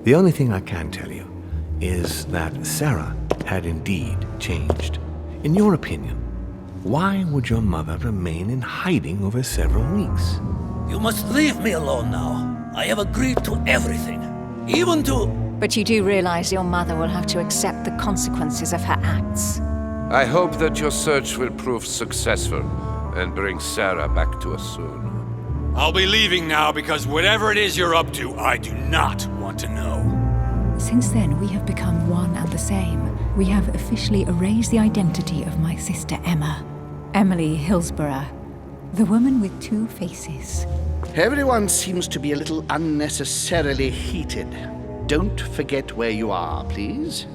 The only thing I can tell you is that Sarah had indeed changed. In your opinion, why would your mother remain in hiding over several weeks? You must leave me alone now. I have agreed to everything. Even to... But you do realize your mother will have to accept the consequences of her acts. I hope that your search will prove successful and bring Sarah back to us soon. I'll be leaving now because whatever it is you're up to, I do not want to know. Since then, we have become one and the same. We have officially erased the identity of my sister Emma. Emily Hillsborough, the woman with two faces. Everyone seems to be a little unnecessarily heated. Don't forget where you are, please.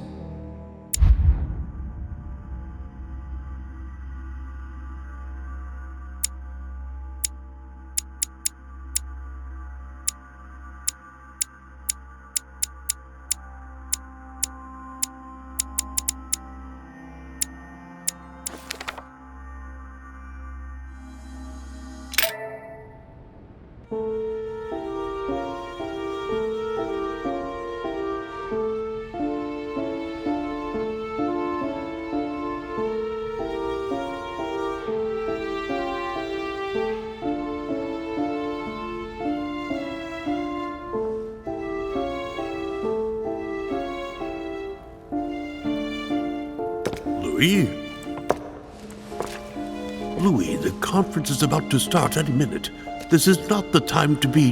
Louis, the conference is about to start any minute. This is not the time to be...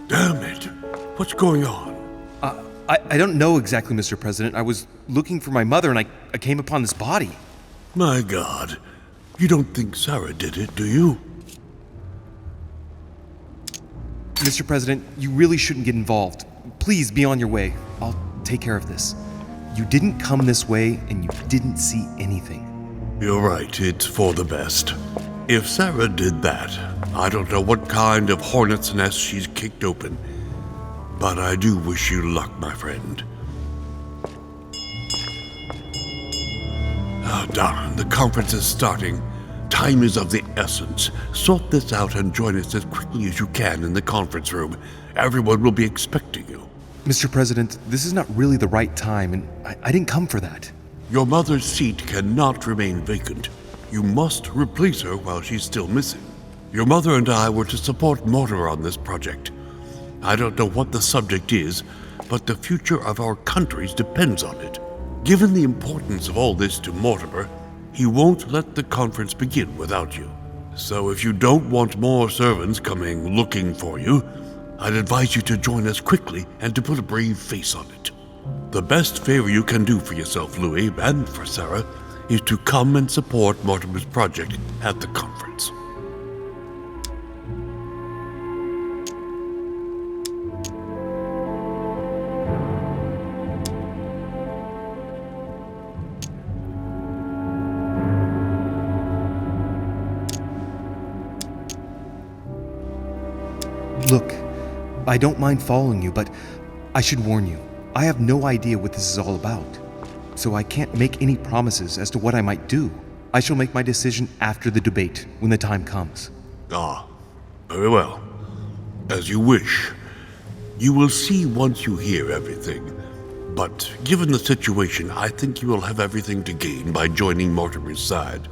Damn it. What's going on? I don't know exactly, Mr. President. I was looking for my mother and I came upon this body. My God. You don't think Sarah did it, do you? Mr. President, you really shouldn't get involved. Please be on your way. I'll take care of this. You didn't come this way and you didn't see anything. You're right, it's for the best. If Sarah did that, I don't know what kind of hornet's nest she's kicked open. But I do wish you luck, my friend. Oh, darn, the conference is starting. Time is of the essence. Sort this out and join us as quickly as you can in the conference room. Everyone will be expecting you. Mr. President, this is not really the right time, and I didn't come for that. Your mother's seat cannot remain vacant. You must replace her while she's still missing. Your mother and I were to support Mortimer on this project. I don't know what the subject is, but the future of our countries depends on it. Given the importance of all this to Mortimer, he won't let the conference begin without you. So if you don't want more servants coming looking for you, I'd advise you to join us quickly and to put a brave face on it. The best favor you can do for yourself, Louis, and for Sarah, is to come and support Mortimer's project at the conference. Look, I don't mind following you, but I should warn you, I have no idea what this is all about. So I can't make any promises as to what I might do. I shall make my decision after the debate, when the time comes. Ah, very well. As you wish. You will see once you hear everything. But given the situation, I think you will have everything to gain by joining Mortimer's side.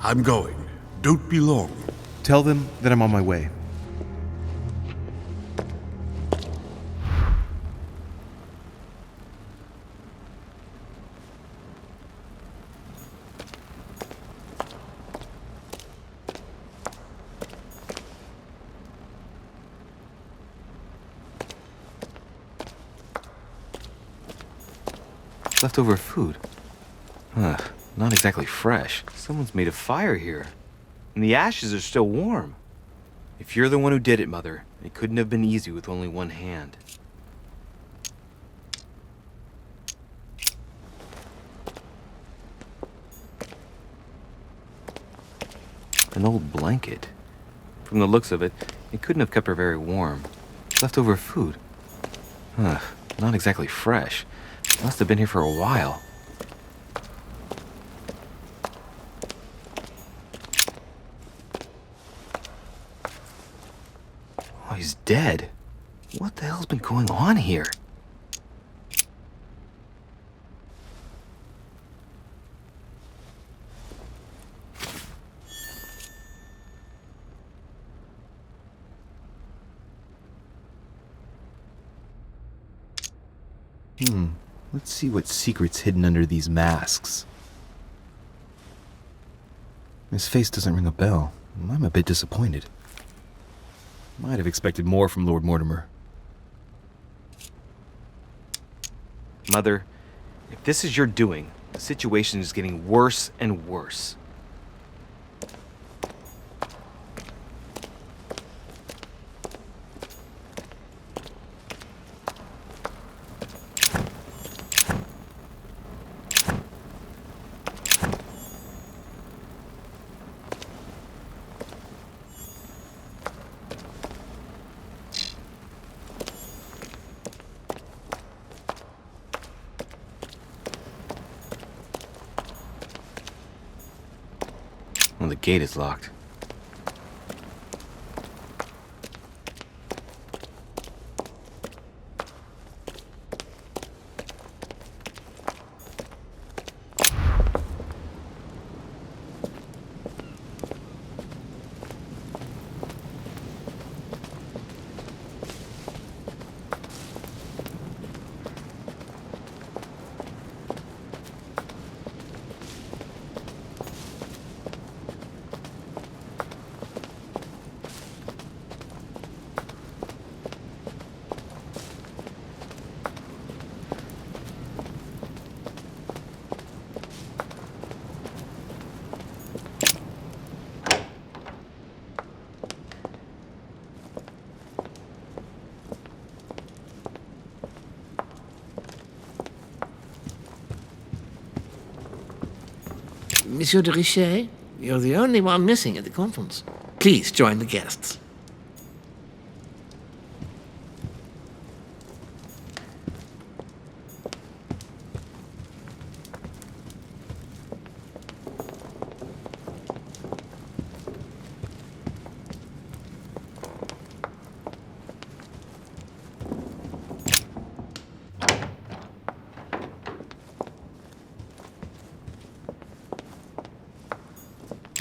I'm going. Don't be long. Tell them that I'm on my way. Leftover food. Not exactly fresh. Someone's made a fire here. And the ashes are still warm. If you're the one who did it, Mother, it couldn't have been easy with only one hand. An old blanket. From the looks of it, it couldn't have kept her very warm. Leftover food. Not exactly fresh. Must have been here for a while. Oh, he's dead. What the hell's been going on here? Let's see what secret's hidden under these masks. His face doesn't ring a bell. I'm a bit disappointed. Might have expected more from Lord Mortimer. Mother, if this is your doing, the situation is getting worse and worse. Well, the gate is locked. Monsieur de Richet, you're the only one missing at the conference. Please join the guests.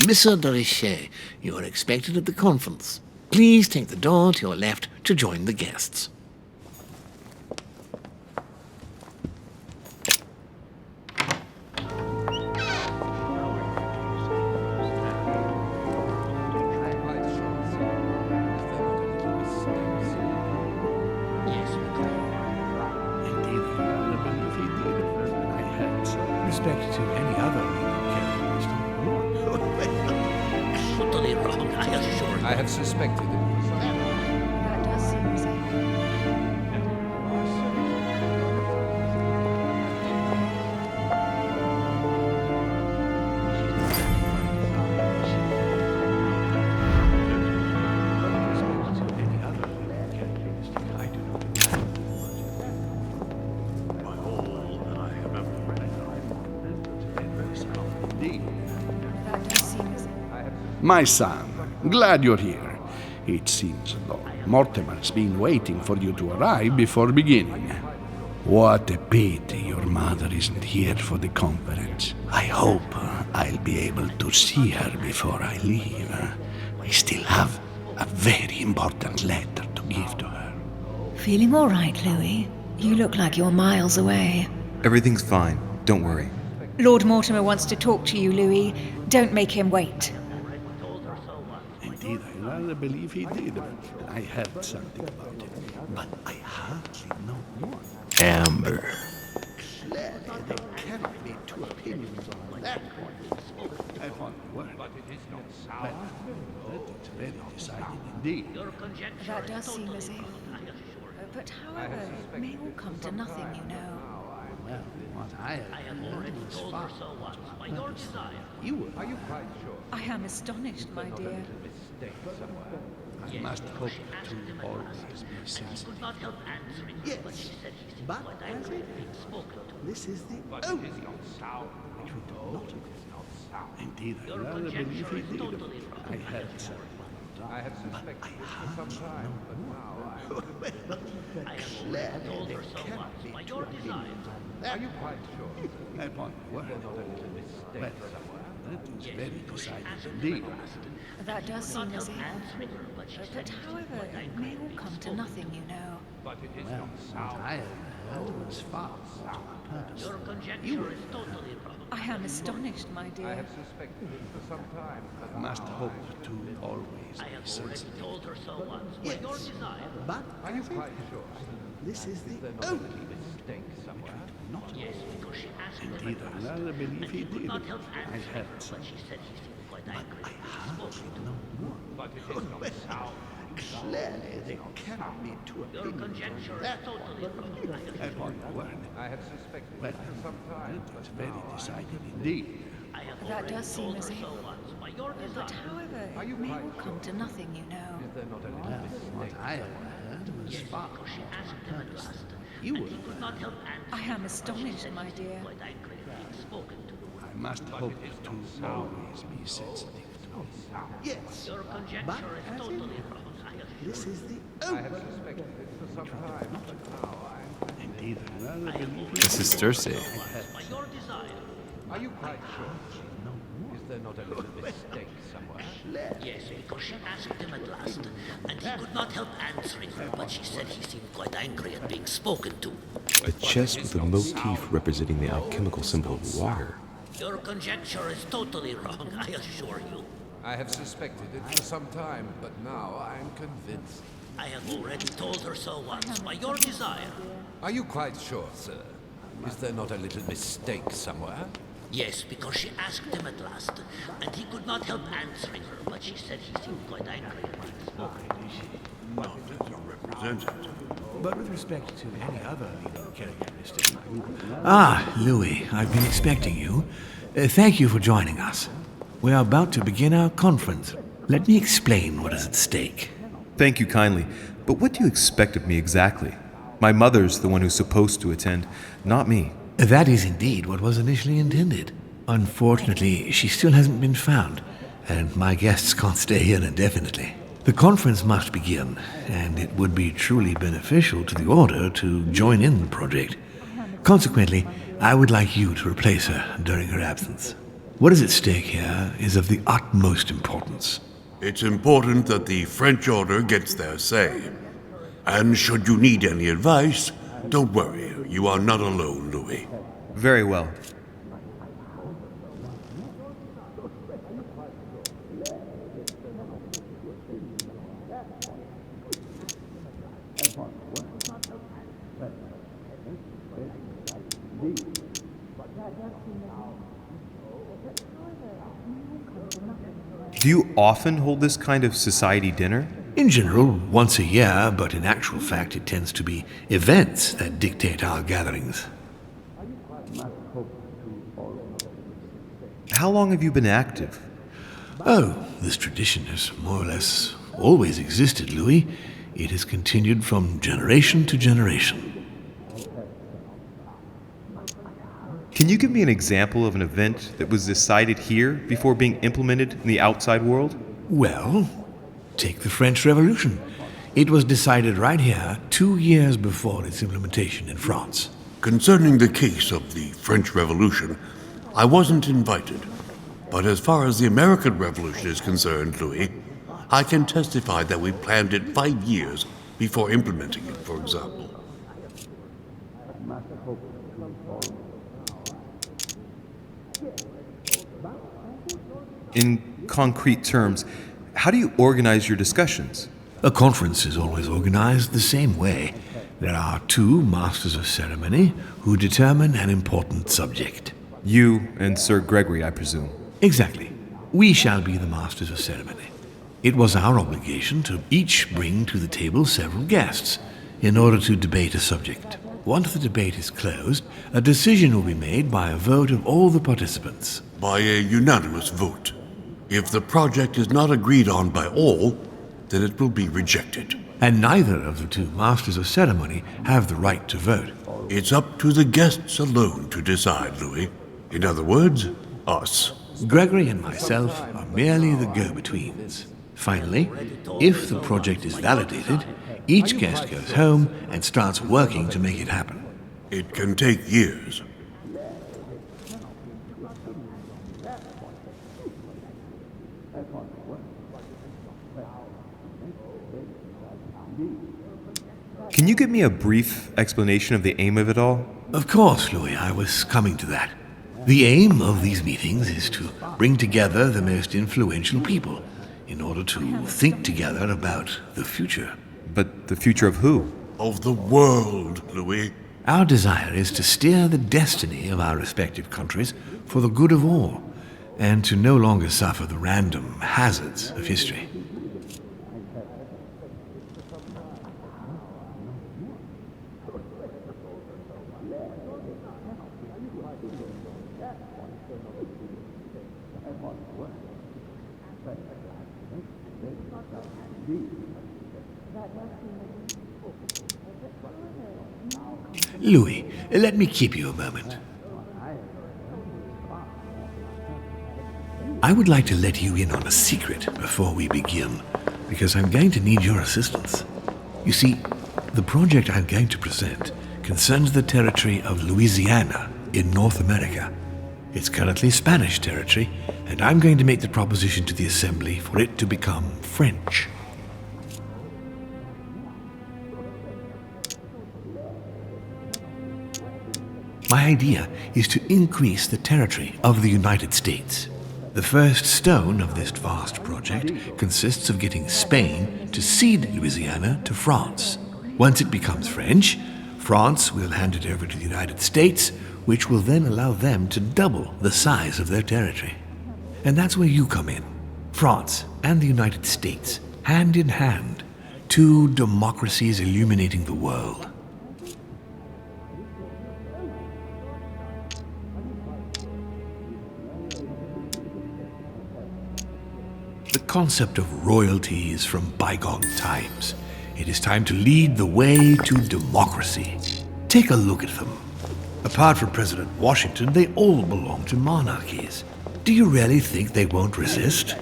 Monsieur de Richet, you are expected at the conference. Please take the door to your left to join the guests. Respect to any other Totally wrong, I assure you. I have suspected it. That does seem safe. That does seem safe. My son, glad you're here. It seems Lord Mortimer's been waiting for you to arrive before beginning. What a pity your mother isn't here for the conference. I hope I'll be able to see her before I leave. I still have a very important letter to give to her. Feeling all right, Louis? You look like you're miles away. Everything's fine. Don't worry. Lord Mortimer wants to talk to you, Louis. Don't make him wait. Indeed, I rather believe he did. I heard something about it, but I hardly know what. Amber. Clearly, there cannot be two opinions on that point. I want the word. But it is not sour. Well, that is very decided indeed. That does seem as if. But however, it may all come to nothing, you know. Well, what I have heard is far. You were. Are you quite sure? I am astonished, my dear. I must hope to always be sensitive. Yes, but as it this is the only which we do not agree. Indeed, I rather believe he did. I had some. I have suspected for some time, but now Are you quite sure? Upon word. Well, that is very decided indeed. That does seem as if. But however, it may all come to nothing, you know. But it is not sound. I heard was far more to our purpose. Your conjecture is totally wrong. I am astonished, my dear. I have suspected it for some time. I must hope to always be sensitive. Told her so once. Yes, Your desire. but Are you quite sure? this is the only mistake somewhere. Not Yes, because she asked him. indeed, I rather believe he did. Not help I answering heard her, some. but she said he seemed quite angry. I hardly know more. But it is not sound. Clearly, there cannot be two Your opinions conjecture on is that. totally wrong. Upon word. I have suspected Well, it for some time. that was very decided indeed. I have That already does seem told as her if. so once. By your But desire. however, it may all come to nothing, you know. Is there not a little Well, mistake? what I heard was far Because she more to asked our him at purpose. last. You and were he could not help answering. I am astonished, my dear. Quite angry at being spoken to. I must hope to always be sensitive to. Yes, Your but conjecture is as totally in, wrong. I assure this is the I only. have suspected it for some time, but now I'm... Indeed, I rather believe he This is Cersei. By your desire. Are you quite sure? Is there not a little mistake somewhere? Yes, because she asked him at last, and he could not help answering her, but she said he seemed quite angry at being spoken to. A chest with a motif representing the alchemical symbol of water. Your conjecture is totally wrong, I assure you. I have suspected it for some time, but now I'm convinced. I have already told her so once, by your desire. Are you quite sure, sir? Is there not a little mistake somewhere? Yes, because she asked him at last, and he could not help answering her, but she said he seemed quite angry at being spoken to. Not as a representative. But with respect to any other leading characteristic. Ah, Louis, I've been expecting you. Thank you for joining us. We are about to begin our conference. Let me explain what is at stake. Thank you kindly, but what do you expect of me exactly? My mother's the one who's supposed to attend, not me. That is indeed what was initially intended. Unfortunately, she still hasn't been found, and my guests can't stay here indefinitely. The conference must begin, and it would be truly beneficial to the Order to join in the project. Consequently, I would like you to replace her during her absence. What is at stake here is of the utmost importance. It's important that the French Order gets their say. And should you need any advice, don't worry, you are not alone, Louis. Very well. Do you often hold this kind of society dinner? In general, once a year, but in actual fact it tends to be events that dictate our gatherings. How long have you been active? Oh, this tradition has more or less always existed, Louis. It has continued from generation to generation. Can you give me an example of an event that was decided here before being implemented in the outside world? Well, take the French Revolution. It was decided right here 2 years before its implementation in France. Concerning the case of the French Revolution, I wasn't invited. But as far as the American Revolution is concerned, Louis, I can testify that we planned it 5 years before implementing it, for example. In concrete terms, how do you organize your discussions? A conference is always organized the same way. There are 2 masters of ceremony who determine an important subject. You and Sir Gregory, I presume. Exactly. We shall be the masters of ceremony. It was our obligation to each bring to the table several guests in order to debate a subject. Once the debate is closed, a decision will be made by a vote of all the participants. By a unanimous vote. If the project is not agreed on by all, then it will be rejected. And neither of the 2 masters of ceremony have the right to vote. It's up to the guests alone to decide, Louis. In other words, us. Gregory and myself are merely the go-betweens. Finally, if the project is validated, Each guest goes home and starts working to make it happen. It can take years. Can you give me a brief explanation of the aim of it all? Of course, Louis, I was coming to that. The aim of these meetings is to bring together the most influential people in order to think together about the future. But the future of who? Of the world, Louis. Our desire is to steer the destiny of our respective countries for the good of all, and to no longer suffer the random hazards of history. Louis, let me keep you a moment. I would like to let you in on a secret before we begin, because I'm going to need your assistance. You see, the project I'm going to present concerns the territory of Louisiana in North America. It's currently Spanish territory, and I'm going to make the proposition to the Assembly for it to become French. My idea is to increase the territory of the United States. The first stone of this vast project consists of getting Spain to cede Louisiana to France. Once it becomes French, France will hand it over to the United States, which will then allow them to double the size of their territory. And that's where you come in. France and the United States, hand in hand, two democracies illuminating the world. The concept of royalty is from bygone times. It is time to lead the way to democracy. Take a look at them. Apart from President Washington, they all belong to monarchies. Do you really think they won't resist?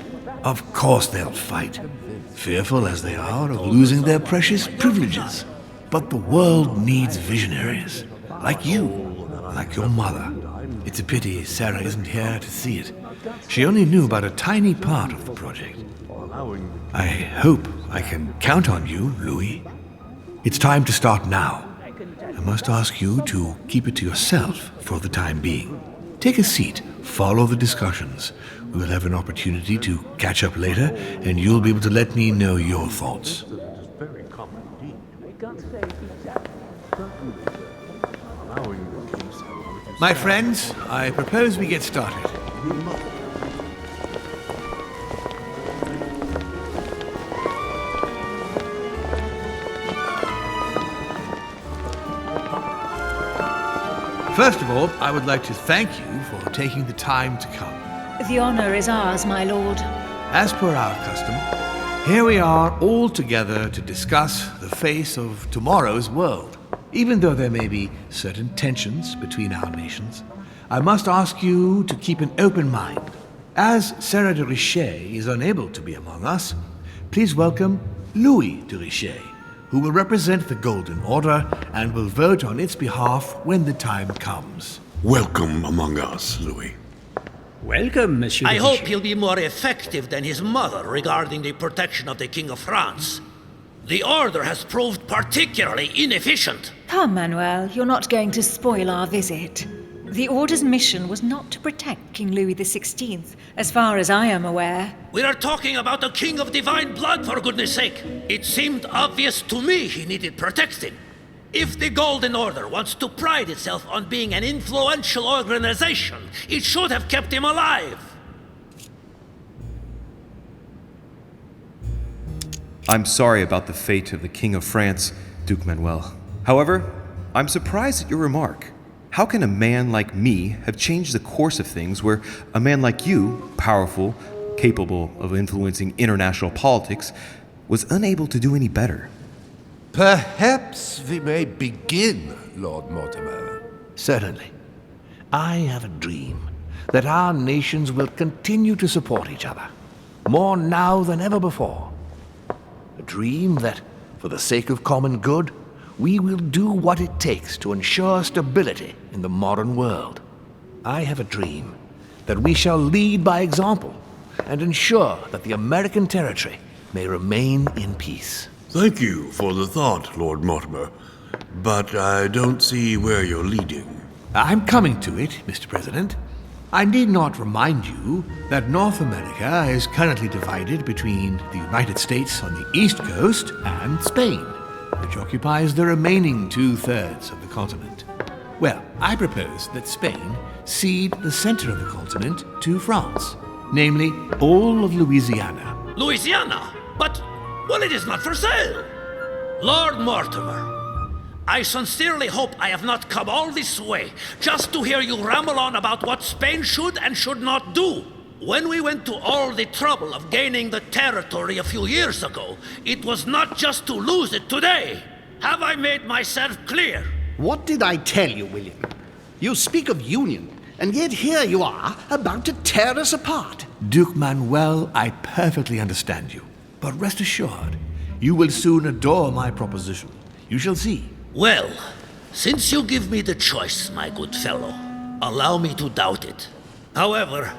Of course they'll fight, fearful as they are of losing their precious privileges. But the world needs visionaries, like you, like your mother. It's a pity Sarah isn't here to see it. She only knew about a tiny part of the project. I hope I can count on you, Louis. It's time to start now. I must ask you to keep it to yourself for the time being. Take a seat, follow the discussions. We will have an opportunity to catch up later, and you'll be able to let me know your thoughts. My friends, I propose we get started. First of all, I would like to thank you for taking the time to come. The honor is ours, my lord. As per our custom, here we are all together to discuss the face of tomorrow's world. Even though there may be certain tensions between our nations, I must ask you to keep an open mind. As Sarah de Richet is unable to be among us, please welcome Louis de Richet, who will represent the Golden Order and will vote on its behalf when the time comes. Welcome among us, Louis. Welcome, Monsieur. I hope he'll be more effective than his mother regarding the protection of the King of France. The Order has proved particularly inefficient. Come, Manuel, you're not going to spoil our visit. The Order's mission was not to protect King Louis XVI, as far as I am aware. We are talking about a king of divine blood, for goodness sake. It seemed obvious to me he needed protecting. If the Golden Order wants to pride itself on being an influential organization, it should have kept him alive. I'm sorry about the fate of the King of France, Duke Manuel. However, I'm surprised at your remark. How can a man like me have changed the course of things where a man like you, powerful, capable of influencing international politics, was unable to do any better? Perhaps we may begin, Lord Mortimer. Certainly. I have a dream that our nations will continue to support each other, more now than ever before. A dream that For the sake of common good, we will do what it takes to ensure stability in the modern world. I have a dream that we shall lead by example and ensure that the American territory may remain in peace. Thank you for the thought, Lord Mortimer, but I don't see where you're leading. I'm coming to it, Mr. President. I need not remind you that North America is currently divided between the United States on the east coast and Spain, which occupies the remaining 2/3 of the continent. Well, I propose that Spain cede the center of the continent to France, namely all of Louisiana. Louisiana? But, well, it is not for sale. Lord Mortimer, I sincerely hope I have not come all this way just to hear you ramble on about what Spain should and should not do. When we went to all the trouble of gaining the territory a few years ago, it was not just to lose it today. Have I made myself clear? What did I tell you, William? You speak of union, and yet here you are, about to tear us apart. Duke Manuel, I perfectly understand you. But rest assured, you will soon adore my proposition. You shall see. Well, since you give me the choice, my good fellow, allow me to doubt it. However,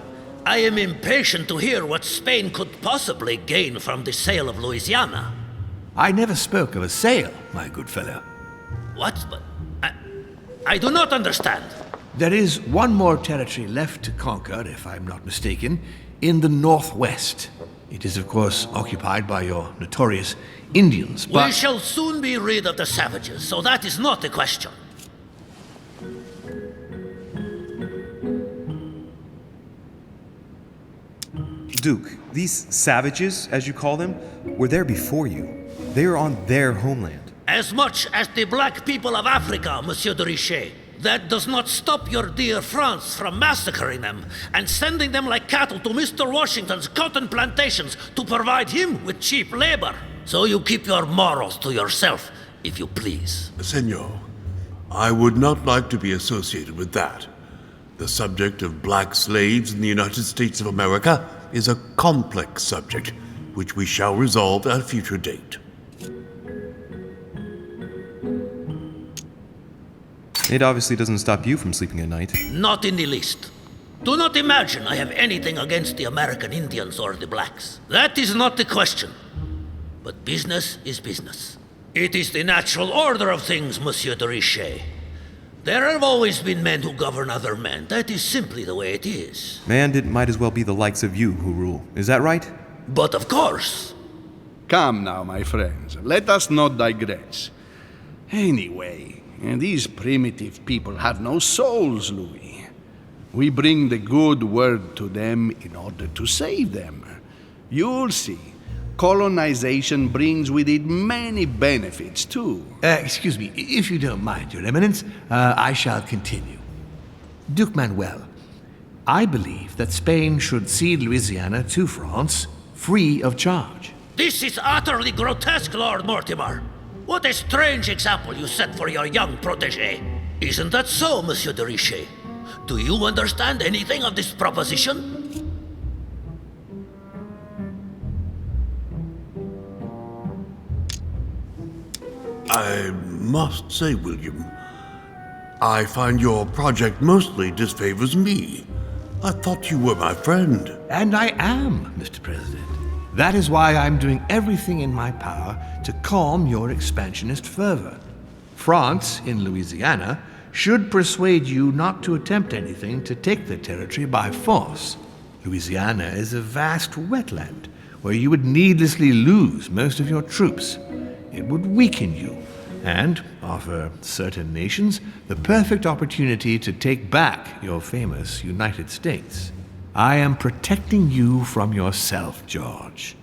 I am impatient to hear what Spain could possibly gain from the sale of Louisiana. I never spoke of a sale, my good fellow. What? I do not understand. There is one more territory left to conquer, if I'm not mistaken, in the northwest. It is, of course, occupied by your notorious Indians, but... We shall soon be rid of the savages, so that is not the question. Duke, these savages, as you call them, were there before you. They are on their homeland. As much as the black people of Africa, Monsieur de Richet. That does not stop your dear France from massacring them and sending them like cattle to Mr. Washington's cotton plantations to provide him with cheap labor. So you keep your morals to yourself, if you please. Senor, I would not like to be associated with that. The subject of black slaves in the United States of America is a complex subject, which we shall resolve at a future date. It obviously doesn't stop you from sleeping at night. Not in the least. Do not imagine I have anything against the American Indians or the blacks. That is not the question. But business is business. It is the natural order of things, Monsieur de Richet. There have always been men who govern other men. That is simply the way it is. And it might as well be the likes of you who rule. Is that right? But of course. Come now, my friends. Let us not digress. Anyway, these primitive people have no souls, Louis. We bring the good word to them in order to save them. You'll see. Colonization brings with it many benefits, too. Excuse me, if you don't mind, Your Eminence, I shall continue. Duke Manuel, I believe that Spain should cede Louisiana to France free of charge. This is utterly grotesque, Lord Mortimer. What a strange example you set for your young protégé. Isn't that so, Monsieur de Richet? Do you understand anything of this proposition? I must say, William, I find your project mostly disfavors me. I thought you were my friend. And I am, Mr. President. That is why I'm doing everything in my power to calm your expansionist fervor. France, in Louisiana, should persuade you not to attempt anything to take the territory by force. Louisiana is a vast wetland where you would needlessly lose most of your troops. It would weaken you and offer certain nations the perfect opportunity to take back your famous United States. I am protecting you from yourself, George.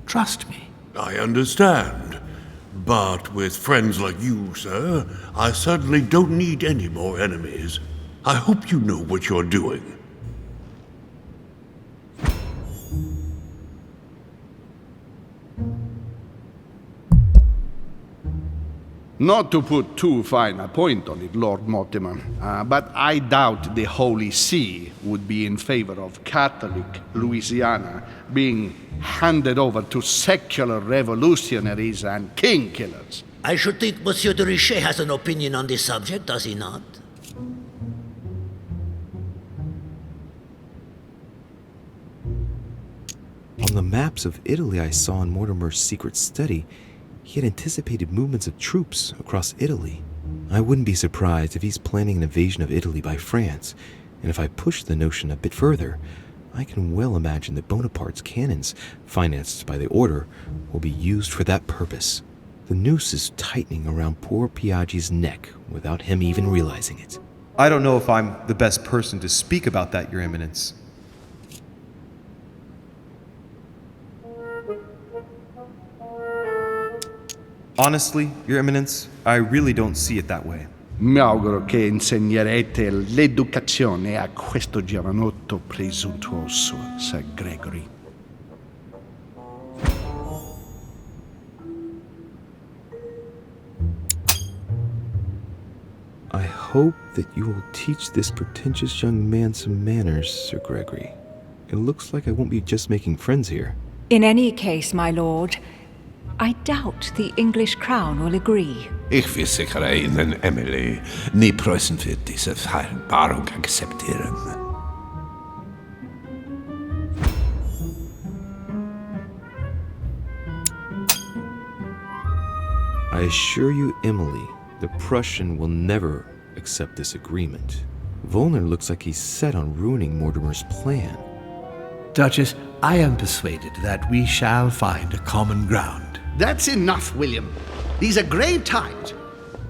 Trust me. I understand. But with friends like you, sir, I certainly don't need any more enemies. I hope you know what you're doing. Not to put too fine a point on it, Lord Mortimer, but I doubt the Holy See would be in favor of Catholic Louisiana being handed over to secular revolutionaries and king killers. I should think Monsieur de Richet has an opinion on this subject, does he not? On the maps of Italy I saw in Mortimer's secret study, he had anticipated movements of troops across Italy. I wouldn't be surprised if he's planning an invasion of Italy by France, and if I push the notion a bit further, I can well imagine that Bonaparte's cannons, financed by the Order, will be used for that purpose. The noose is tightening around poor Piaggi's neck without him even realizing it. I don't know if I'm the best person to speak about that, Your Eminence. Honestly, Your Eminence, I really don't see it that way. Mi auguro che insegnerete l'educazione a questo giovanotto presuntuoso, Sir Gregory. I hope that you will teach this pretentious young man some manners, Sir Gregory. It looks like I won't be just making friends here. In any case, my lord, I doubt the English crown will agree. Ich versichere Ihnen, Emily, nie Preußen wird diese Vereinbarung akzeptieren. I assure you, Emily, the Prussian will never accept this agreement. Volner looks like he's set on ruining Mortimer's plan. Duchess, I am persuaded that we shall find a common ground. That's enough, William. These are grave times.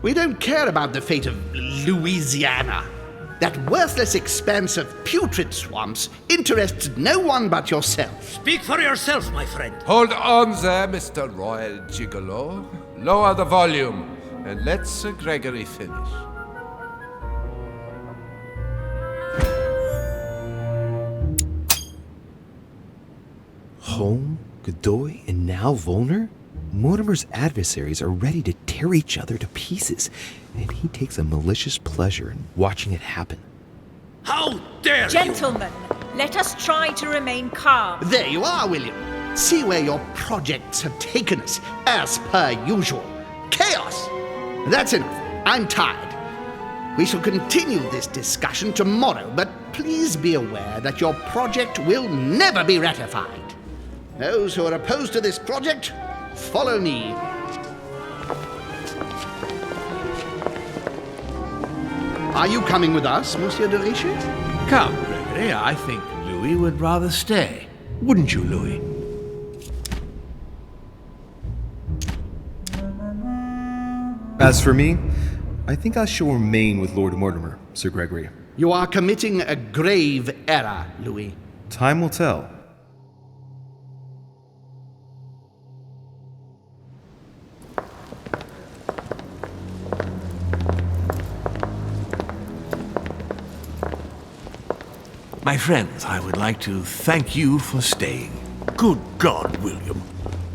We don't care about the fate of Louisiana. That worthless expanse of putrid swamps interests no one but yourself. Speak for yourself, my friend. Hold on there, Mr. Royal Gigolo. Lower the volume, and let Sir Gregory finish. Holm, Godoy, and now Volner? Mortimer's adversaries are ready to tear each other to pieces, and he takes a malicious pleasure in watching it happen. How dare you! Gentlemen, let us try to remain calm. There you are, William. See where your projects have taken us, as per usual. Chaos! That's enough. I'm tired. We shall continue this discussion tomorrow, but please be aware that your project will never be ratified. Those who are opposed to this project, follow me. Are you coming with us, Monsieur de Richet? Come, Gregory, I think Louis would rather stay. Wouldn't you, Louis? As for me, I think I shall remain with Lord Mortimer, Sir Gregory. You are committing a grave error, Louis. Time will tell. My friends, I would like to thank you for staying. Good God, William.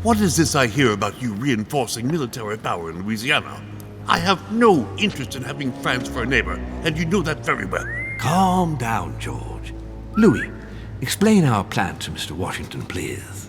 What is this I hear about you reinforcing military power in Louisiana? I have no interest in having France for a neighbor, and you know that very well. Calm down, George. Louis, explain our plan to Mr. Washington, please.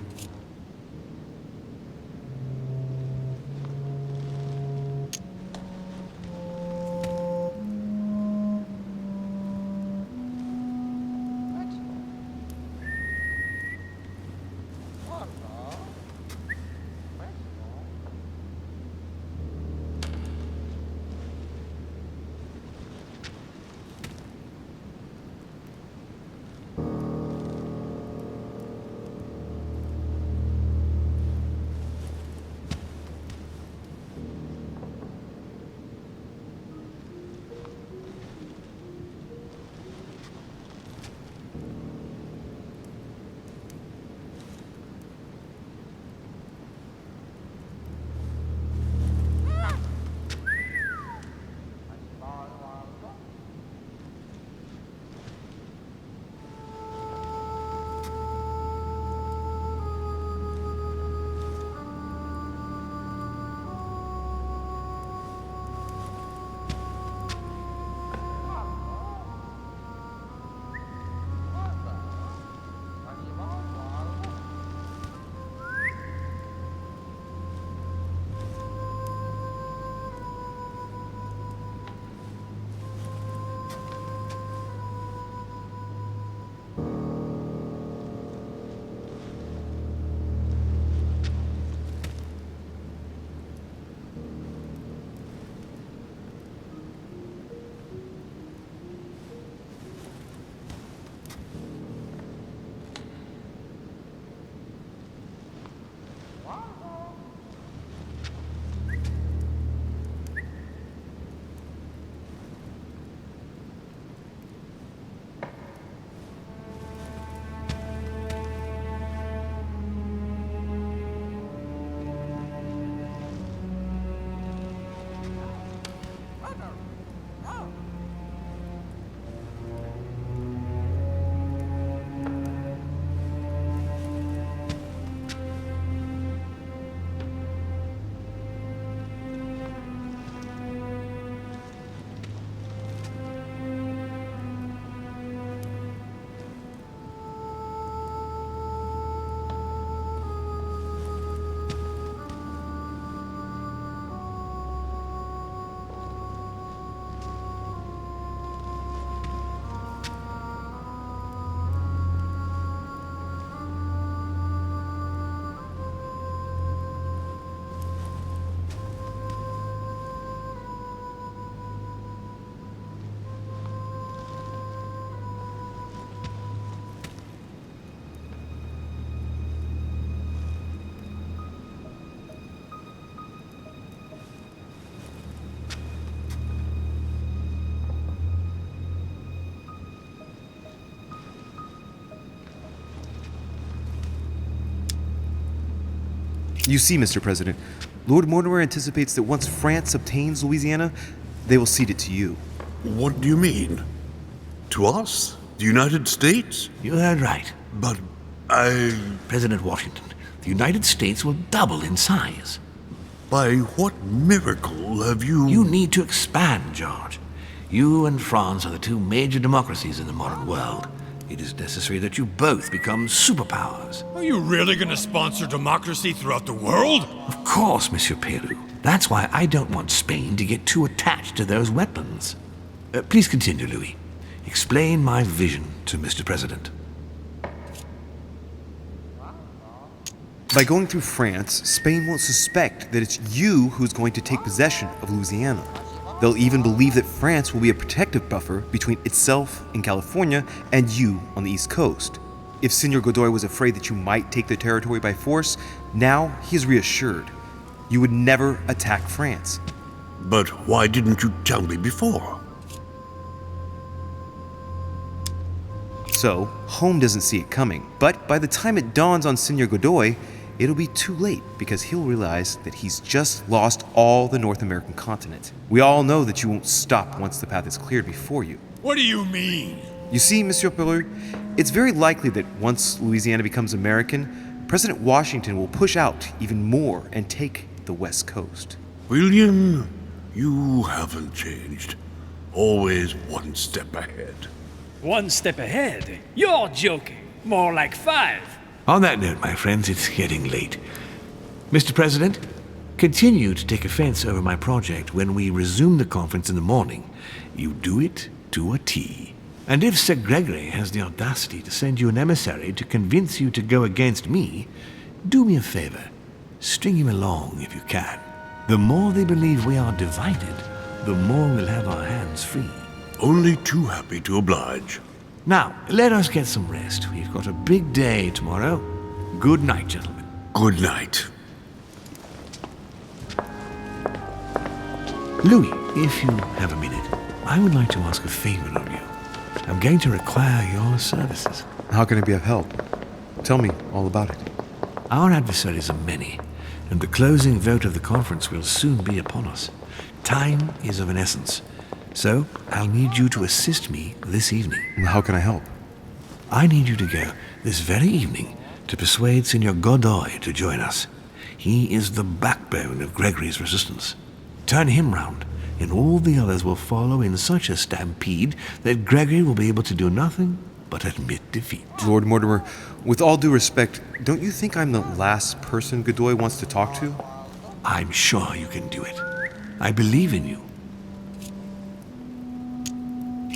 You see, Mr. President, Lord Mortimer anticipates that once France obtains Louisiana, they will cede it to you. What do you mean? To us? The United States? You heard right. But President Washington, the United States will double in size. By what miracle have you... You need to expand, George. You and France are the two major democracies in the modern world. It is necessary that you both become superpowers. Are you really going to sponsor democracy throughout the world? Of course, Monsieur Peru. That's why I don't want Spain to get too attached to those weapons. Please continue, Louis. Explain my vision to Mr. President. By going through France, Spain won't suspect that it's you who's going to take possession of Louisiana. They'll even believe that France will be a protective buffer between itself in California and you on the East Coast. If Senor Godoy was afraid that you might take the territory by force, now he is reassured. You would never attack France. But why didn't you tell me before? So, Home doesn't see it coming. But by the time it dawns on Senor Godoy, it'll be too late because he'll realize that he's just lost all the North American continent. We all know that you won't stop once the path is cleared before you. What do you mean? You see, Monsieur Peru, it's very likely that once Louisiana becomes American, President Washington will push out even more and take the West Coast. William, you haven't changed. Always one step ahead. One step ahead? You're joking. More like 5. On that note, my friends, it's getting late. Mr. President, continue to take offense over my project when we resume the conference in the morning. You do it to a T. And if Sir Gregory has the audacity to send you an emissary to convince you to go against me, do me a favor. String him along if you can. The more they believe we are divided, the more we'll have our hands free. Only too happy to oblige. Now, let us get some rest. We've got a big day tomorrow. Good night, gentlemen. Good night. Louis, if you have a minute, I would like to ask a favor of you. I'm going to require your services. How can I be of help? Tell me all about it. Our adversaries are many, and the closing vote of the conference will soon be upon us. Time is of an essence. So, I'll need you to assist me this evening. How can I help? I need you to go this very evening to persuade Senor Godoy to join us. He is the backbone of Gregory's resistance. Turn him round, and all the others will follow in such a stampede that Gregory will be able to do nothing but admit defeat. Lord Mortimer, with all due respect, don't you think I'm the last person Godoy wants to talk to? I'm sure you can do it. I believe in you.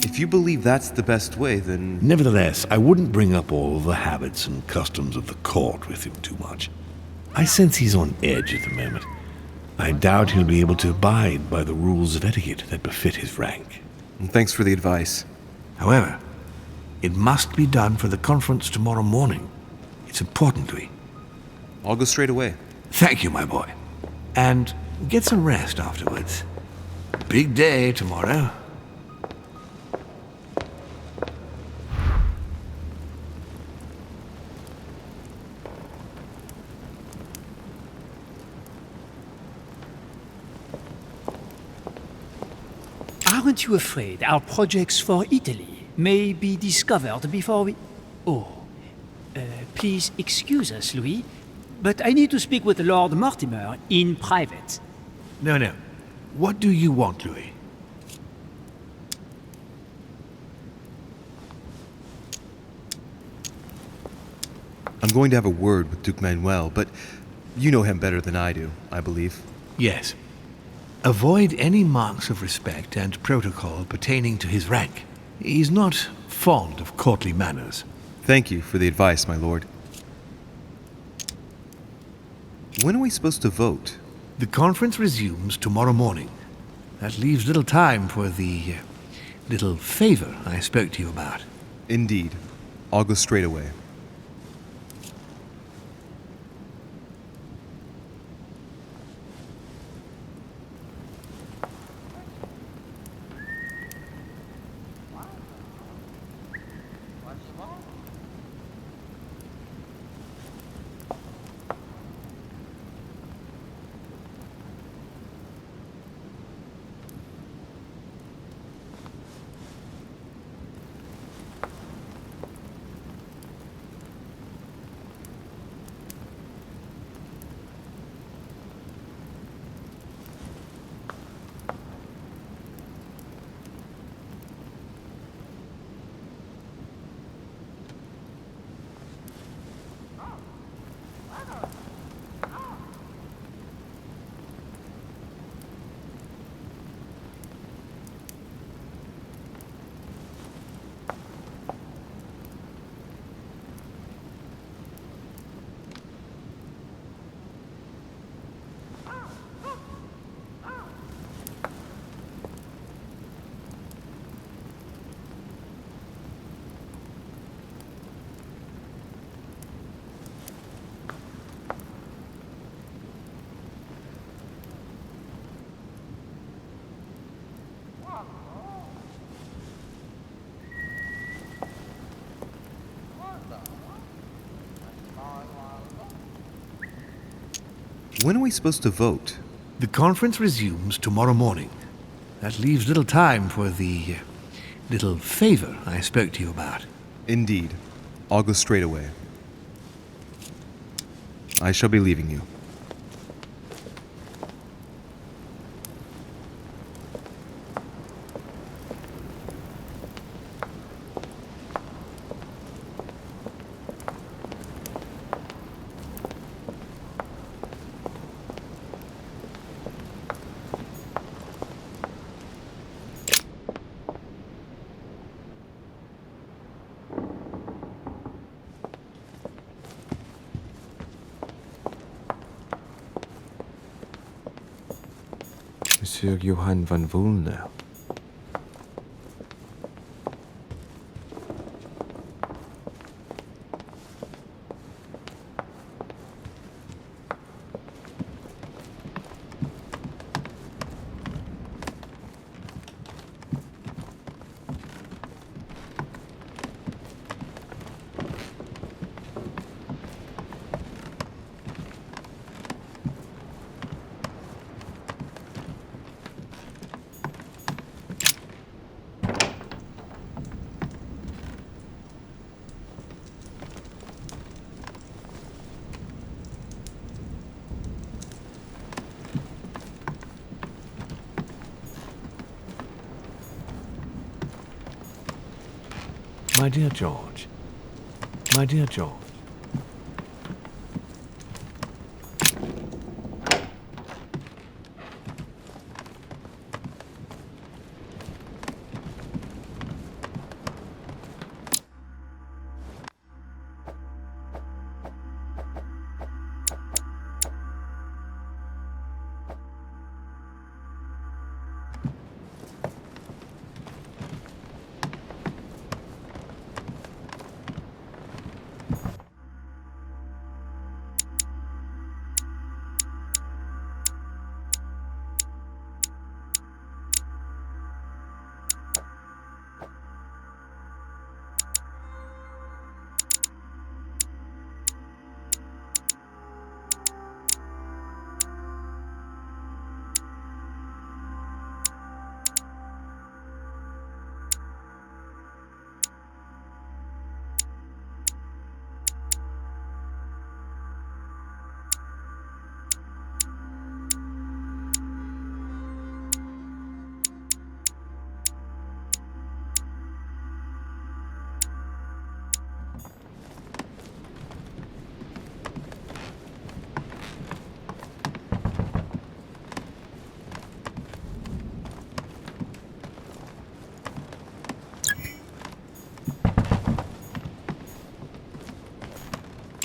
If you believe that's the best way, then... Nevertheless, I wouldn't bring up all the habits and customs of the court with him too much. I sense he's on edge at the moment. I doubt he'll be able to abide by the rules of etiquette that befit his rank. Thanks for the advice. However, it must be done for the conference tomorrow morning. It's important, Louis. I'll go straight away. Thank you, my boy. And get some rest afterwards. Big day tomorrow. Aren't you afraid our projects for Italy may be discovered before we... Oh, please excuse us, Louis, but I need to speak with Lord Mortimer in private. No. What do you want, Louis? I'm going to have a word with Duke Manuel, but you know him better than I do, I believe. Yes. Avoid any marks of respect and protocol pertaining to his rank. He's not fond of courtly manners. Thank you for the advice, my lord. When are we supposed to vote? The conference resumes tomorrow morning. That leaves little time for the little favor I spoke to you about. Indeed. I'll go straight away. When are we supposed to vote? The conference resumes tomorrow morning. That leaves little time for the little favor I spoke to you about. Indeed. I'll go straight away. I shall be leaving you. Monsieur Johann van Vulner. My dear George. My dear George.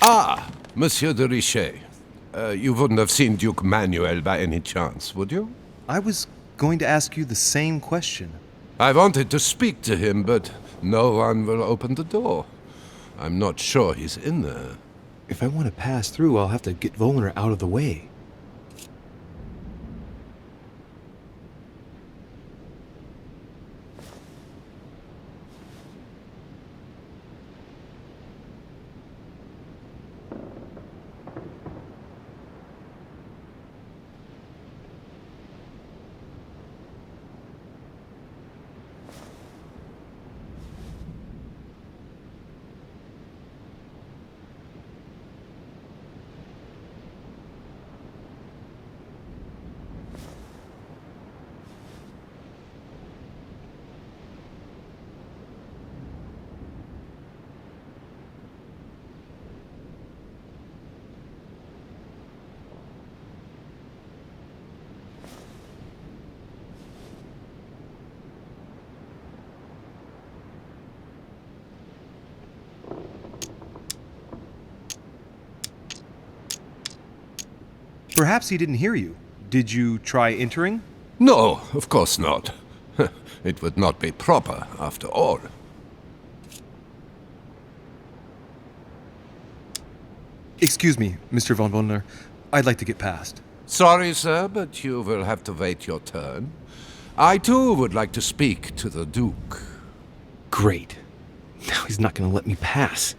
Ah, Monsieur de Richet. You wouldn't have seen Duke Manuel by any chance, would you? I was going to ask you the same question. I wanted to speak to him, but no one will open the door. I'm not sure he's in there. If I want to pass through, I'll have to get Volner out of the way. Perhaps he didn't hear you. Did you try entering? No, of course not. It would not be proper, after all. Excuse me, Mr. von Volner. I'd like to get past. Sorry, sir, but you will have to wait your turn. I too would like to speak to the Duke. Great. Now he's not going to let me pass.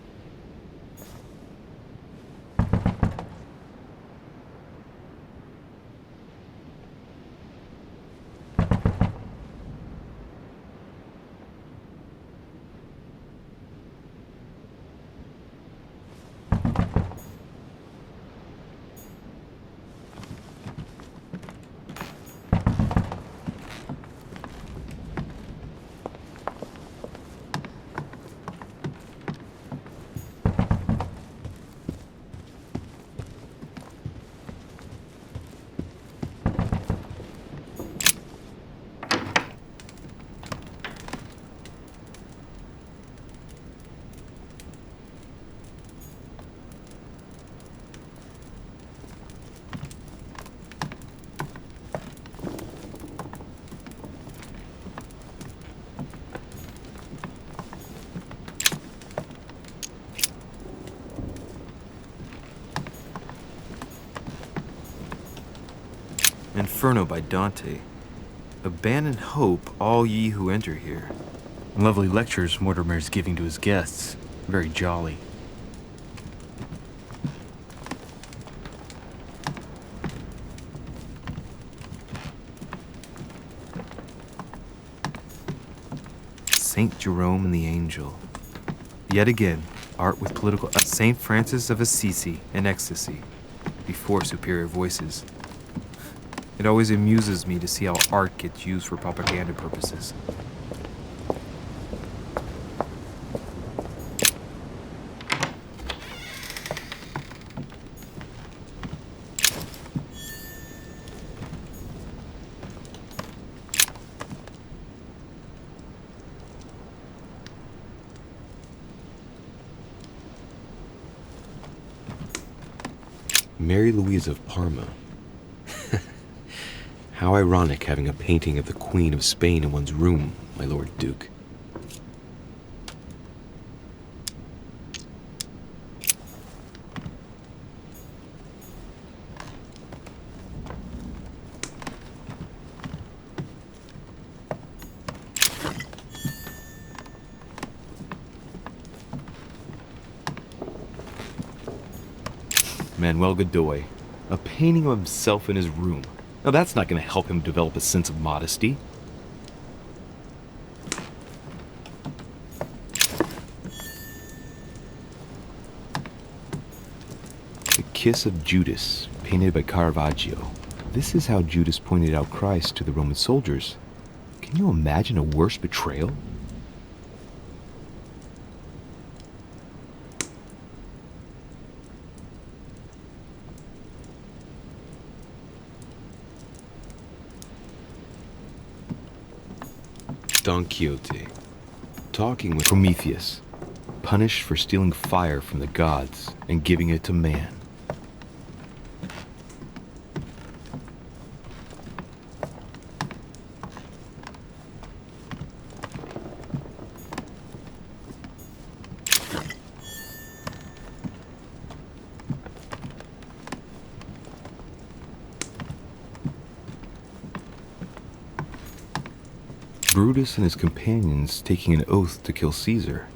Inferno by Dante. Abandon hope, all ye who enter here. Lovely lectures Mortimer's giving to his guests. Very jolly. Saint Jerome and the Angel. Yet again, art with political... Saint Francis of Assisi and ecstasy. Before superior voices. It always amuses me to see how art gets used for propaganda purposes. Mary Louise of Parma. How ironic having a painting of the Queen of Spain in one's room, my Lord Duke. Manuel Godoy, a painting of himself in his room. Now that's not going to help him develop a sense of modesty. The Kiss of Judas, painted by Caravaggio. This is how Judas pointed out Christ to the Roman soldiers. Can you imagine a worse betrayal? Don Quixote, talking with Prometheus, punished for stealing fire from the gods and giving it to man. Brutus and his companions taking an oath to kill Caesar.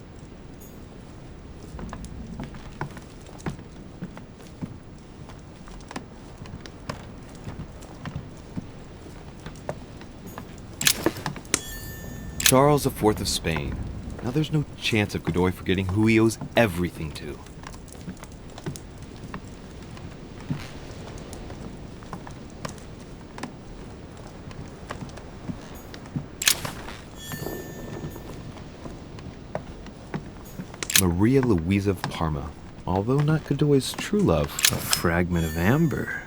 Charles IV of Spain. Now there's no chance of Godoy forgetting who he owes everything to. Maria Louisa of Parma, although not Godoy's true love. A fragment of amber.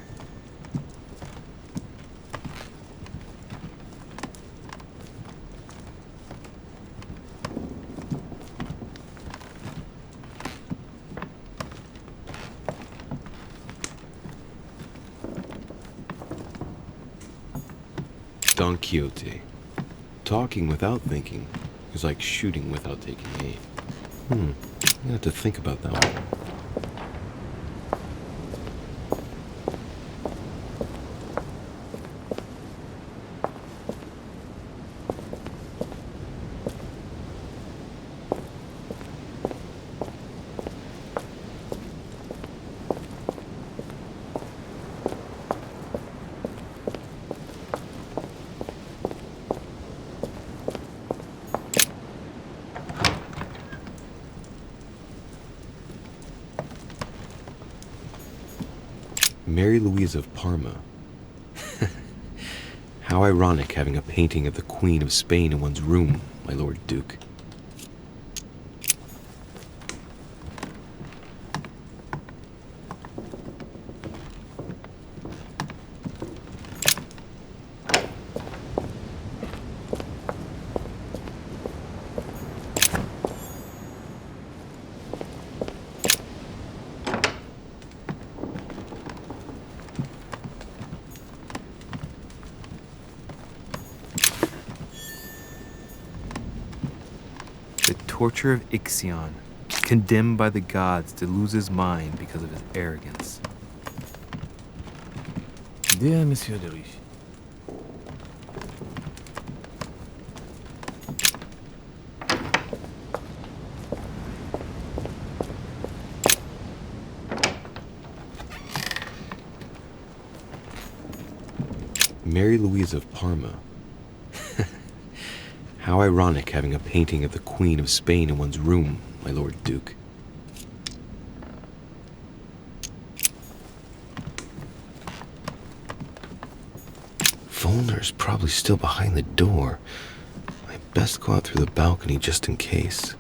Don Quixote, talking without thinking is like shooting without taking aim. I'm gonna have to think about that one. Mary Louise of Parma. How ironic having a painting of the Queen of Spain in one's room, my Lord Duke. Torture of Ixion, condemned by the gods to lose his mind because of his arrogance. Dear Monsieur de Rich, Mary Louise of Parma. How ironic having a painting of the Queen of Spain in one's room, my Lord Duke. Volner's probably still behind the door. I best go out through the balcony just in case.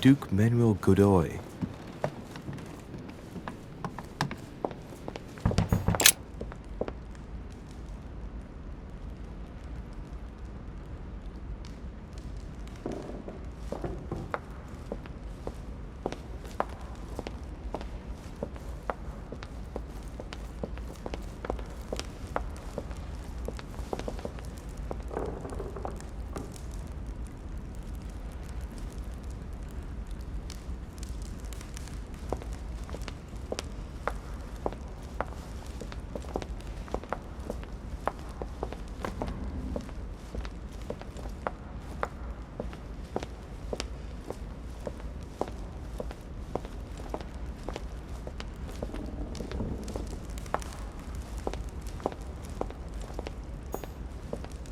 Duke Manuel Godoy.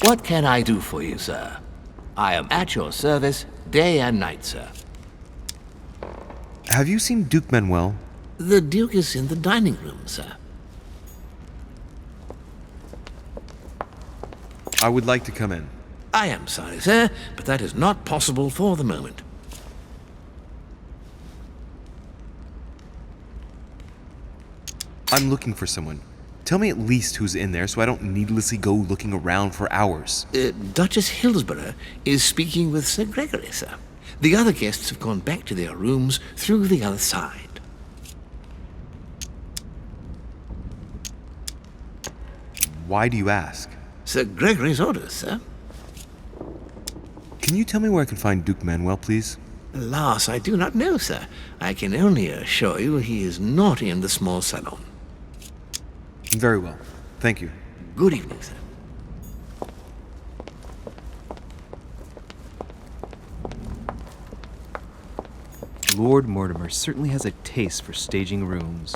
What can I do for you, sir? I am at your service day and night, sir. Have you seen Duke Manuel? The Duke is in the dining room, sir. I would like to come in. I am sorry, sir, but that is not possible for the moment. I'm looking for someone. Tell me at least who's in there so I don't needlessly go looking around for hours. Duchess Hillsborough is speaking with Sir Gregory, sir. The other guests have gone back to their rooms through the other side. Why do you ask? Sir Gregory's orders, sir. Can you tell me where I can find Duke Manuel, please? Alas, I do not know, sir. I can only assure you he is not in the small salon. Very well. Thank you. Good evening, sir. Lord Mortimer certainly has a taste for staging rooms.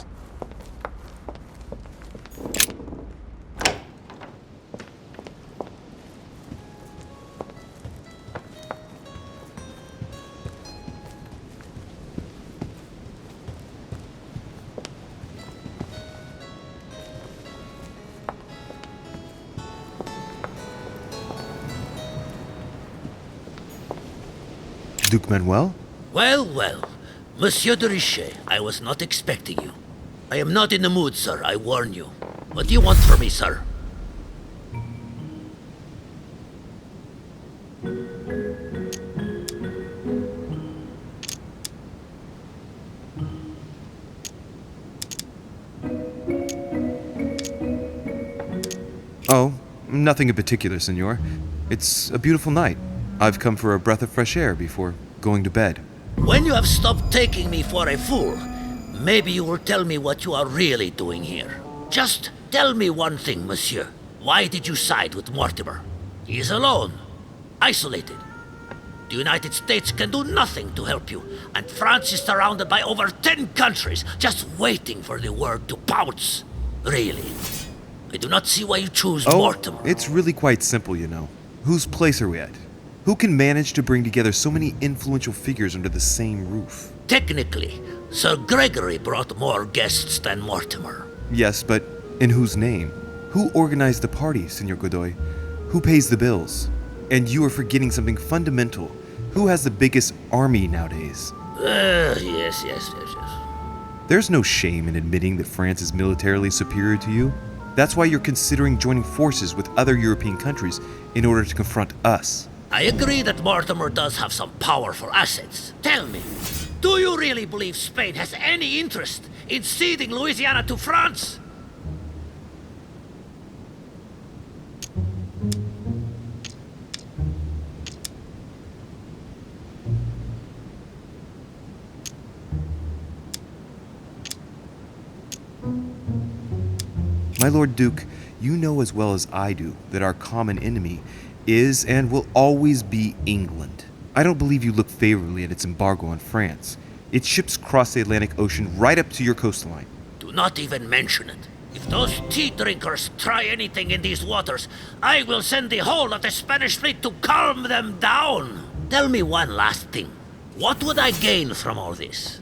Duke Manuel? Well, well. Monsieur de Richet, I was not expecting you. I am not in the mood, sir, I warn you. What do you want from me, sir? Oh, nothing in particular, senor. It's a beautiful night. I've come for a breath of fresh air before going to bed. When you have stopped taking me for a fool, maybe you will tell me what you are really doing here. Just tell me one thing, monsieur. Why did you side with Mortimer? He is alone, isolated. The United States can do nothing to help you, and France is surrounded by over 10 countries just waiting for the word to pounce. Really. I do not see why you choose Mortimer. It's really quite simple, you know. Whose place are we at? Who can manage to bring together so many influential figures under the same roof? Technically, Sir Gregory brought more guests than Mortimer. Yes, but in whose name? Who organized the party, Senor Godoy? Who pays the bills? And you are forgetting something fundamental. Who has the biggest army nowadays? Yes. There's no shame in admitting that France is militarily superior to you. That's why you're considering joining forces with other European countries in order to confront us. I agree that Mortimer does have some powerful assets. Tell me, do you really believe Spain has any interest in ceding Louisiana to France? My Lord Duke, you know as well as I do that our common enemy is and will always be England. I don't believe you look favorably at its embargo on France. Its ships cross the Atlantic Ocean right up to your coastline. Do not even mention it. If those tea drinkers try anything in these waters, I will send the whole of the Spanish fleet to calm them down. Tell me one last thing. What would I gain from all this?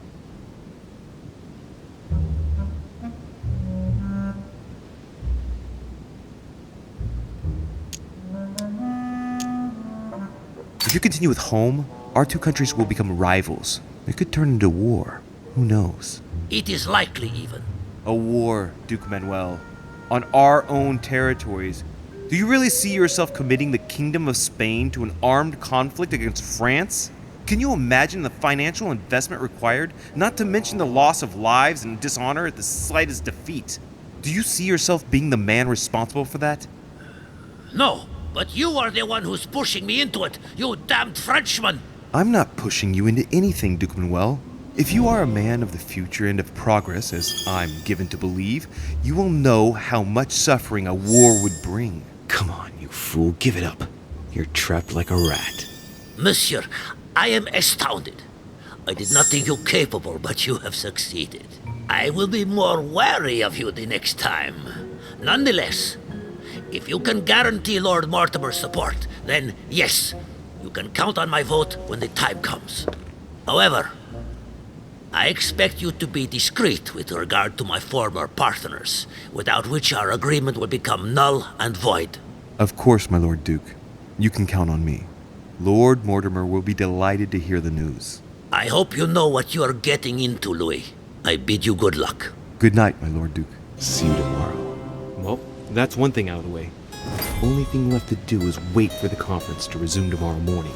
If you continue with home, our two countries will become rivals. It could turn into war. Who knows? It is likely even. A war, Duke Manuel. On our own territories. Do you really see yourself committing the Kingdom of Spain to an armed conflict against France? Can you imagine the financial investment required, not to mention the loss of lives and dishonor at the slightest defeat? Do you see yourself being the man responsible for that? No, but you are the one who's pushing me into it, you damned Frenchman! I'm not pushing you into anything, Duke Manuel. If you are a man of the future and of progress, as I'm given to believe, you will know how much suffering a war would bring. Come on, you fool, give it up. You're trapped like a rat. Monsieur, I am astounded. I did not think you capable, but you have succeeded. I will be more wary of you the next time. Nonetheless, if you can guarantee Lord Mortimer's support, then yes, you can count on my vote when the time comes. However, I expect you to be discreet with regard to my former partners, without which our agreement will become null and void. Of course, my Lord Duke. You can count on me. Lord Mortimer will be delighted to hear the news. I hope you know what you are getting into, Louis. I bid you good luck. Good night, my Lord Duke. See you tomorrow. Well, that's one thing out of the way. Only thing left to do is wait for the conference to resume tomorrow morning.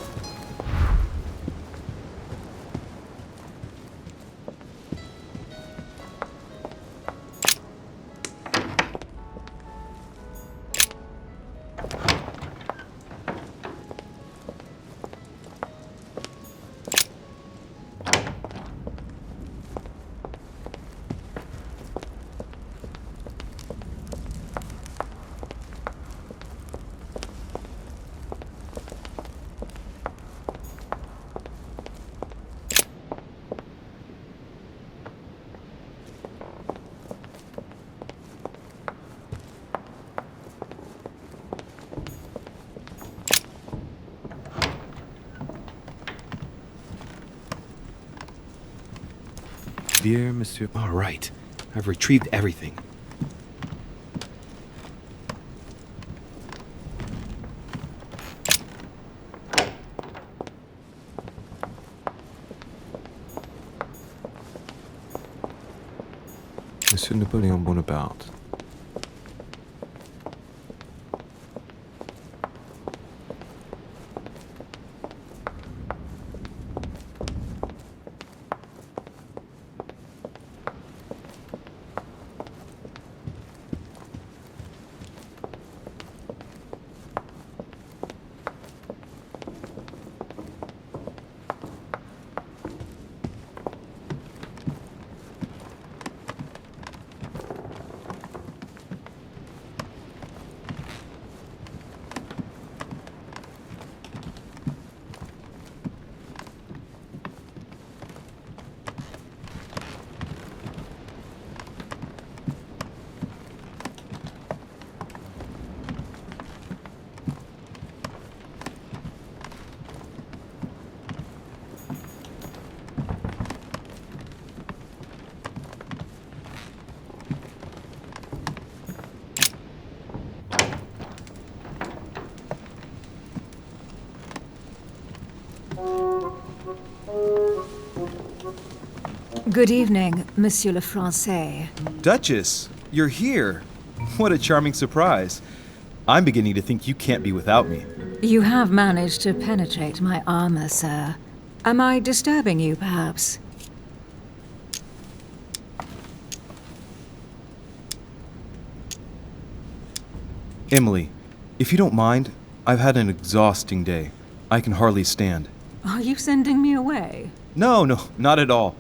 Dear Monsieur... All right. I've retrieved everything. Monsieur Napoleon Bonaparte. Good evening, Monsieur le Français. Duchess, you're here. What a charming surprise. I'm beginning to think you can't be without me. You have managed to penetrate my armor, sir. Am I disturbing you, perhaps? Emily, if you don't mind, I've had an exhausting day. I can hardly stand. Are you sending me away? No, not at all.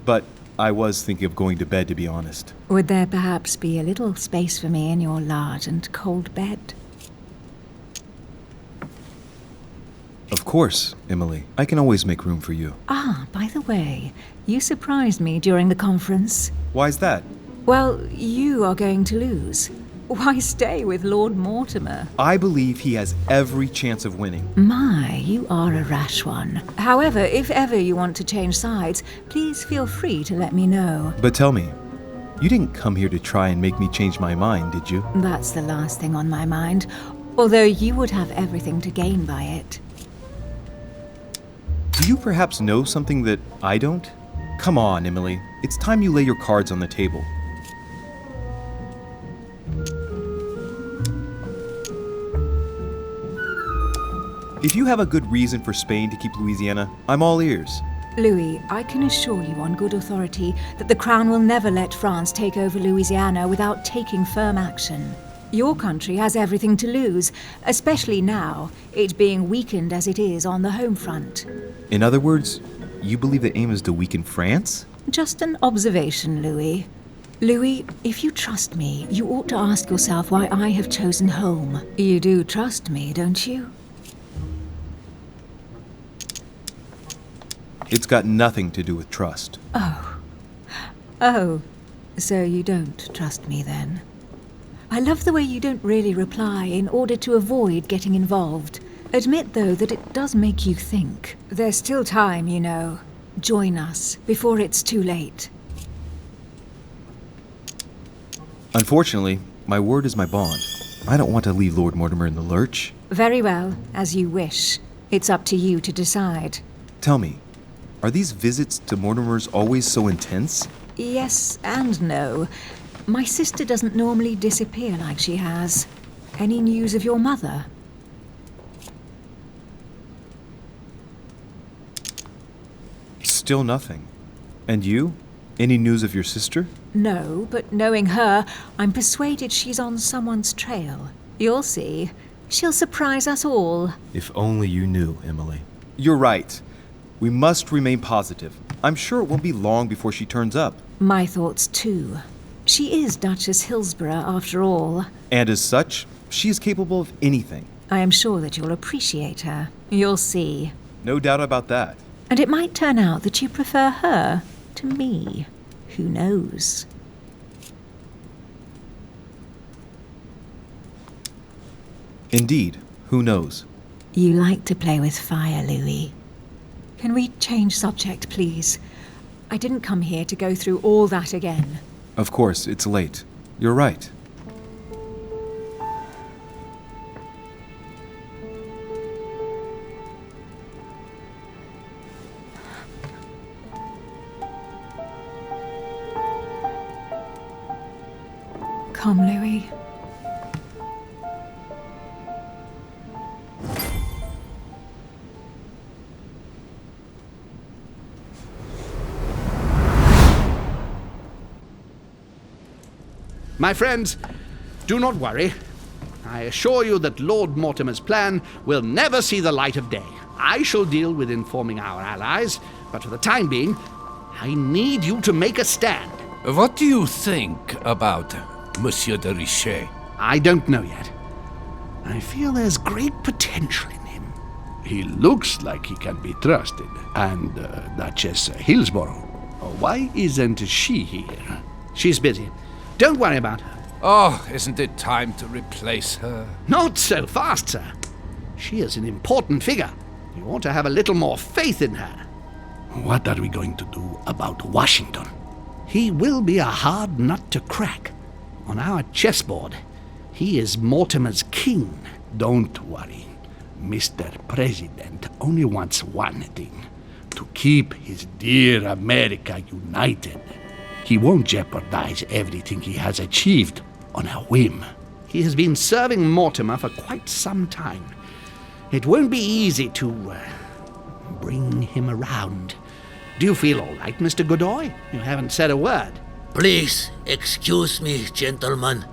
But I was thinking of going to bed, to be honest. Would there perhaps be a little space for me in your large and cold bed? Of course, Emily. I can always make room for you. Ah, by the way, you surprised me during the conference. Why's that? Well, you are going to lose. Why stay with Lord Mortimer? I believe he has every chance of winning. My, you are a rash one. However, if ever you want to change sides, please feel free to let me know. But tell me, you didn't come here to try and make me change my mind, did you? That's the last thing on my mind, although you would have everything to gain by it. Do you perhaps know something that I don't? Come on, Emily. It's time you lay your cards on the table. If you have a good reason for Spain to keep Louisiana, I'm all ears. Louis, I can assure you on good authority that the Crown will never let France take over Louisiana without taking firm action. Your country has everything to lose, especially now, it being weakened as it is on the home front. In other words, you believe the aim is to weaken France? Just an observation, Louis. Louis, if you trust me, you ought to ask yourself why I have chosen home. You do trust me, don't you? It's got nothing to do with trust. Oh, so you don't trust me then? I love the way you don't really reply in order to avoid getting involved. Admit, though, that it does make you think. There's still time, you know. Join us before it's too late. Unfortunately, my word is my bond. I don't want to leave Lord Mortimer in the lurch. Very well, as you wish. It's up to you to decide. Tell me, are these visits to Mortimer's always so intense? Yes and no. My sister doesn't normally disappear like she has. Any news of your mother? Still nothing. And you? Any news of your sister? No, but knowing her, I'm persuaded she's on someone's trail. You'll see. She'll surprise us all. If only you knew, Emily. You're right. We must remain positive. I'm sure it won't be long before she turns up. My thoughts, too. She is Duchess Hillsborough, after all. And as such, she is capable of anything. I am sure that you'll appreciate her. You'll see. No doubt about that. And it might turn out that you prefer her to me. Who knows? Indeed, who knows? You like to play with fire, Louis. Can we change subject, please? I didn't come here to go through all that again. Of course, it's late. You're right. Come, Louis. My friends, do not worry. I assure you that Lord Mortimer's plan will never see the light of day. I shall deal with informing our allies, but for the time being, I need you to make a stand. What do you think about Monsieur de Richet? I don't know yet. I feel there's great potential in him. He looks like he can be trusted. And Duchess Hillsborough, why isn't she here? She's busy. Don't worry about her. Oh, isn't it time to replace her? Not so fast, sir. She is an important figure. You ought to have a little more faith in her. What are we going to do about Washington? He will be a hard nut to crack. On our chessboard, he is Mortimer's king. Don't worry. Mr. President only wants one thing, to keep his dear America united. He won't jeopardize everything he has achieved on a whim. He has been serving Mortimer for quite some time. It won't be easy to bring him around. Do you feel all right, Mr. Godoy? You haven't said a word. Please excuse me, gentlemen.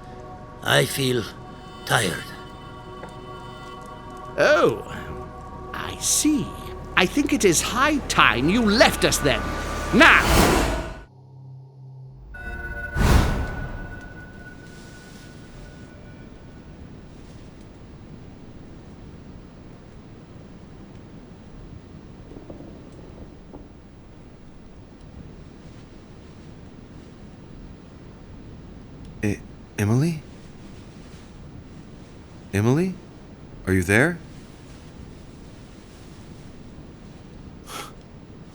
I feel tired. Oh, I see. I think it is high time you left us then. Now! Emily? Emily? Are you there?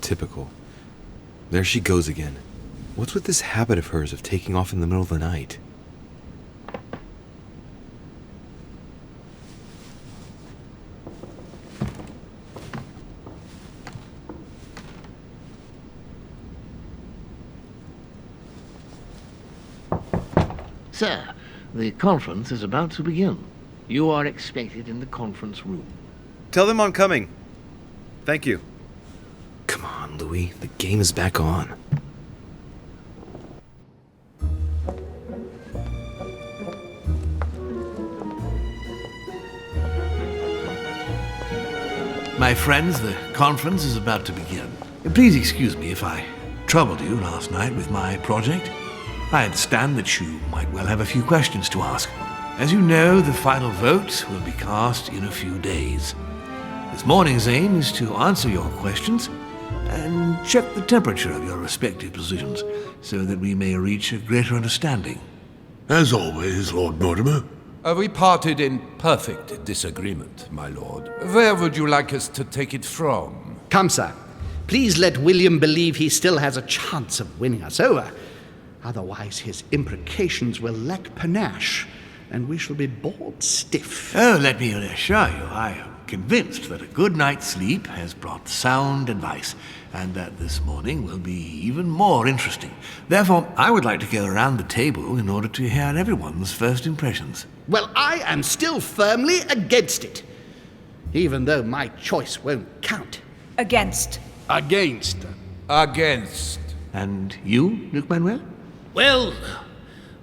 Typical. There she goes again. What's with this habit of hers of taking off in the middle of the night? Sir, the conference is about to begin. You are expected in the conference room. Tell them I'm coming. Thank you. Come on, Louis. The game is back on. My friends, the conference is about to begin. Please excuse me if I troubled you last night with my project. I understand that you might well have a few questions to ask. As you know, the final vote will be cast in a few days. This morning's aim is to answer your questions and check the temperature of your respective positions so that we may reach a greater understanding. As always, Lord Mortimer. We parted in perfect disagreement, my lord. Where would you like us to take it from? Come, sir. Please let William believe he still has a chance of winning us over. Otherwise, his imprecations will lack panache, and we shall be bored stiff. Oh, let me assure you, I am convinced that a good night's sleep has brought sound advice, and that this morning will be even more interesting. Therefore, I would like to go around the table in order to hear everyone's first impressions. Well, I am still firmly against it, even though my choice won't count. Against. Against. Against. And you, Duke Manuel? Well,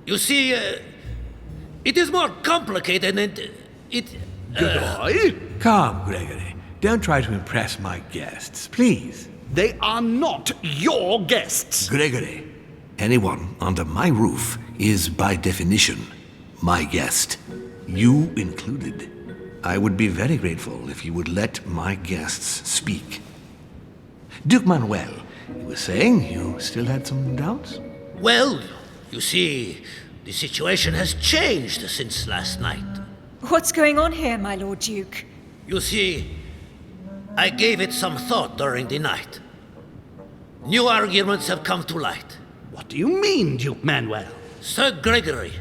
you see, it is more complicated and it... Godoy? Calm, Gregory. Don't try to impress my guests, please. They are not your guests. Gregory, anyone under my roof is by definition my guest. You included. I would be very grateful if you would let my guests speak. Duke Manuel, you were saying you still had some doubts? Well, you see, the situation has changed since last night. What's going on here, my Lord Duke? You see, I gave it some thought during the night. New arguments have come to light. What do you mean, Duke Manuel? Sir Gregory,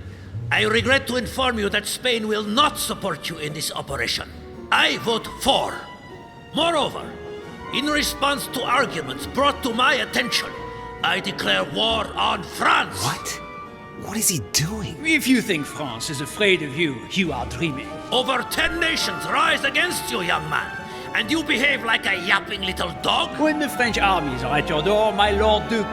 I regret to inform you that Spain will not support you in this operation. I vote for. Moreover, in response to arguments brought to my attention, I declare war on France. What? What is he doing? If you think France is afraid of you, you are dreaming. Over 10 nations rise against you, young man, and you behave like a yapping little dog? When the French armies are at your door, my Lord Duke,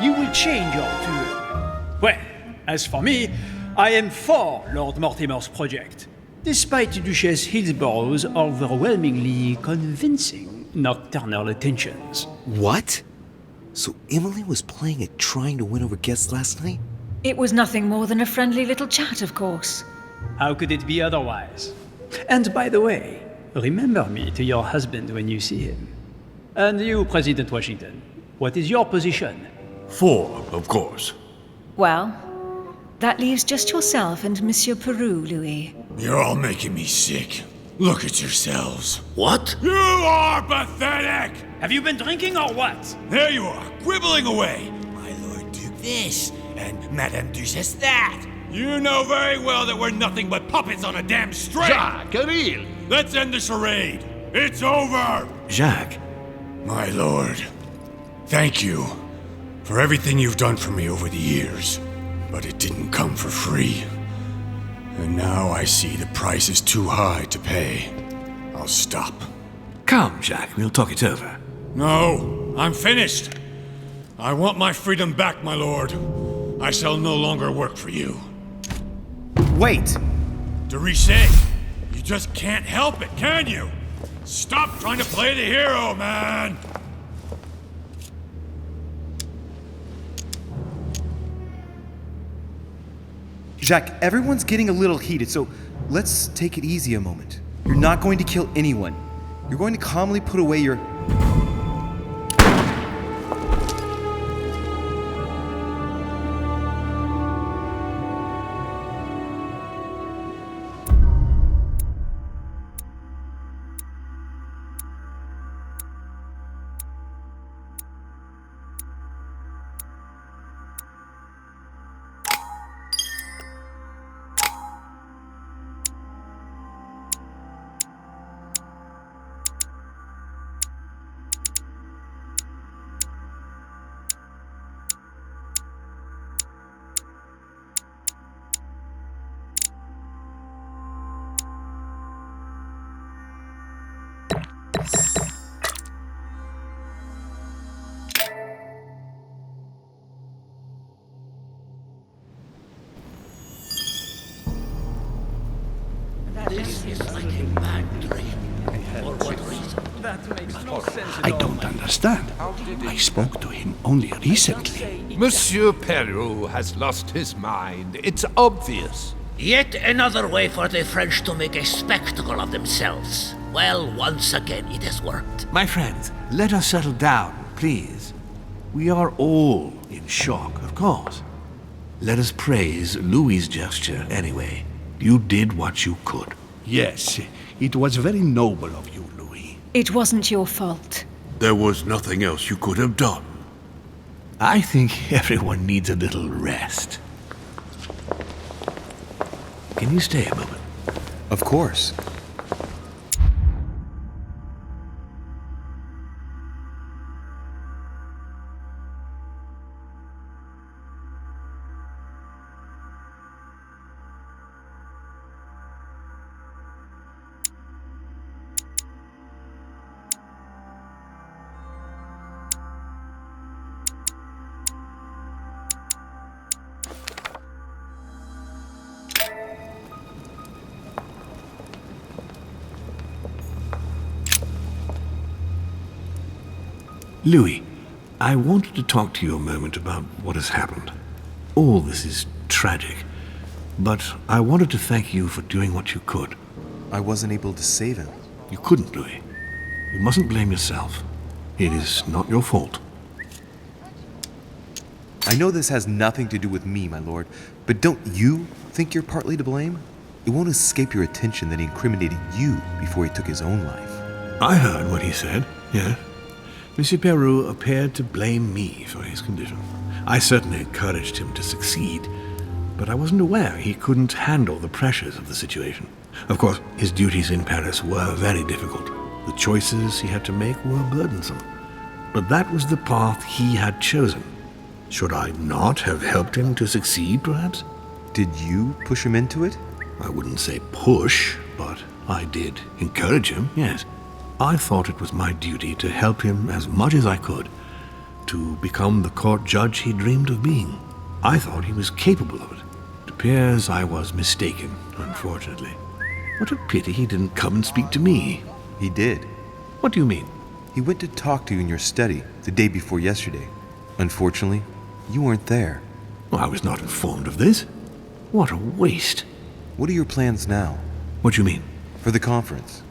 you will change your tune. Well, as for me, I am for Lord Mortimer's project, despite Duchess Hillsborough's overwhelmingly convincing nocturnal attentions. What? So Emily was playing at trying to win over guests last night? It was nothing more than a friendly little chat, of course. How could it be otherwise? And by the way, remember me to your husband when you see him. And you, President Washington, what is your position? For, of course. Well, that leaves just yourself and Monsieur Peru, Louis. You're all making me sick. Look at yourselves. What? You are pathetic! Have you been drinking or what? There you are, quibbling away. My Lord Duke this, and Madame Duchess that. You know very well that we're nothing but puppets on a damn string. Jacques, really? Let's end the charade. It's over. Jacques, My lord, thank you for everything you've done for me over the years. But it didn't come for free. And now I see the price is too high to pay. I'll stop. Come, Jack, we'll talk it over. No, I'm finished. I want my freedom back, my lord. I shall no longer work for you. Wait! Dorisé, you just can't help it, can you? Stop trying to play the hero, man! Jacques, everyone's getting a little heated, so let's take it easy a moment. You're not going to kill anyone. You're going to calmly put away your... This is like a bad dream. For what reason? That makes no sense at I all. don't understand. I spoke to him only recently. Monsieur Peru has lost his mind. It's obvious. Yet another way for the French to make a spectacle of themselves. Well, once again, it has worked. My friends, let us settle down, please. We are all in shock, of course. Let us praise Louis's gesture anyway. You did what you could. Yes, it was very noble of you, Louis. It wasn't your fault. There was nothing else you could have done. I think everyone needs a little rest. Can you stay a moment? Of course. Louis, I wanted to talk to you a moment about what has happened. All this is tragic, but I wanted to thank you for doing what you could. I wasn't able to save him. You couldn't, Louis. You mustn't blame yourself. It is not your fault. I know this has nothing to do with me, my lord, but don't you think you're partly to blame? It won't escape your attention that he incriminated you before he took his own life. I heard what he said, yes. Monsieur Peru appeared to blame me for his condition. I certainly encouraged him to succeed, but I wasn't aware he couldn't handle the pressures of the situation. Of course, his duties in Paris were very difficult. The choices he had to make were burdensome. But that was the path he had chosen. Should I not have helped him to succeed, perhaps? Did you push him into it? I wouldn't say push, but I did encourage him, yes. I thought it was my duty to help him as much as I could to become the court judge he dreamed of being. I thought he was capable of it. It appears I was mistaken, unfortunately. What a pity he didn't come and speak to me. He did. What do you mean? He went to talk to you in your study the day before yesterday. Unfortunately, you weren't there. Well, I was not informed of this. What a waste. What are your plans now? What do you mean? For the conference.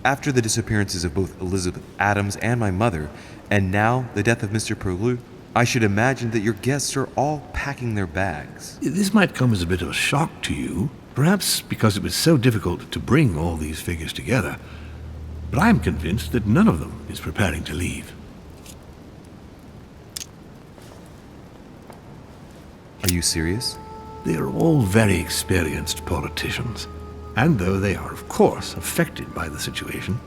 After the disappearances of both Elizabeth Adams and my mother, and now the death of Mr. Perlu, I should imagine that your guests are all packing their bags. This might come as a bit of a shock to you, perhaps because it was so difficult to bring all these figures together. But I am convinced that none of them is preparing to leave. Are you serious? They are all very experienced politicians. And though they are, of course, affected by the situation,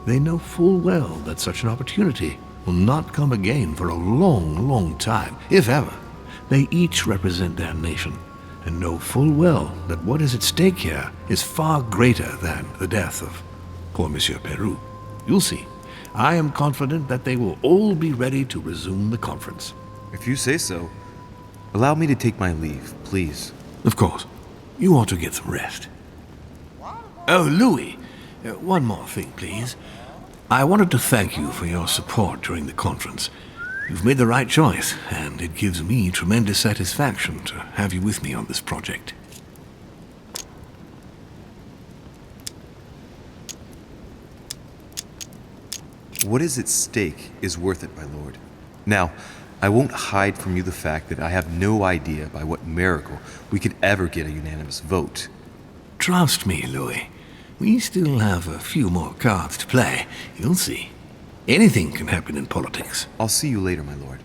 They know full well that such an opportunity will not come again for a long, long time, if ever. They each represent their nation, and know full well that what is at stake here is far greater than the death of poor Monsieur Peru. You'll see. I am confident that they will all be ready to resume the conference. If you say so. Allow me to take my leave, please. Of course. You ought to get some rest. Oh, Louis, one more thing, please. I wanted to thank you for your support during the conference. You've made the right choice, and it gives me tremendous satisfaction to have you with me on this project. What is at stake is worth it, my lord. Now, I won't hide from you the fact that I have no idea by what miracle we could ever get a unanimous vote. Trust me, Louis. We still have a few more cards to play. You'll see. Anything can happen in politics. I'll see you later, my lord.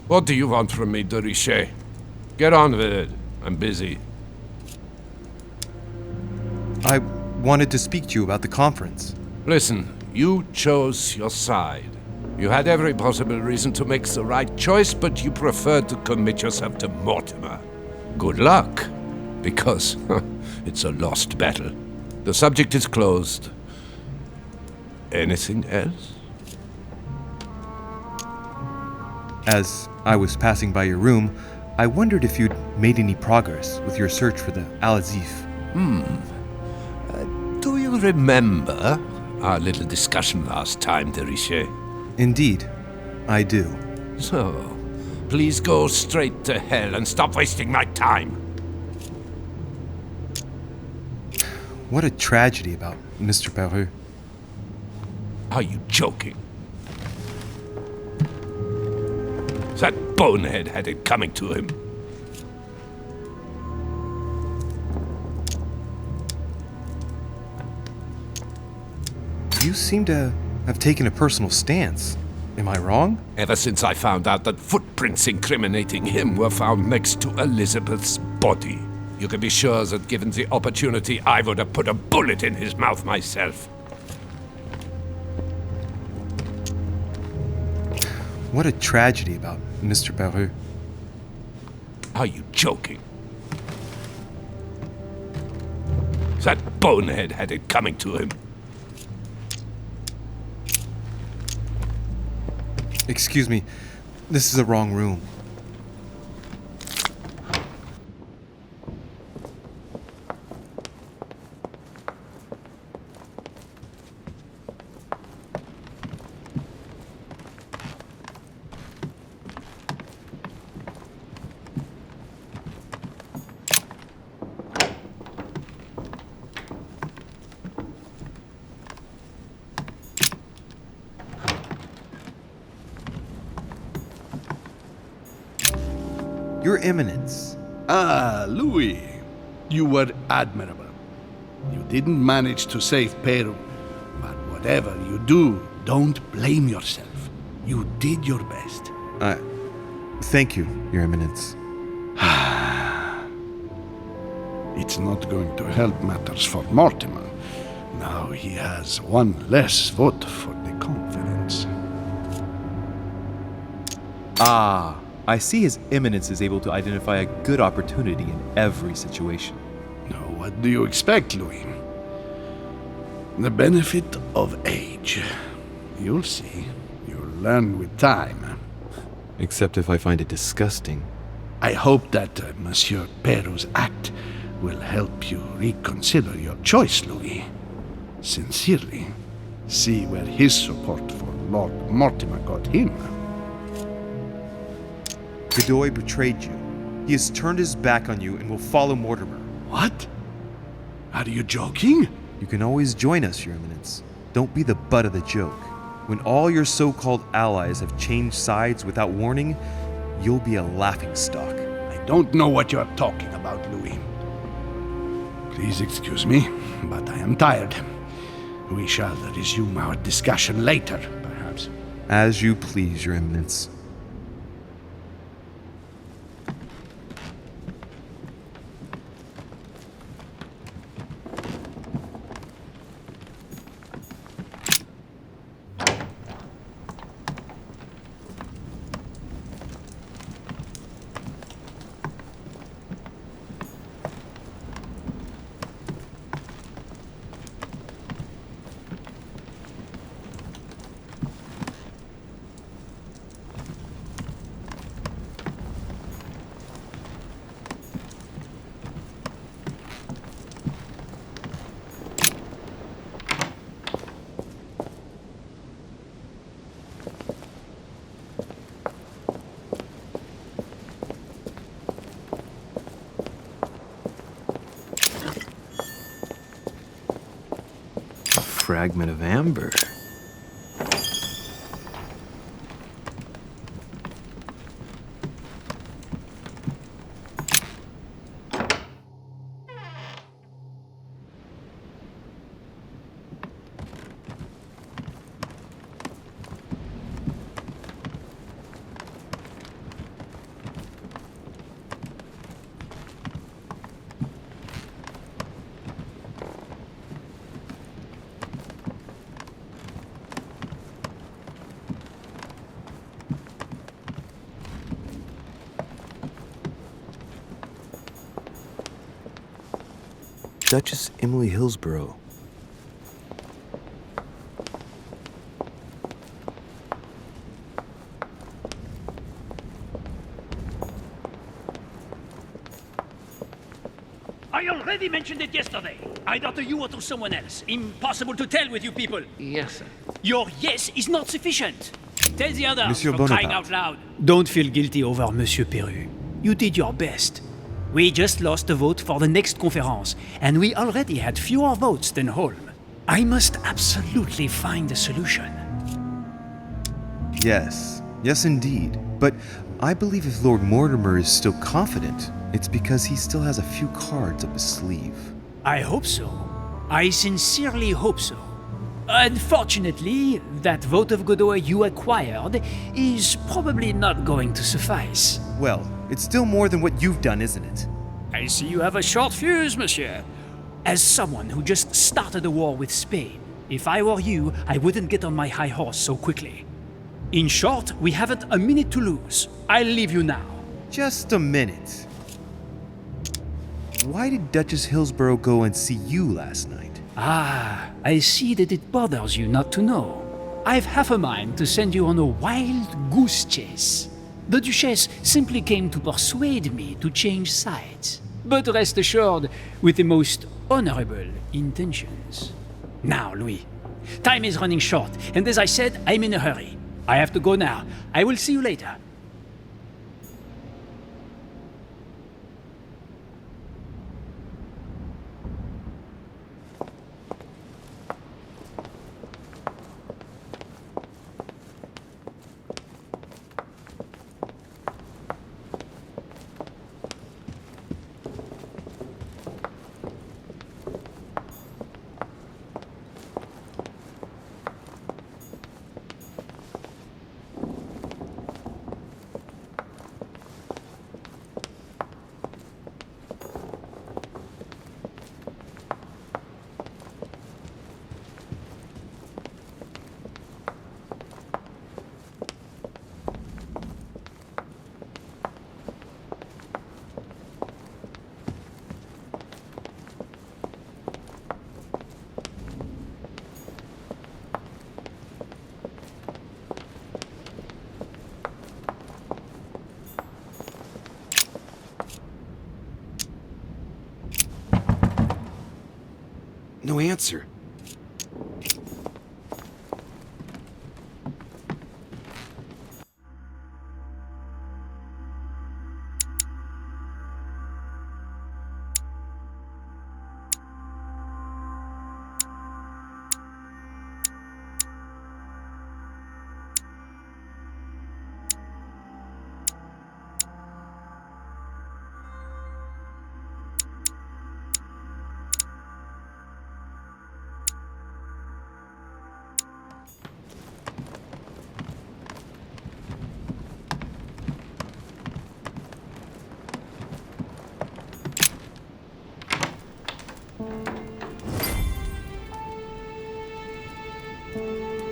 What do you want from me, de Richet? Get on with it. I'm busy. I wanted to speak to you about the conference. Listen, you chose your side. You had every possible reason to make the right choice, but you preferred to commit yourself to Mortimer. Good luck, because it's a lost battle. The subject is closed. Anything else? As I was passing by your room, I wondered if you'd made any progress with your search for the Al-Azif. Do you remember our little discussion last time, de Richet? Indeed, I do. So, please go straight to hell and stop wasting my time. What a tragedy about Mr. Peru. Are you joking? That bonehead had it coming to him. You seem to have taken a personal stance. Am I wrong? Ever since I found out that footprints incriminating him were found next to Elizabeth's body, you can be sure that given the opportunity, I would have put a bullet in his mouth myself. What a tragedy about Mr. Peru. Are you joking? That bonehead had it coming to him. Excuse me, this is the wrong room. Your Eminence. Ah, Louis. You were admirable. You didn't manage to save Peru, but whatever you do, don't blame yourself. You did your best. Thank you, Your Eminence. It's not going to help matters for Mortimer. Now he has one less vote for the conference. Ah, I see His Eminence is able to identify a good opportunity in every situation. Now, what do you expect, Louis? The benefit of age. You'll see. You'll learn with time. Except if I find it disgusting. I hope that Monsieur Peru's act will help you reconsider your choice, Louis. Sincerely. See where his support for Lord Mortimer got him. Godoy betrayed you. He has turned his back on you and will follow Mortimer. What? Are you joking? You can always join us, Your Eminence. Don't be the butt of the joke. When all your so-called allies have changed sides without warning, you'll be a laughingstock. I don't know what you're talking about, Louis. Please excuse me, but I am tired. We shall resume our discussion later, perhaps. As you please, Your Eminence. Fragment of amber. Duchess Emily Hillsborough. I already mentioned it yesterday. Either to you or to someone else. Impossible to tell with you people. Yes, sir. Your yes is not sufficient. Tell the others Monsieur for crying Bonaparte. out loud. Don't feel guilty over Monsieur Perru. You did your best. We just lost the vote for the next conference, and we already had fewer votes than Holm. I must absolutely find a solution. Yes, yes indeed. But I believe if Lord Mortimer is still confident, it's because he still has a few cards up his sleeve. I hope so. I sincerely hope so. Unfortunately, that vote of Godoy you acquired is probably not going to suffice. Well, it's still more than what you've done, isn't it? I see you have a short fuse, monsieur. As someone who just started a war with Spain, if I were you, I wouldn't get on my high horse so quickly. In short, we haven't a minute to lose. I'll leave you now. Just a minute. Why did Duchess Hillsborough go and see you last night? Ah, I see that it bothers you not to know. I've half a mind to send you on a wild goose chase. The Duchess simply came to persuade me to change sides. But rest assured, with the most honorable intentions. Now, Louis, time is running short, and as I said, I'm in a hurry. I have to go now. I will see you later. No answer.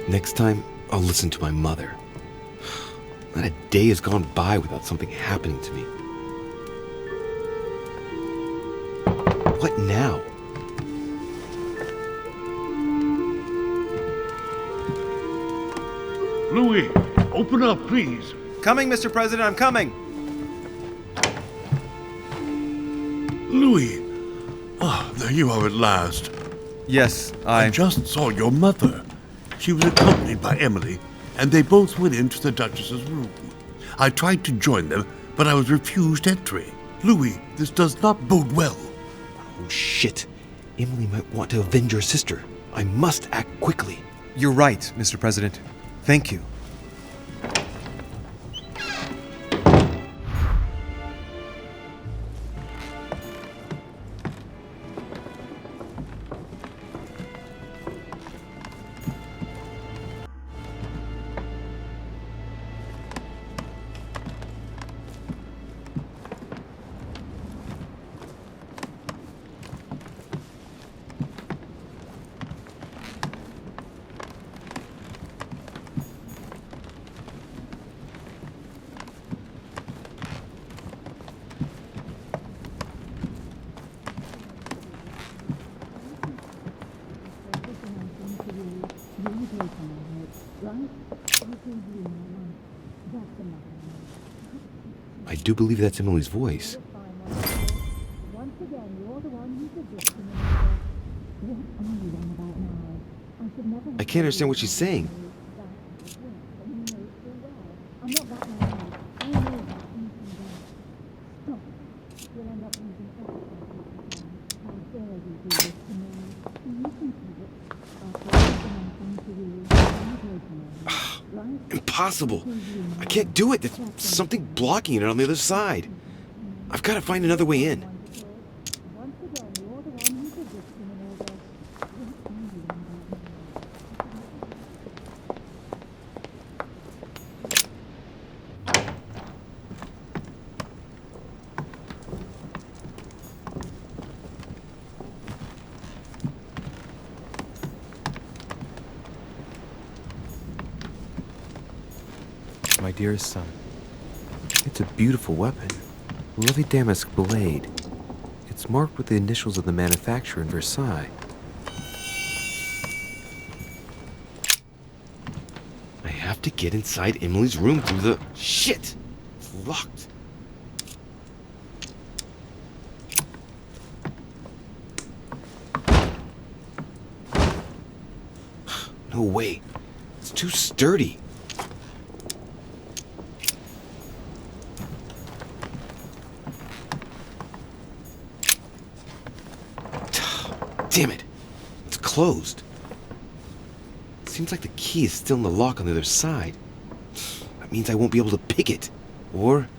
Next time, I'll listen to my mother. Not a day has gone by without something happening to me. What now? Louis, open up, please. Coming, Mr. President, I'm coming. Louis. There you are at last. Yes, I just saw your mother. She was accompanied by Emily, and they both went into the Duchess's room. I tried to join them, but I was refused entry. Louis, this does not bode well. Oh, shit. Emily might want to avenge her sister. I must act quickly. You're right, Mr. President. Thank you. I do believe that's Emily's voice. I can't understand what she's saying. Impossible. I can't do it. There's something blocking it on the other side. I've got to find another way in. My dearest son, it's a beautiful weapon. A lovely damask blade. It's marked with the initials of the manufacturer in Versailles. I have to get inside Emily's room through the... Shit! It's locked. No way. It's too sturdy. Damn it! It's closed. Seems like the key is still in the lock on the other side. That means I won't be able to pick it. Or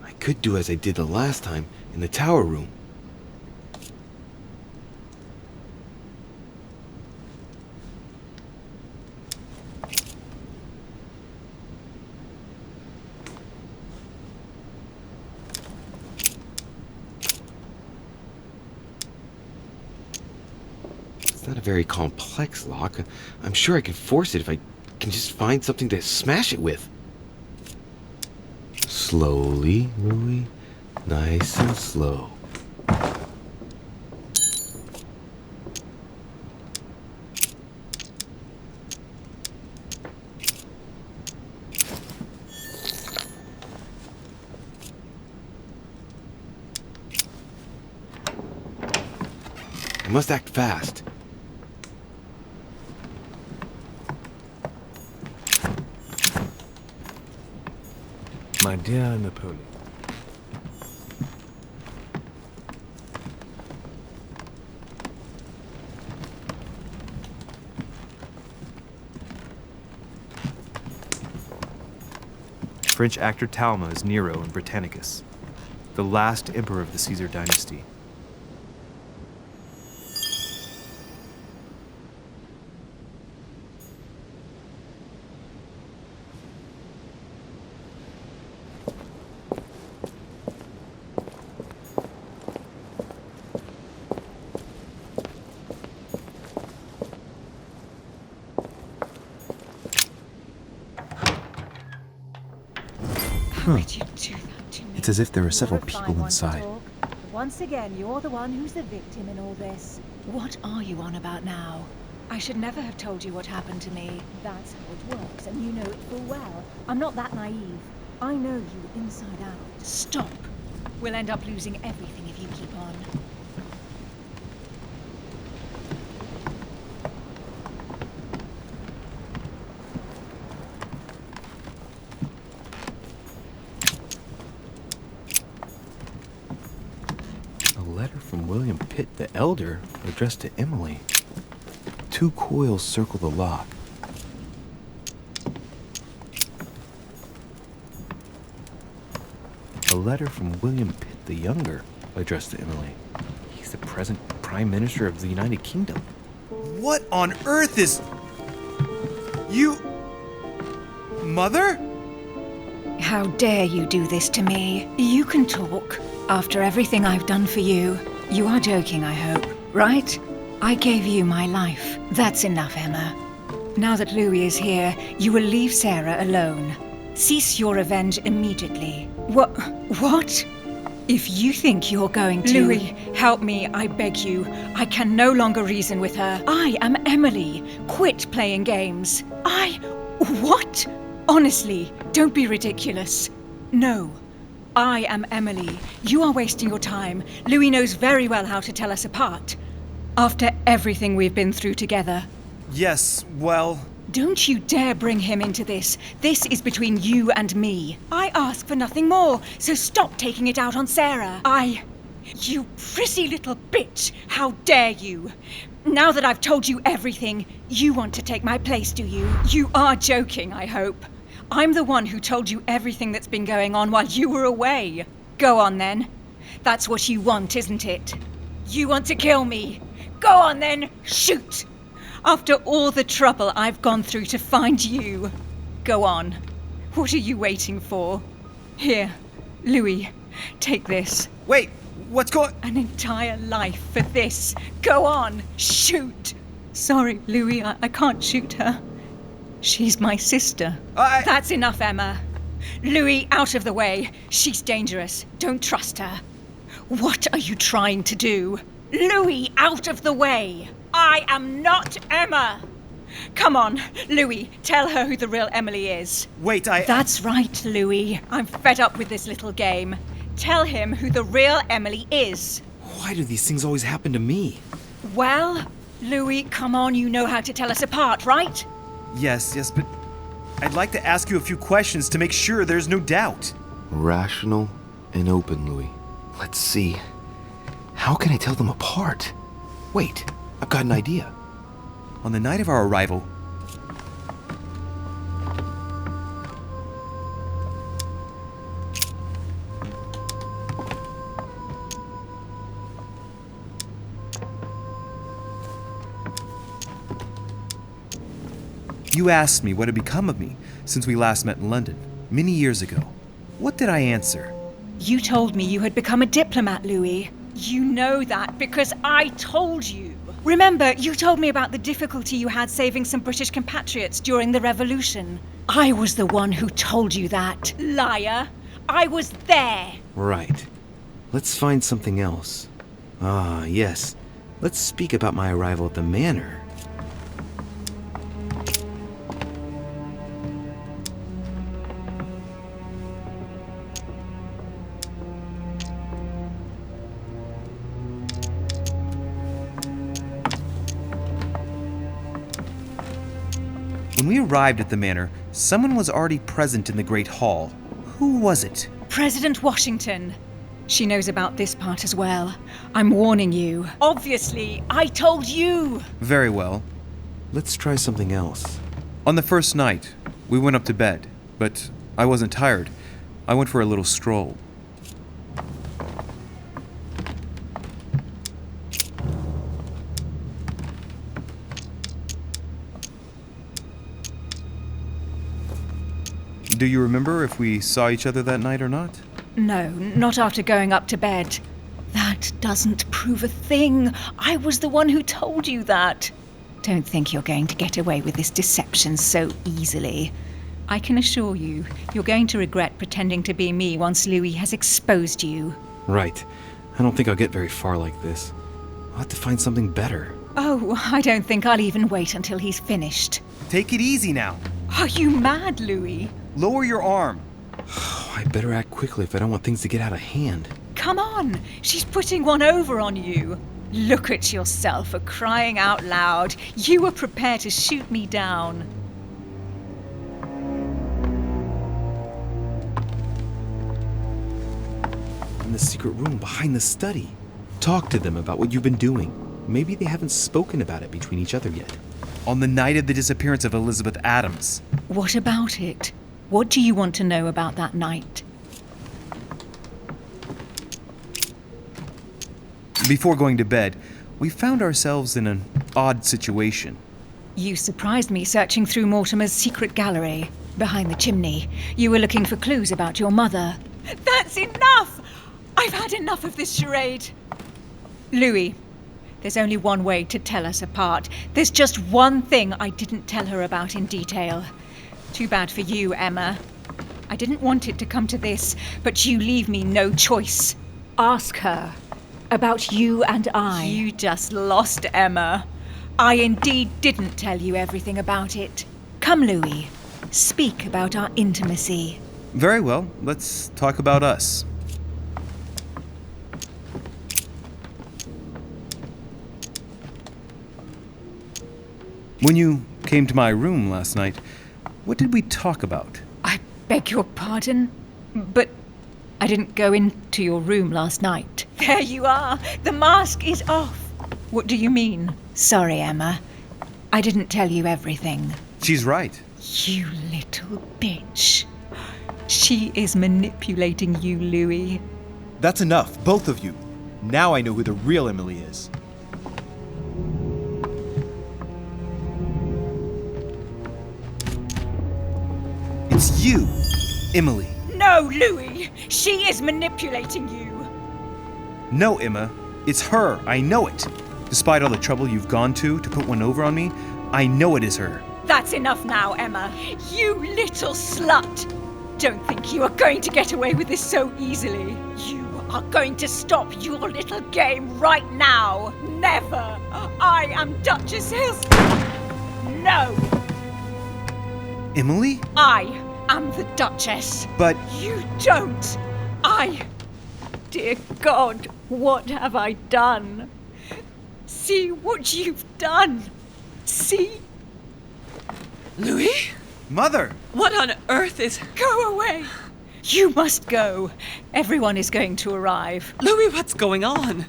I could do as I did the last time in the tower room. It's not a very complex lock. I'm sure I can force it if I can just find something to smash it with. Slowly, Louis. Nice and slow. I must act fast. My dear Napoleon, French actor Talma is Nero in Britannicus, the last emperor of the Caesar dynasty. would you do that to me? It's as if there are several You're a fine people one to inside. talk. Once again, you're the one who's the victim in all this. What are you on about now? I should never have told you what happened to me. That's how it works, and you know it full well. I'm not that naive. I know you inside out. Stop. We'll end up losing everything if you keep on. A letter from William Pitt the Elder addressed to Emily. 2 coils circle the lock. A letter from William Pitt the Younger addressed to Emily. He's the present Prime Minister of the United Kingdom. What on earth is... You... Mother? How dare you do this to me? You can talk. After everything I've done for you. You are joking, I hope, right? I gave you my life. That's enough, Emma. Now that Louis is here, you will leave Sarah alone. Cease your revenge immediately. What? If you think you're going to... Louis, help me, I beg you. I can no longer reason with her. I am Emily. Quit playing games. What? Honestly, don't be ridiculous. No. I am Emily. You are wasting your time. Louis knows very well how to tell us apart. After everything we've been through together. Yes, well... Don't you dare bring him into this. This is between you and me. I ask for nothing more, so stop taking it out on Sarah. You prissy little bitch! How dare you! Now that I've told you everything, you want to take my place, do you? You are joking, I hope. I'm the one who told you everything that's been going on while you were away. Go on then. That's what you want, isn't it? You want to kill me. Go on then, shoot! After all the trouble I've gone through to find you. Go on. What are you waiting for? Here, Louis, take this. Wait, what's going... An entire life for this. Go on, shoot! Sorry, Louis, I can't shoot her. She's my sister. That's enough, Emma. Louis, out of the way. She's dangerous. Don't trust her. What are you trying to do? Louis, out of the way! I am not Emma! Come on, Louis, tell her who the real Emily is. Wait, That's right, Louis. I'm fed up with this little game. Tell him who the real Emily is. Why do these things always happen to me? Well, Louis, come on, you know how to tell us apart, right? Yes, but I'd like to ask you a few questions to make sure there's no doubt. Rational and open, Louis. Let's see. How can I tell them apart? Wait, I've got an idea. On the night of our arrival, you asked me what had become of me since we last met in London, many years ago. What did I answer? You told me you had become a diplomat, Louis. You know that because I told you. Remember, you told me about the difficulty you had saving some British compatriots during the revolution. I was the one who told you that. Liar. I was there. Right. Let's find something else. Ah, yes. Let's speak about my arrival at the manor. When we arrived at the manor, someone was already present in the Great Hall. Who was it? President Washington. She knows about this part as well. I'm warning you. Obviously, I told you. Very well. Let's try something else. On the first night, we went up to bed, but I wasn't tired. I went for a little stroll. Do you remember if we saw each other that night or not? No, not after going up to bed. That doesn't prove a thing. I was the one who told you that. Don't think you're going to get away with this deception so easily. I can assure you, you're going to regret pretending to be me once Louis has exposed you. Right. I don't think I'll get very far like this. I'll have to find something better. Oh, I don't think I'll even wait until he's finished. Take it easy now. Are you mad, Louis? Lower your arm. I better act quickly if I don't want things to get out of hand. Come on, she's putting one over on you. Look at yourself, for crying out loud. You were prepared to shoot me down. In the secret room behind the study. Talk to them about what you've been doing. Maybe they haven't spoken about it between each other yet. On the night of the disappearance of Elizabeth Adams. What about it? What do you want to know about that night? Before going to bed, we found ourselves in an odd situation. You surprised me searching through Mortimer's secret gallery. Behind the chimney. You were looking for clues about your mother. That's enough! I've had enough of this charade. Louis, there's only one way to tell us apart. There's just one thing I didn't tell her about in detail. Too bad for you, Emma. I didn't want it to come to this, but you leave me no choice. Ask her about you and I. You just lost, Emma. I indeed didn't tell you everything about it. Come, Louis. Speak about our intimacy. Very well, let's talk about us. When you came to my room last night, what did we talk about? I beg your pardon, but I didn't go into your room last night. There you are. The mask is off. What do you mean? Sorry, Emma. I didn't tell you everything. She's right. You little bitch. She is manipulating you, Louis. That's enough, both of you. Now I know who the real Emily is. It's you, Emily. No, Louis! She is manipulating you! No, Emma. It's her. I know it. Despite all the trouble you've gone to put one over on me, I know it is her. That's enough now, Emma. You little slut! Don't think you are going to get away with this so easily. You are going to stop your little game right now. Never! I am Duchess Hills. No! Emily? I am the Duchess. But... You don't! Dear God, what have I done? See what you've done. See? Louis? Mother! What on earth is... Go away! You must go. Everyone is going to arrive. Louis, what's going on?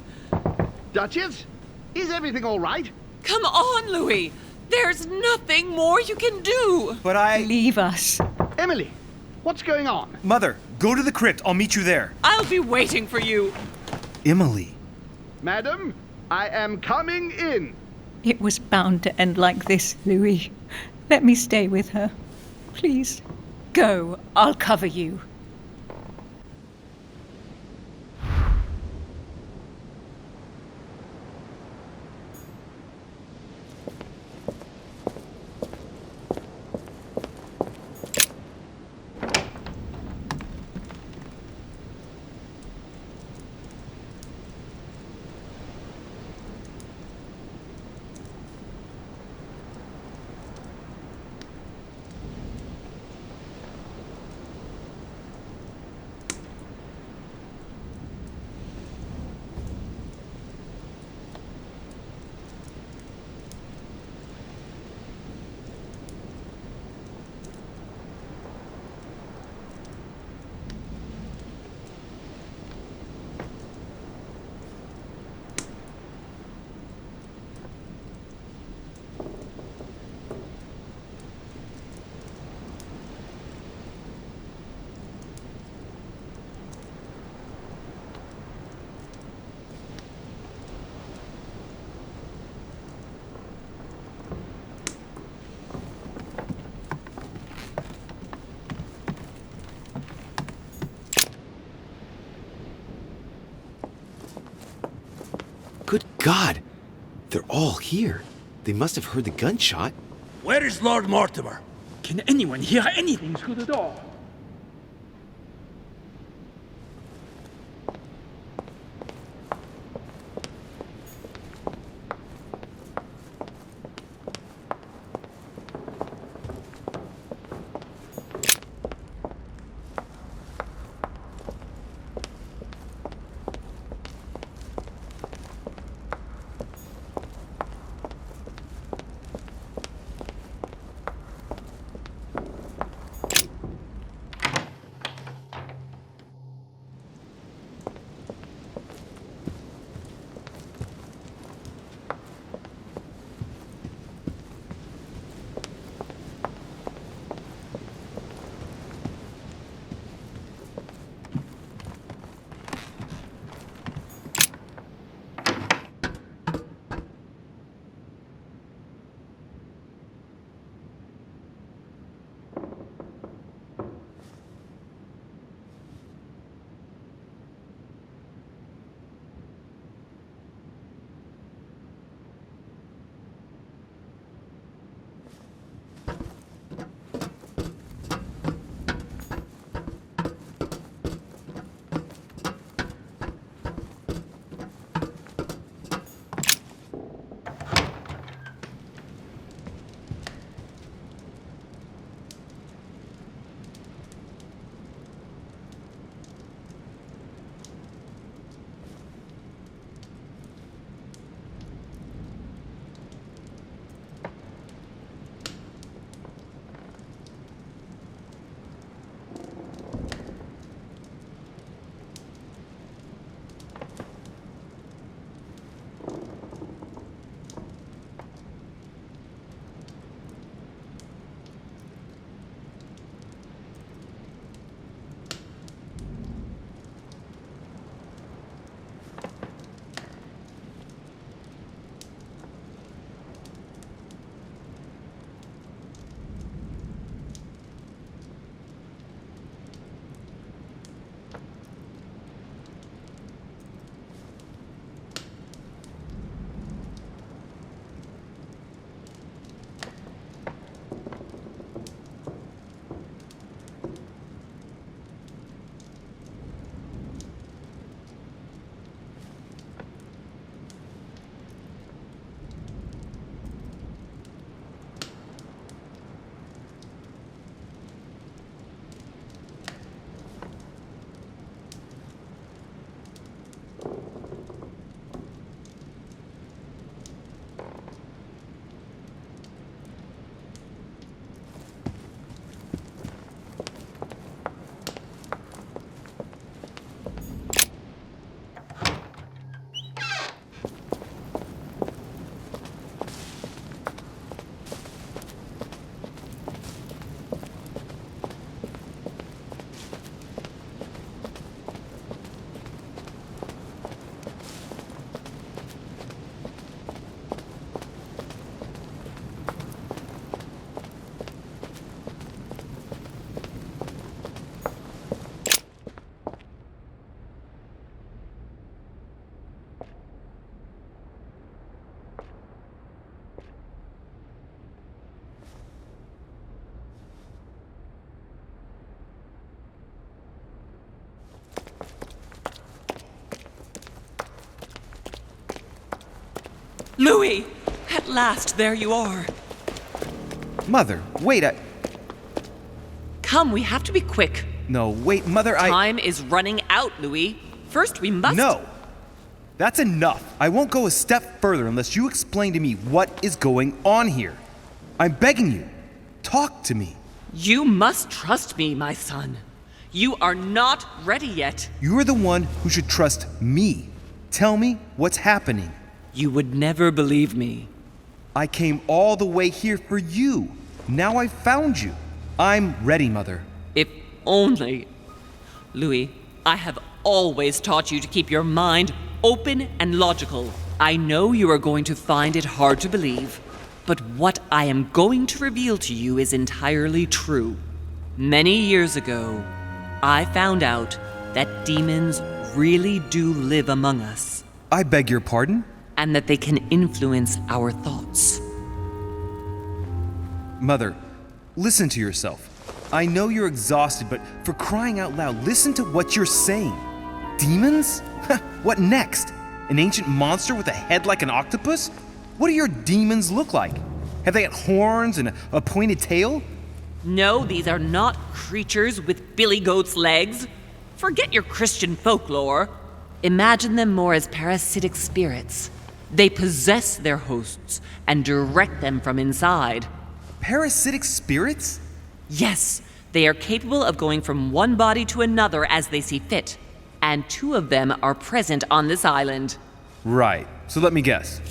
Duchess? Is everything all right? Come on, Louis. There's nothing more you can do. But I... Leave us. Emily, what's going on? Mother, go to the crypt. I'll meet you there. I'll be waiting for you. Emily. Madam, I am coming in. It was bound to end like this, Louis. Let me stay with her. Please. Go. I'll cover you. Good God! They're all here. They must have heard the gunshot. Where is Lord Mortimer? Can anyone hear anything through the door? Louis! At last, there you are. Mother, wait, Come, we have to be quick. No, wait, Mother, Time is running out, Louis. First, we must... No! That's enough. I won't go a step further unless you explain to me what is going on here. I'm begging you. Talk to me. You must trust me, my son. You are not ready yet. You're the one who should trust me. Tell me what's happening. You would never believe me. I came all the way here for you. Now I've found you. I'm ready, Mother. If only. Louis, I have always taught you to keep your mind open and logical. I know you are going to find it hard to believe, but what I am going to reveal to you is entirely true. Many years ago, I found out that demons really do live among us. I beg your pardon? And that they can influence our thoughts. Mother, Listen to yourself. I know you're exhausted, but for crying out loud, listen to what you're saying. Demons? What next? An ancient monster with a head like an octopus? What do your demons look like? Have they got horns and a pointed tail? No, these are not creatures with billy goat's legs. Forget your Christian folklore. Imagine them more as parasitic spirits. They possess their hosts and direct them from inside. Parasitic spirits? Yes, they are capable of going from one body to another as they see fit. And 2 of them are present on this island. Right. So let me guess.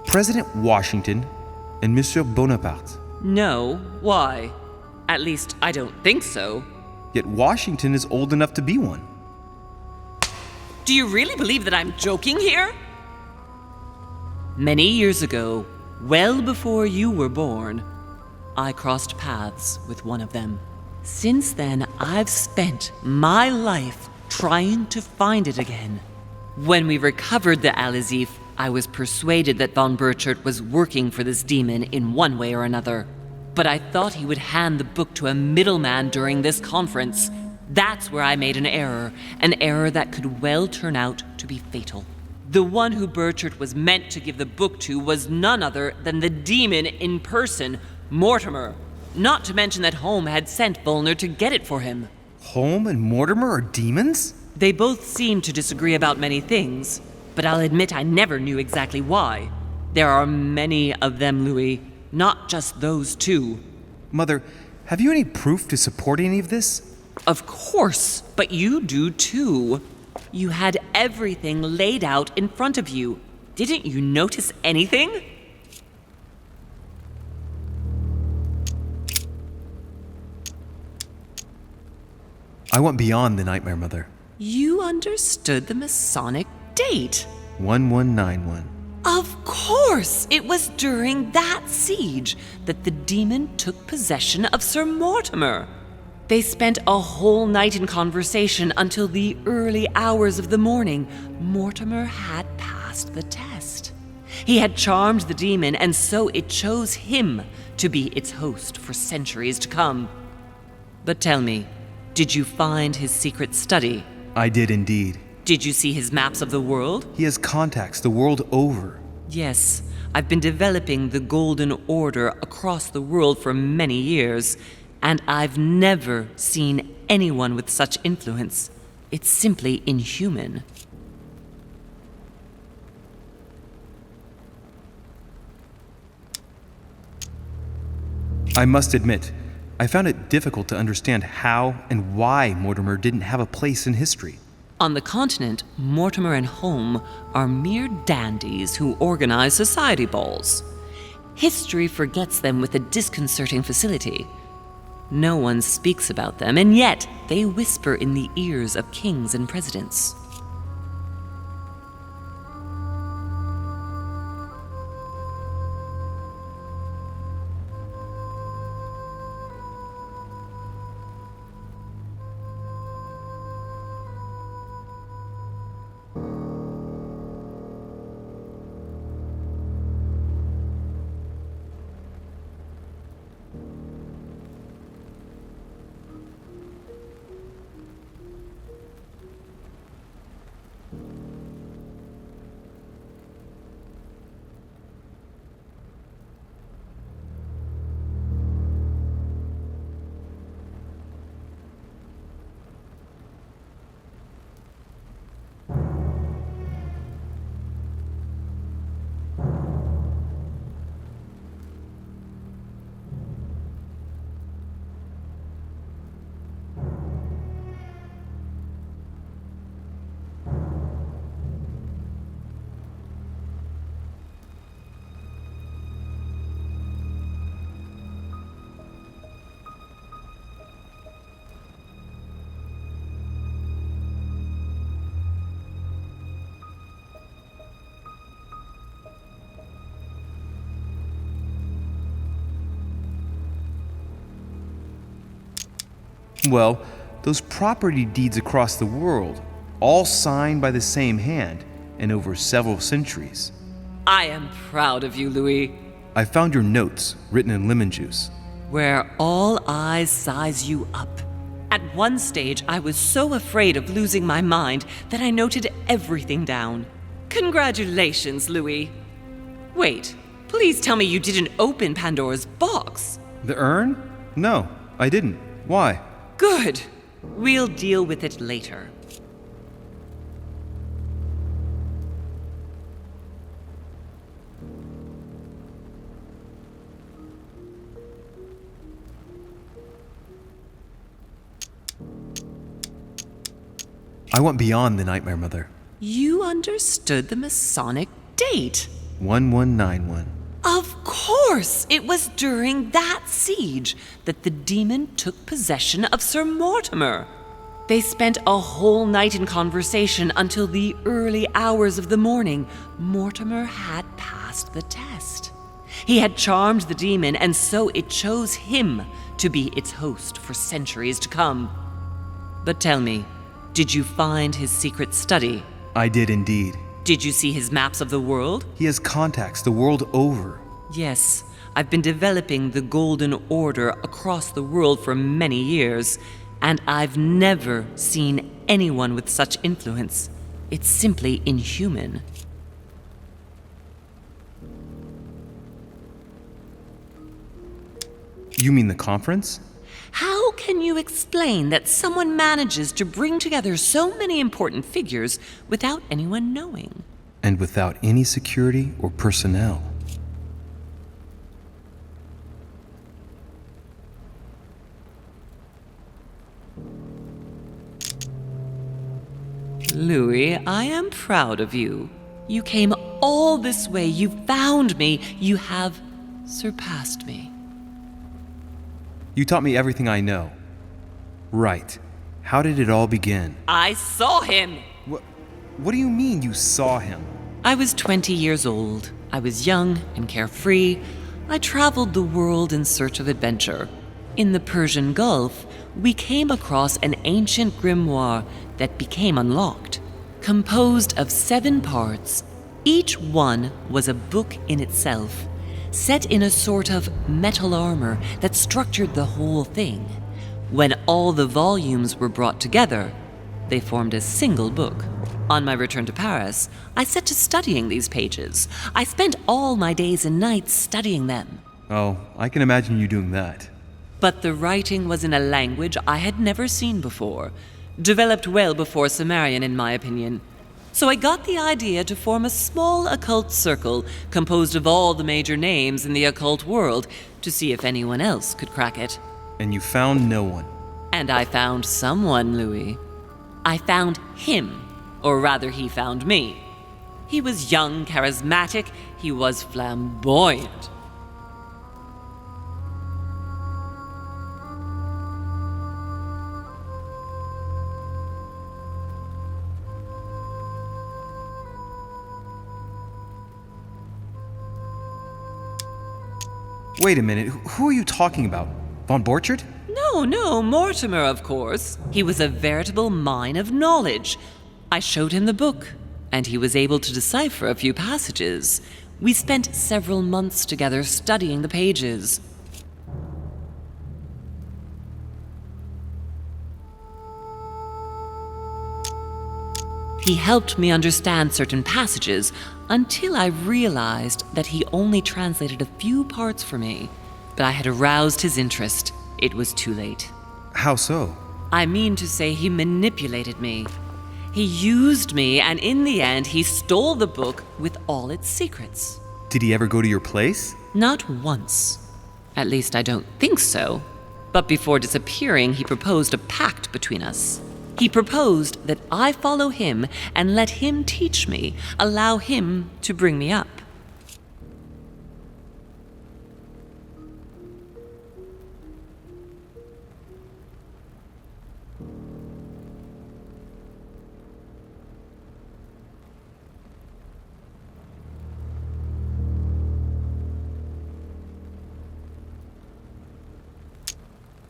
President Washington and Monsieur Bonaparte. No, why? At least, I don't think so. Yet Washington is old enough to be one. Do you really believe that I'm joking here? Many years ago, well before you were born, I crossed paths with one of them. Since then, I've spent my life trying to find it again. When we recovered the Alizif, I was persuaded that von Burchard was working for this demon in one way or another. But I thought he would hand the book to a middleman during this conference. That's where I made an error that could well turn out to be fatal. The one who Burchard was meant to give the book to was none other than the demon in person, Mortimer. Not to mention that Holm had sent Volner to get it for him. Holm and Mortimer are demons? They both seem to disagree about many things, but I'll admit I never knew exactly why. There are many of them, Louis, not just those 2. Mother, have you any proof to support any of this? Of course, but you do too. You had everything laid out in front of you. Didn't you notice anything? I went beyond the nightmare, Mother. You understood the Masonic date. 1191. Of course! It was during that siege that the demon took possession of Sir Mortimer. They spent a whole night in conversation until the early hours of the morning. Mortimer had passed the test. He had charmed the demon, and so it chose him to be its host for centuries to come. But tell me, did you find his secret study? I did indeed. Did you see his maps of the world? He has contacts the world over. Yes, I've been developing the Golden Order across the world for many years, and I've never seen anyone with such influence. It's simply inhuman. I must admit, I found it difficult to understand how and why Mortimer didn't have a place in history. On the continent, Mortimer and Holm are mere dandies who organize society balls. History forgets them with a disconcerting facility. No one speaks about them, and yet they whisper in the ears of kings and presidents. Well, those property deeds across the world, all signed by the same hand and over several centuries. I am proud of you, Louis. I found your notes written in lemon juice. Where all eyes size you up. At one stage, I was so afraid of losing my mind that I noted everything down. Congratulations, Louis. Wait, please tell me you didn't open Pandora's box. The urn? No, I didn't. Why? Good. We'll deal with it later. I went beyond the Nightmare Mother. You understood the Masonic date. 1191. Of course! It was during that siege that the demon took possession of Sir Mortimer. They spent a whole night in conversation until the early hours of the morning. Mortimer had passed the test. He had charmed the demon, and so it chose him to be its host for centuries to come. But tell me, did you find his secret study? I did indeed. Did you see his maps of the world? He has contacts the world over. Yes, I've been developing the Golden Order across the world for many years, and I've never seen anyone with such influence. It's simply inhuman. You mean the conference? How can you explain that someone manages to bring together so many important figures without anyone knowing? And without any security or personnel. Louis, I am proud of you. You came all this way. You found me. You have surpassed me. You taught me everything I know. Right. How did it all begin? I saw him! What do you mean you saw him? I was 20 years old. I was young and carefree. I traveled the world in search of adventure. In the Persian Gulf, we came across an ancient grimoire that became unlocked. Composed of 7 parts, each one was a book in itself, set in a sort of metal armor that structured the whole thing. When all the volumes were brought together, they formed a single book. On my return to Paris, I set to studying these pages. I spent all my days and nights studying them. Oh, I can imagine you doing that. But the writing was in a language I had never seen before, developed well before Sumerian, in my opinion. So I got the idea to form a small occult circle composed of all the major names in the occult world to see if anyone else could crack it. And you found no one. And I found someone, Louis. I found him, or rather he found me. He was young, charismatic, he was flamboyant. Wait a minute, who are you talking about? Von Borchardt? No, Mortimer, of course. He was a veritable mine of knowledge. I showed him the book, and he was able to decipher a few passages. We spent several months together studying the pages. He helped me understand certain passages until I realized that he only translated a few parts for me. But I had aroused his interest. It was too late. How so? I mean to say he manipulated me. He used me, and in the end, he stole the book with all its secrets. Did he ever go to your place? Not once. At least I don't think so. But before disappearing, he proposed a pact between us. He proposed that I follow him and let him teach me, allow him to bring me up.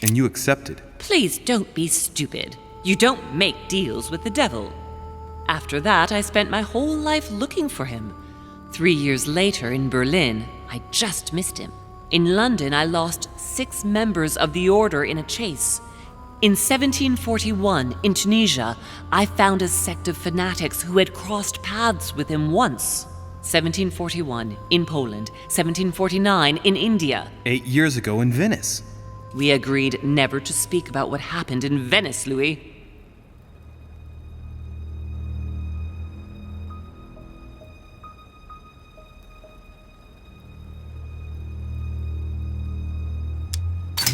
And you accepted. Please don't be stupid. You don't make deals with the devil. After that, I spent my whole life looking for him. 3 years later, in Berlin, I just missed him. In London, I lost 6 members of the order in a chase. In 1741, in Tunisia, I found a sect of fanatics who had crossed paths with him once. 1741, in Poland. 1749, in India. 8 years ago in Venice. We agreed never to speak about what happened in Venice, Louis.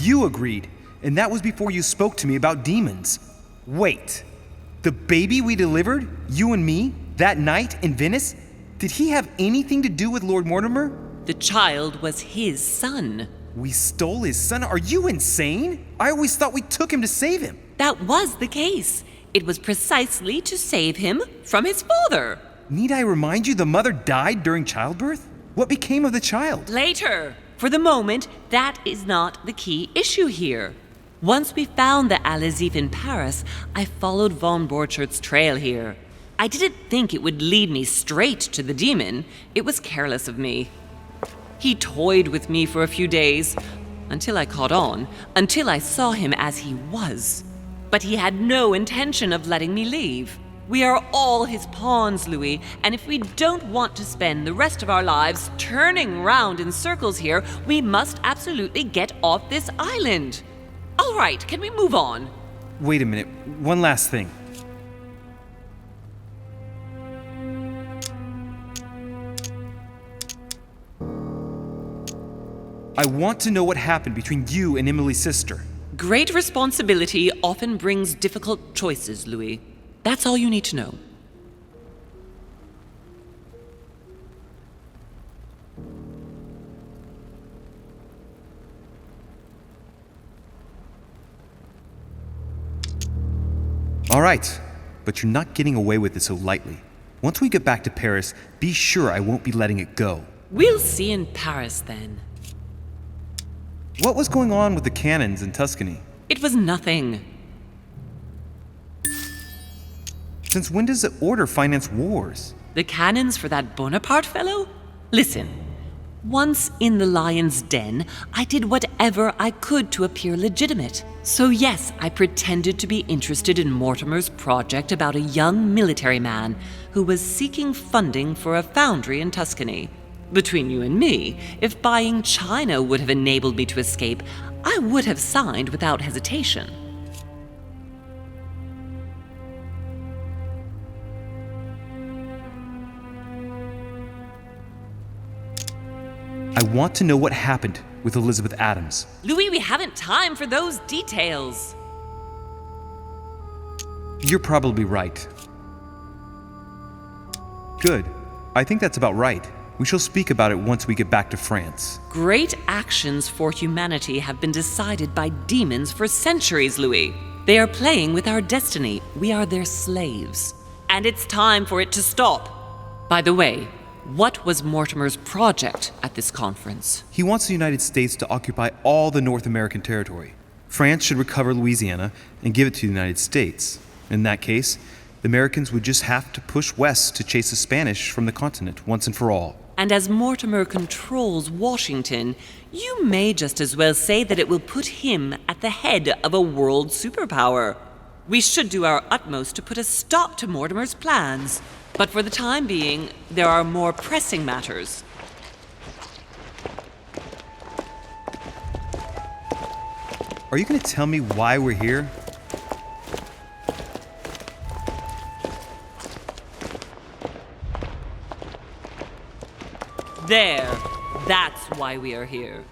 You agreed, and that was before you spoke to me about demons. Wait, the baby we delivered, you and me, that night in Venice, did he have anything to do with Lord Mortimer? The child was his son. We stole his son? Are you insane? I always thought we took him to save him. That was the case. It was precisely to save him from his father. Need I remind you the mother died during childbirth? What became of the child? Later. For the moment, that is not the key issue here. Once we found the Alazif in Paris, I followed von Borchart's trail here. I didn't think it would lead me straight to the demon. It was careless of me. He toyed with me for a few days, until I caught on, until I saw him as he was. But he had no intention of letting me leave. We are all his pawns, Louis, and if we don't want to spend the rest of our lives turning round in circles here, we must absolutely get off this island. All right, can we move on? Wait a minute, one last thing. I want to know what happened between you and Emily's sister. Great responsibility often brings difficult choices, Louis. That's all you need to know. All right, but you're not getting away with it so lightly. Once we get back to Paris, be sure I won't be letting it go. We'll see in Paris then. What was going on with the cannons in Tuscany? It was nothing. Since when does the Order finance wars? The cannons for that Bonaparte fellow? Listen, once in the lion's den, I did whatever I could to appear legitimate. So yes, I pretended to be interested in Mortimer's project about a young military man who was seeking funding for a foundry in Tuscany. Between you and me, if buying China would have enabled me to escape, I would have signed without hesitation. I want to know what happened with Elizabeth Adams. Louis, we haven't time for those details. You're probably right. Good. I think that's about right. We shall speak about it once we get back to France. Great actions for humanity have been decided by demons for centuries, Louis. They are playing with our destiny. We are their slaves. And it's time for it to stop. By the way, what was Mortimer's project at this conference? He wants the United States to occupy all the North American territory. France should recover Louisiana and give it to the United States. In that case, the Americans would just have to push west to chase the Spanish from the continent once and for all. And as Mortimer controls Washington, you may just as well say that it will put him at the head of a world superpower. We should do our utmost to put a stop to Mortimer's plans. But for the time being, there are more pressing matters. Are you going to tell me why we're here? There. That's why we are here.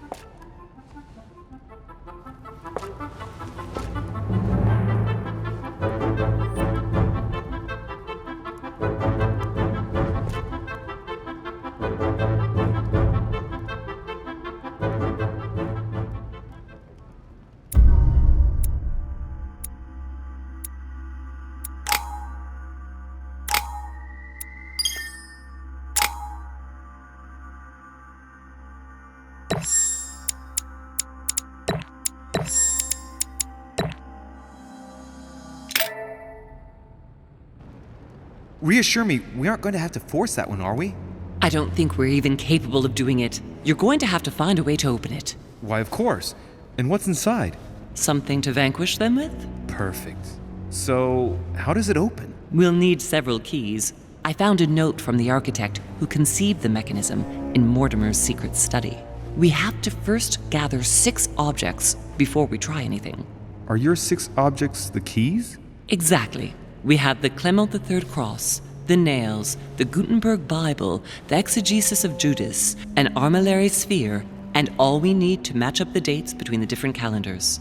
Reassure me, we aren't going to have to force that one, are we? I don't think we're even capable of doing it. You're going to have to find a way to open it. Why, of course. And what's inside? Something to vanquish them with? Perfect. So, how does it open? We'll need several keys. I found a note from the architect who conceived the mechanism in Mortimer's secret study. We have to first gather 6 objects before we try anything. Are your 6 objects the keys? Exactly. We have the Clement III cross, the nails, the Gutenberg Bible, the exegesis of Judas, an armillary sphere, and all we need to match up the dates between the different calendars.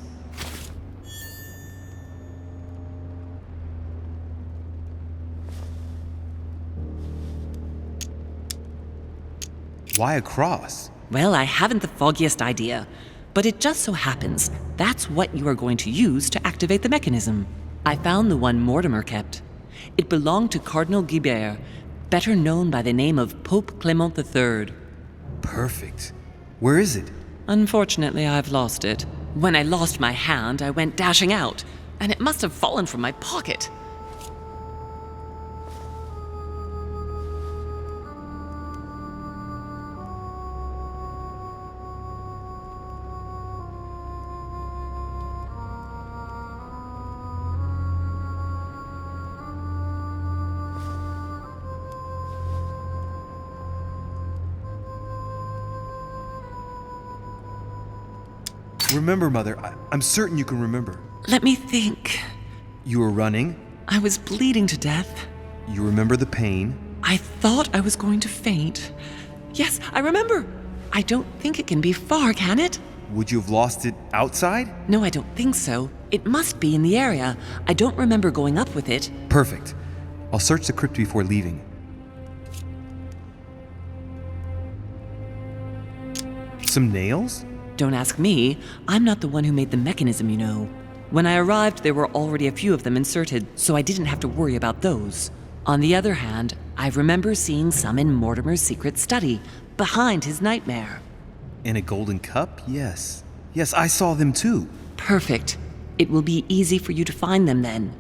Why a cross? Well, I haven't the foggiest idea, but it just so happens that's what you are going to use to activate the mechanism. I found the one Mortimer kept. It belonged to Cardinal Guibert, better known by the name of Pope Clement III. Perfect. Where is it? Unfortunately, I've lost it. When I lost my hand, I went dashing out, and it must have fallen from my pocket. Remember, Mother. I'm certain you can remember. Let me think. You were running. I was bleeding to death. You remember the pain. I thought I was going to faint. Yes, I remember. I don't think it can be far, can it? Would you have lost it outside? No, I don't think so. It must be in the area. I don't remember going up with it. Perfect. I'll search the crypt before leaving. Some nails? Don't ask me. I'm not the one who made the mechanism, you know. When I arrived, there were already a few of them inserted, so I didn't have to worry about those. On the other hand, I remember seeing some in Mortimer's secret study, behind his nightmare. In a golden cup? Yes. Yes, I saw them too. Perfect. It will be easy for you to find them then.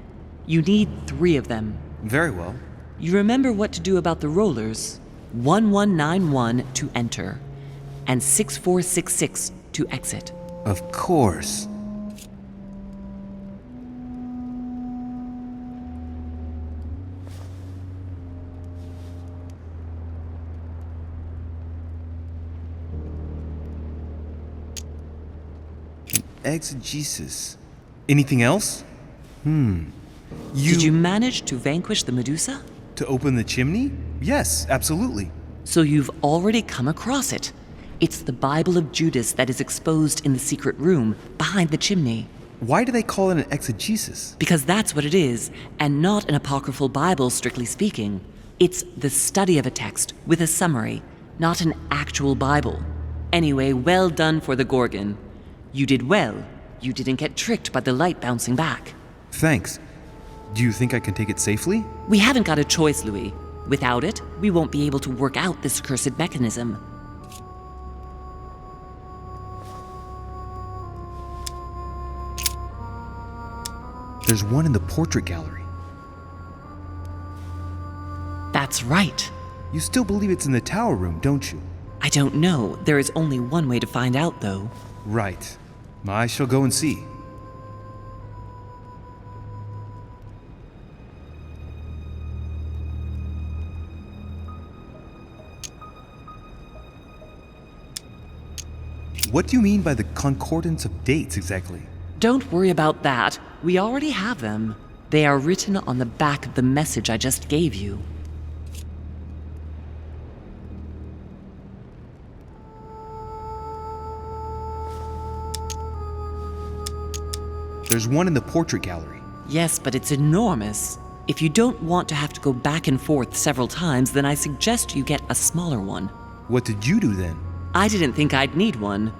You need 3 of them. Very well. You remember what to do about the rollers. 1191 to enter, and 6466 to exit. Of course. Exegesis. Anything else? Did you manage to vanquish the Medusa? To open the chimney? Yes, absolutely. So you've already come across it. It's the Bible of Judas that is exposed in the secret room behind the chimney. Why do they call it an exegesis? Because that's what it is, and not an apocryphal Bible, strictly speaking. It's the study of a text with a summary, not an actual Bible. Anyway, well done for the Gorgon. You did well. You didn't get tricked by the light bouncing back. Thanks. Do you think I can take it safely? We haven't got a choice, Louis. Without it, we won't be able to work out this cursed mechanism. There's one in the portrait gallery. That's right. You still believe it's in the tower room, don't you? I don't know. There is only one way to find out, though. Right. I shall go and see. What do you mean by the concordance of dates exactly? Don't worry about that. We already have them. They are written on the back of the message I just gave you. There's one in the portrait gallery. Yes, but it's enormous. If you don't want to have to go back and forth several times, then I suggest you get a smaller one. What did you do then? I didn't think I'd need one.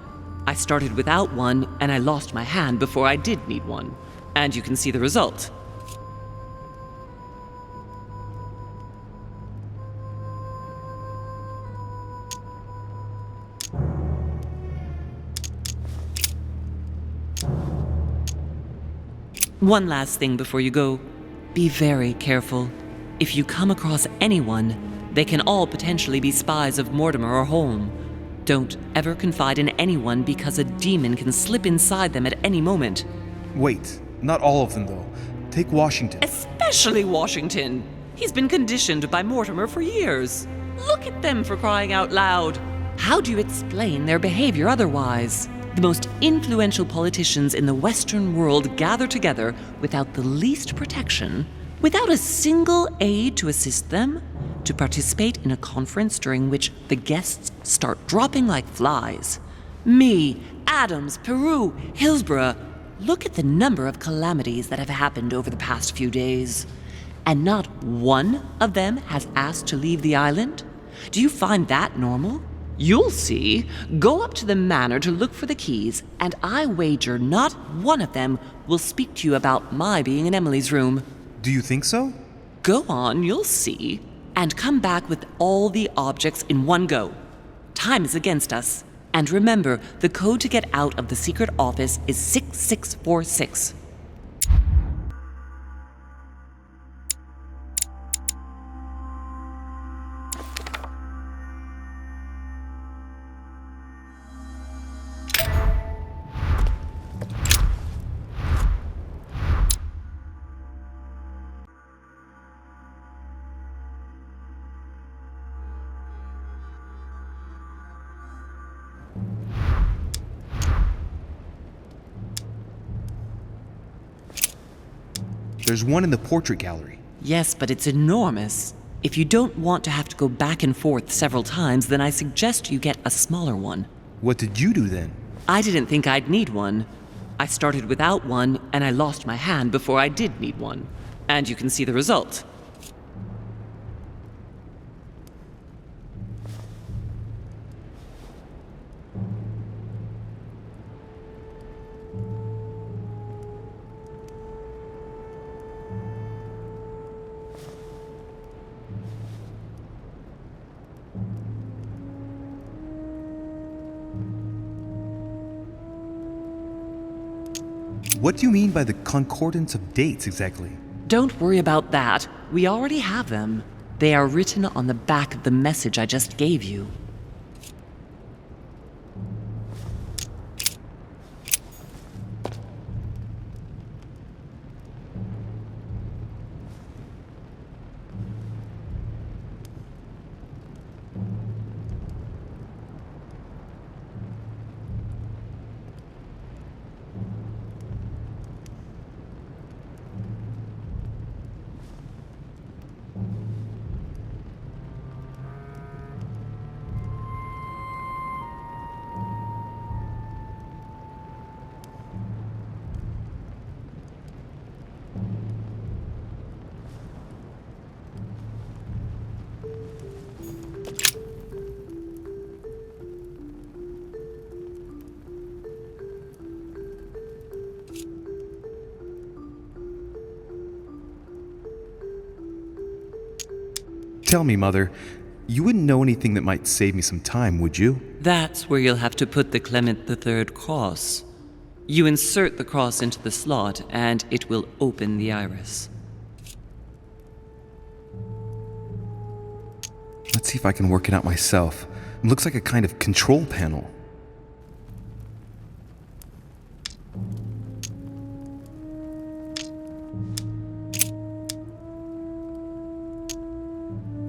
I started without one, and I lost my hand before I did need one. And you can see the result. One last thing before you go. Be very careful. If you come across anyone, they can all potentially be spies of Mortimer or Holm. Don't ever confide in anyone because a demon can slip inside them at any moment. Wait, not all of them though. Take Washington. Especially Washington. He's been conditioned by Mortimer for years. Look at them, for crying out loud. How do you explain their behavior otherwise? The most influential politicians in the Western world gather together without the least protection, without a single aid to assist them, to participate in a conference during which the guests start dropping like flies. Me, Adams, Peru, Hillsborough. Look at the number of calamities that have happened over the past few days. And not one of them has asked to leave the island? Do you find that normal? You'll see. Go up to the manor to look for the keys, and I wager not one of them will speak to you about my being in Emily's room. Do you think so? Go on, you'll see. And come back with all the objects in one go. Time is against us. And remember, the code to get out of the secret office is 6646. There's one in the portrait gallery. Yes, but it's enormous. If you don't want to have to go back and forth several times, then I suggest you get a smaller one. What did you do then? I didn't think I'd need one. I started without one, and I lost my hand before I did need one. And you can see the result. What do you mean by the concordance of dates exactly? Don't worry about that. We already have them. They are written on the back of the message I just gave you. Tell me, Mother, you wouldn't know anything that might save me some time, would you? That's where you'll have to put the Clement III cross. You insert the cross into the slot, and it will open the iris. Let's see if I can work it out myself. It looks like a kind of control panel.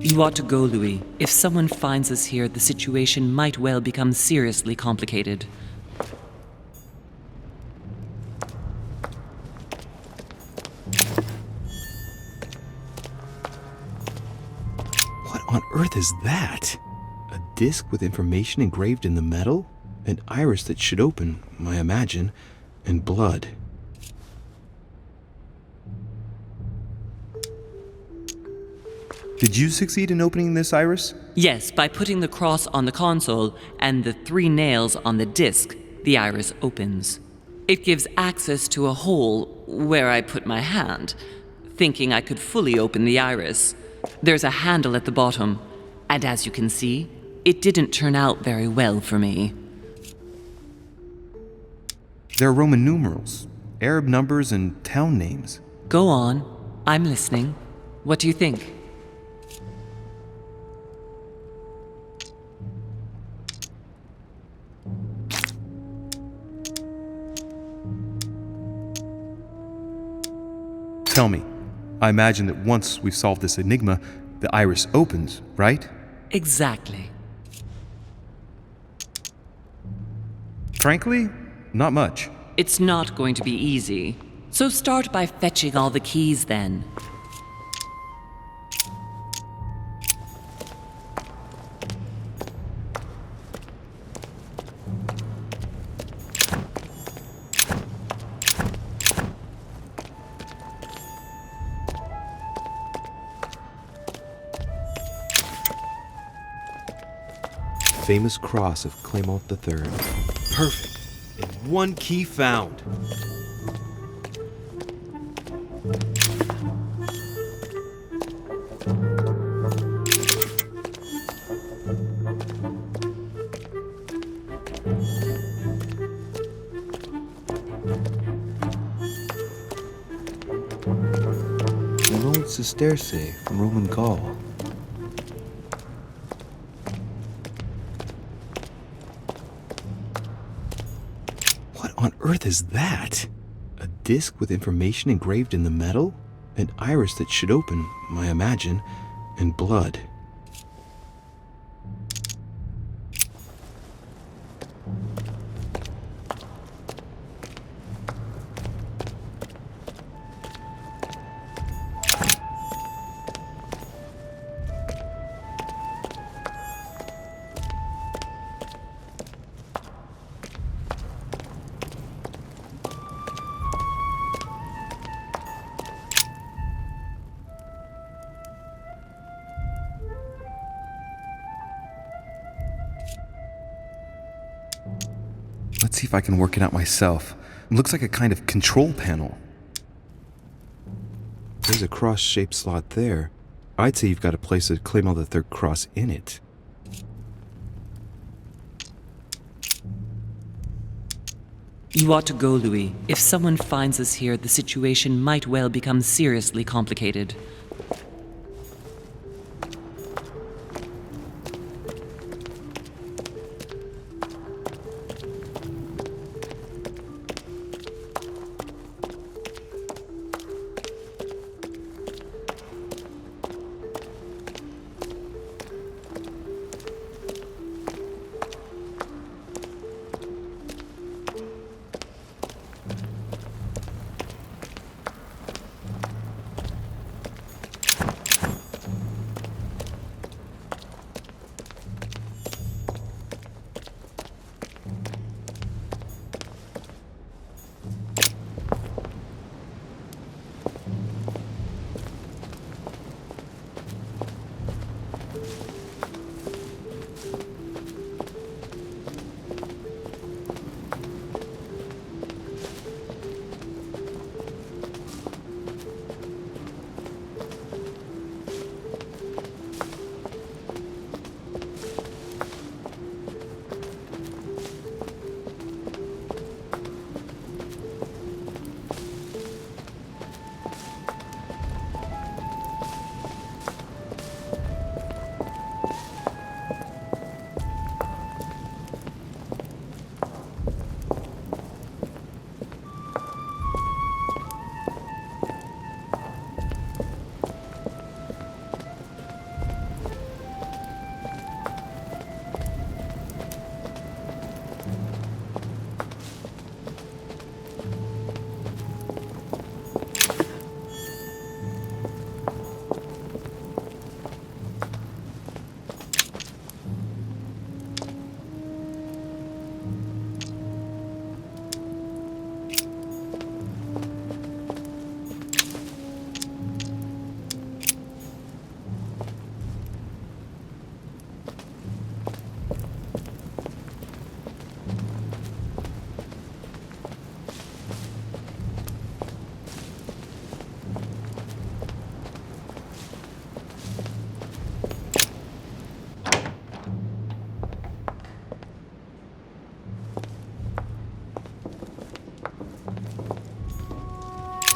You ought to go, Louis. If someone finds us here, the situation might well become seriously complicated. What on earth is that? A disc with information engraved in the metal? An iris that should open, I imagine, and blood. Did you succeed in opening this iris? Yes, by putting the cross on the console and the 3 nails on the disc, the iris opens. It gives access to a hole where I put my hand, thinking I could fully open the iris. There's a handle at the bottom, and as you can see, it didn't turn out very well for me. There are Roman numerals, Arab numbers, and town names. Go on. I'm listening. What do you think? Tell me, I imagine that once we've solved this enigma, the iris opens, right? Exactly. Frankly, not much. It's not going to be easy. So start by fetching all the keys then. Famous cross of Claymont III. Perfect. And one key found. An old sesterce from Roman Gaul. What on earth is that? A disc with information engraved in the metal? An iris that should open, I imagine, and blood. Let's see if I can work it out myself. It looks like a kind of control panel. There's a cross-shaped slot there. I'd say you've got to place a Claymont III cross in it. You ought to go, Louis. If someone finds us here, the situation might well become seriously complicated.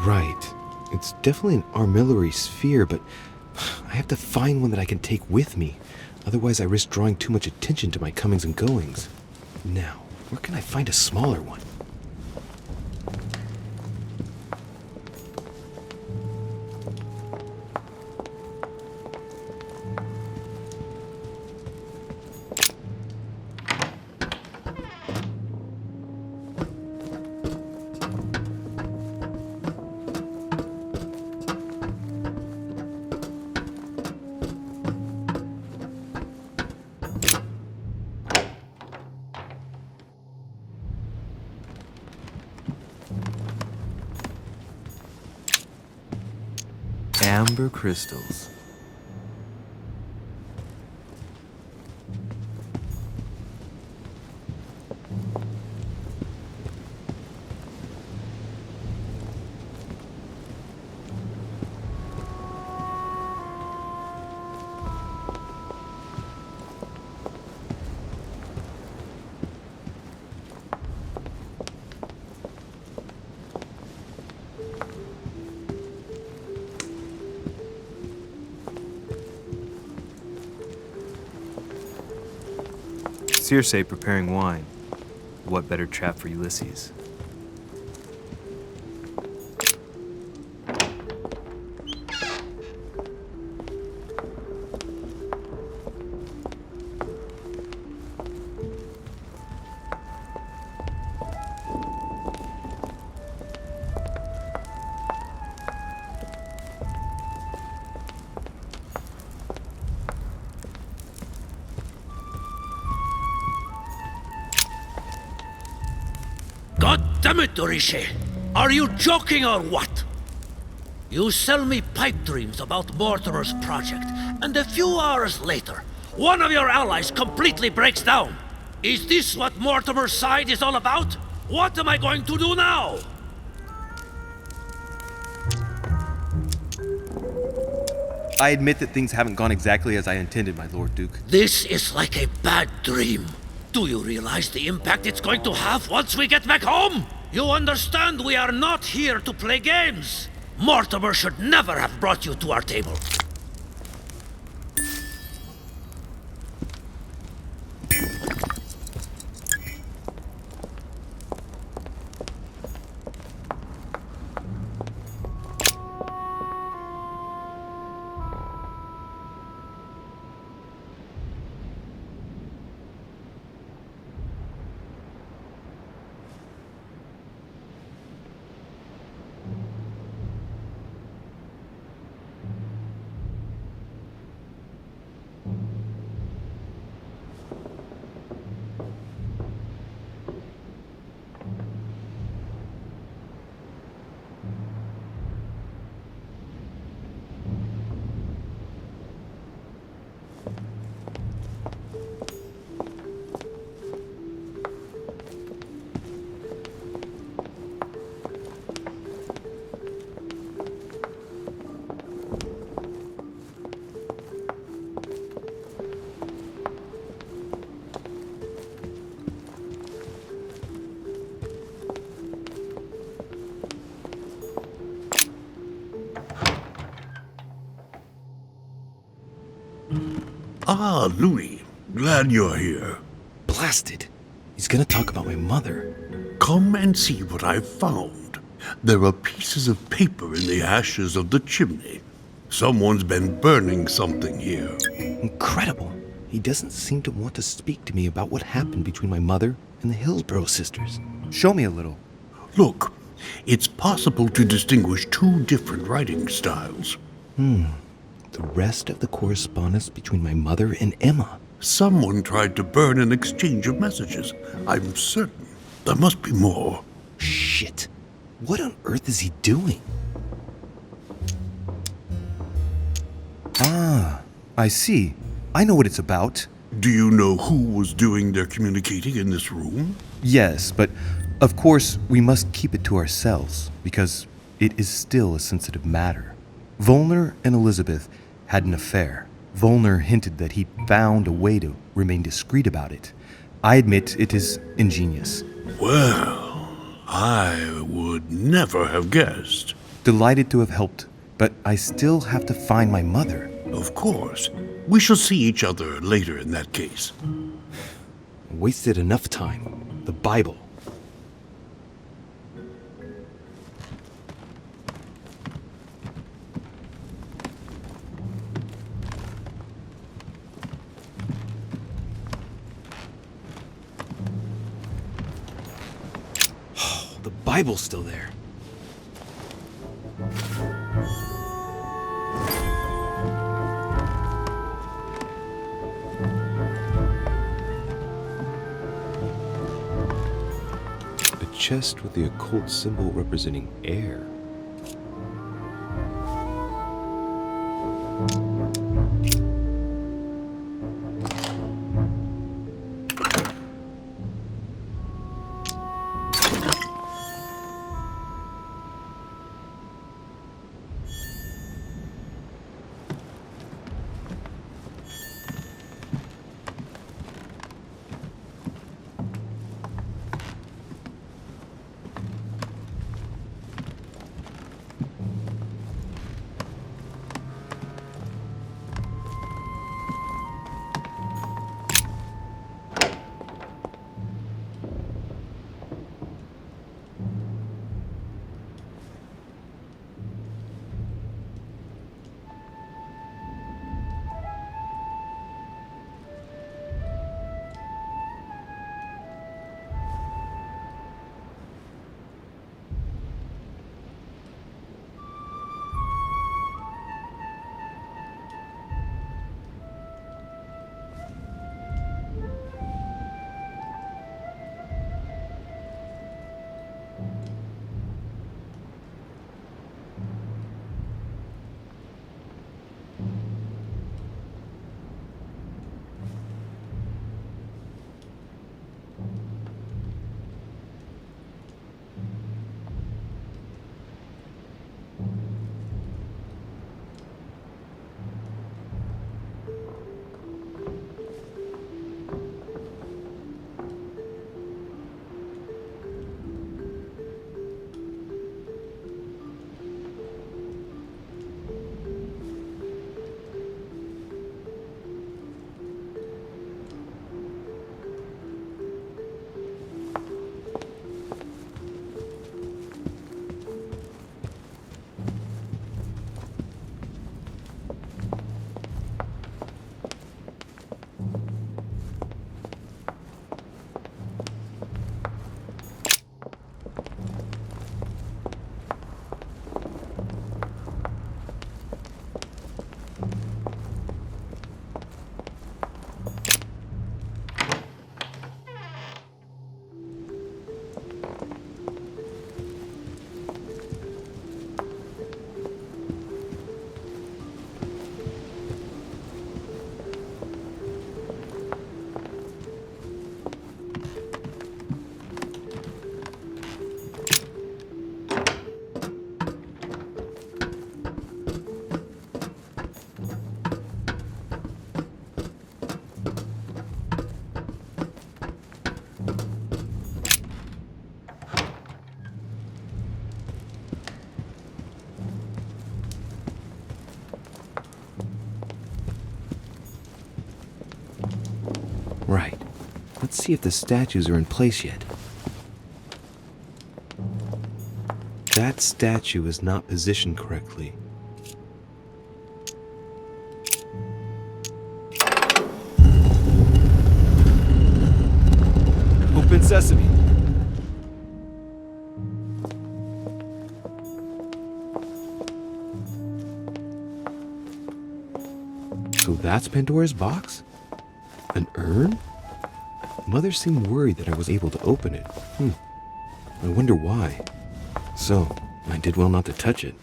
Right. It's definitely an armillary sphere, but I have to find one that I can take with me. Otherwise, I risk drawing too much attention to my comings and goings. Now, where can I find a smaller one? Amber crystals. Circe preparing wine. What better trap for Ulysses? God damn it, Orishe! Are you joking or what? You sell me pipe dreams about Mortimer's project, and a few hours later, one of your allies completely breaks down. Is this what Mortimer's side is all about? What am I going to do now? I admit that things haven't gone exactly as I intended, my Lord Duke. This is like a bad dream. Do you realize the impact it's going to have once we get back home? You understand we are not here to play games. Mortimer should never have brought you to our table. Ah, Louis. Glad you're here. Blasted. He's gonna talk about my mother. Come and see what I've found. There are pieces of paper in the ashes of the chimney. Someone's been burning something here. Incredible. He doesn't seem to want to speak to me about what happened between my mother and the Hillsborough sisters. Show me a little. Look, it's possible to distinguish two different writing styles. The rest of the correspondence between my mother and Emma. Someone tried to burn an exchange of messages. I'm certain. There must be more. Shit. What on earth is he doing? Ah, I see. I know what it's about. Do you know who was doing their communicating in this room? Yes, but of course we must keep it to ourselves, because it is still a sensitive matter. Volner and Elizabeth had an affair. Volner hinted that he found a way to remain discreet about it. I admit it is ingenious. Well, I would never have guessed. Delighted to have helped, but I still have to find my mother. Of course. We shall see each other later in that case. Wasted enough time. The Bible. The Bible's still there. A chest with the occult symbol representing air. Let's see if the statues are in place yet. That statue is not positioned correctly. Open sesame. So that's Pandora's box? An urn? Mother seemed worried that I was able to open it. I wonder why. So, I did well not to touch it.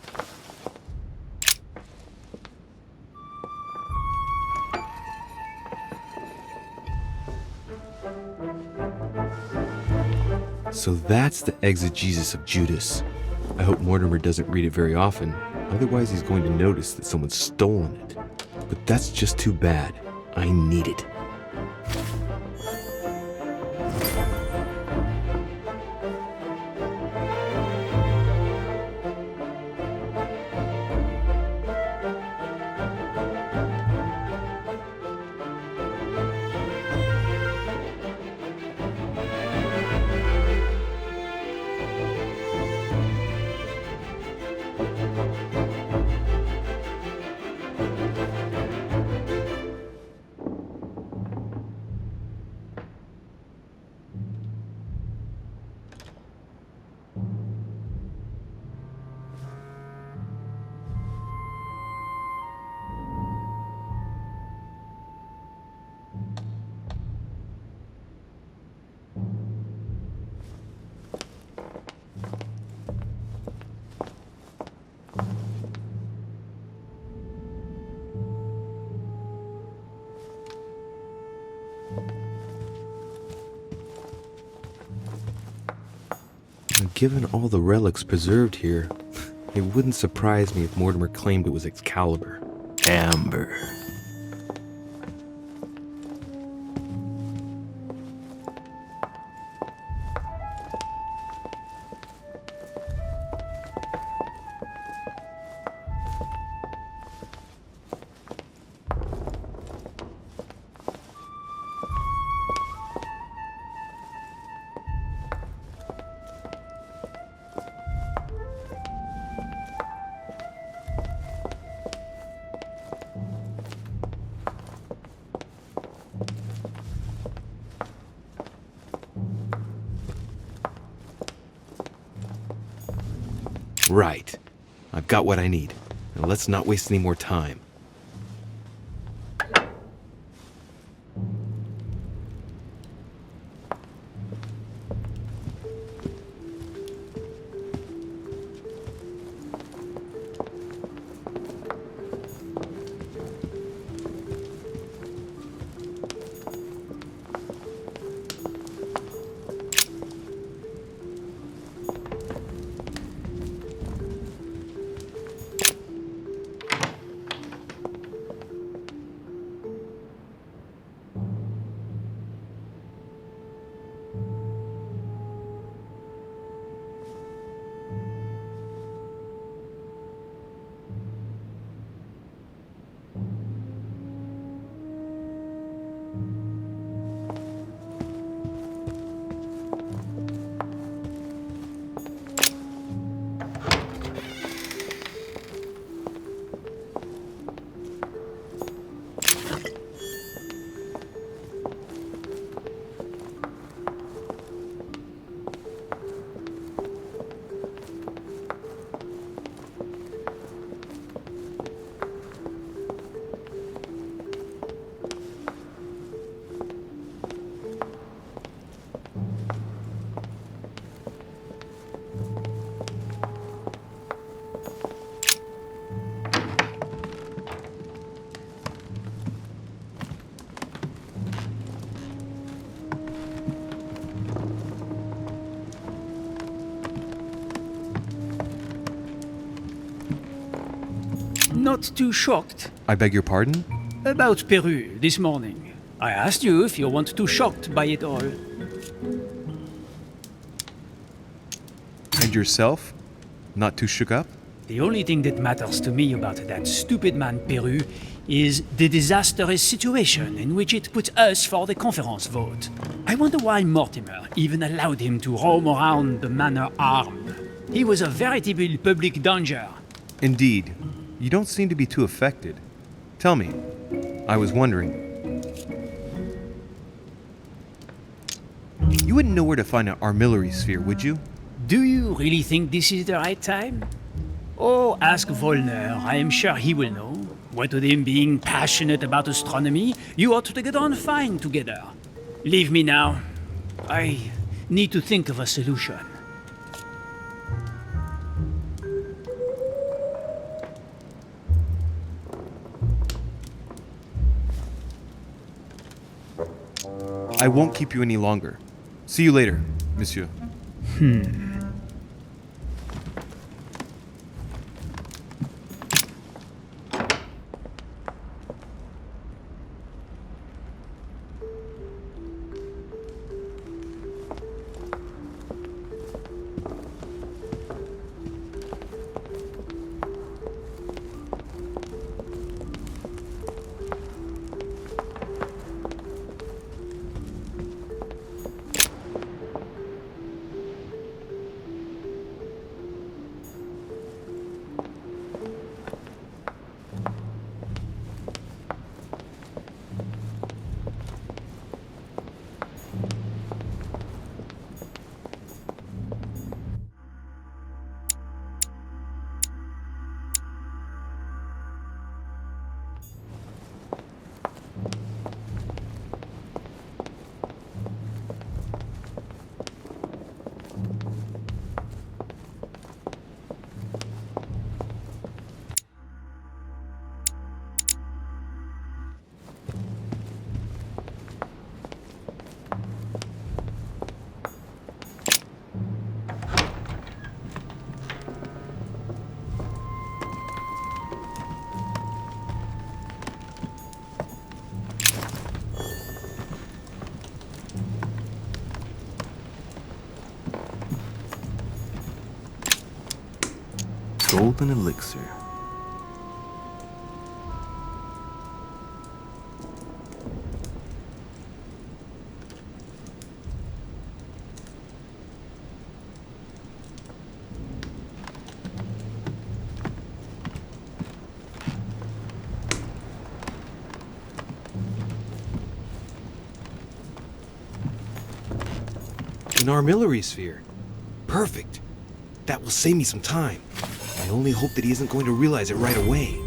So that's the exegesis of Judas. I hope Mortimer doesn't read it very often, otherwise he's going to notice that someone's stolen it. But that's just too bad. I need it. Given all the relics preserved here, it wouldn't surprise me if Mortimer claimed it was Excalibur. Amber. Right. I've got what I need. Now let's not waste any more time. Not too shocked. I beg your pardon? About Peru this morning. I asked you if you weren't too shocked by it all. And yourself? Not too shook up? The only thing that matters to me about that stupid man Peru is the disastrous situation in which it put us for the conference vote. I wonder why Mortimer even allowed him to roam around the manor armed. He was a veritable public danger. Indeed. You don't seem to be too affected. Tell me, I was wondering. You wouldn't know where to find an armillary sphere, would you? Do you really think this is the right time? Oh, ask Volner. I am sure he will know. What with him being passionate about astronomy, you ought to get on fine together. Leave me now. I need to think of a solution. I won't keep you any longer. See you later, monsieur. Golden elixir. An armillary sphere. Perfect. That will save me some time. I only hope that he isn't going to realize it right away.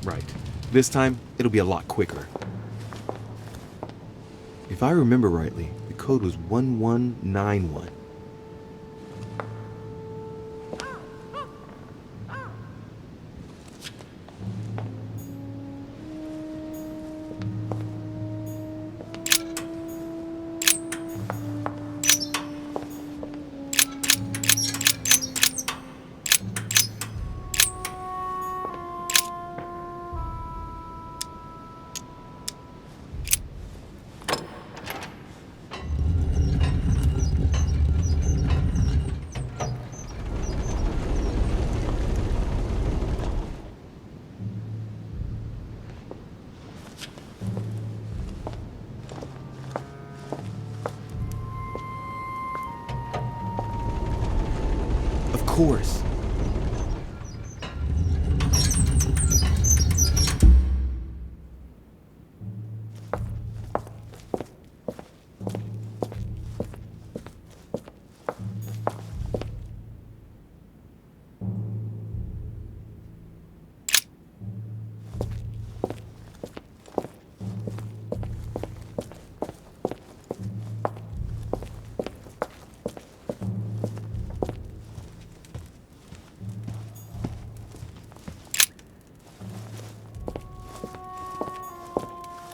Right. This time, it'll be a lot quicker. If If I remember rightly, the code was 1191. Of course.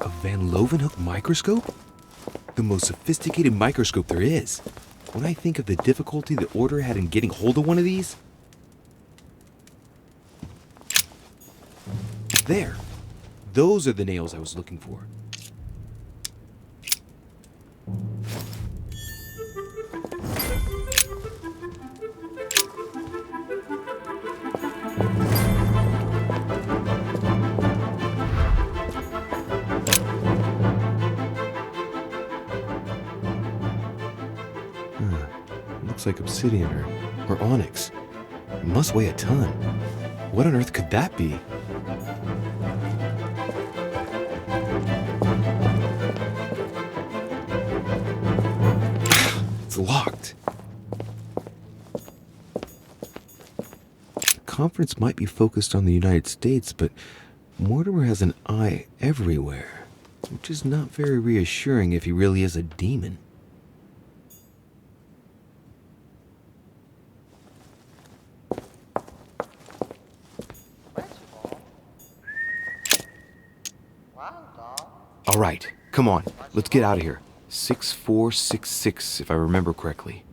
A Van Leeuwenhoek microscope? The most sophisticated microscope there is. When I think of the difficulty the Order had in getting hold of one of these... There! Those are the nails I was looking for. Looks like obsidian or onyx. It must weigh a ton. What on earth could that be? It's locked. The conference might be focused on the United States, but Mortimer has an eye everywhere, which is not very reassuring if he really is a demon. All right, come on, let's get out of here. 6466, if I remember correctly.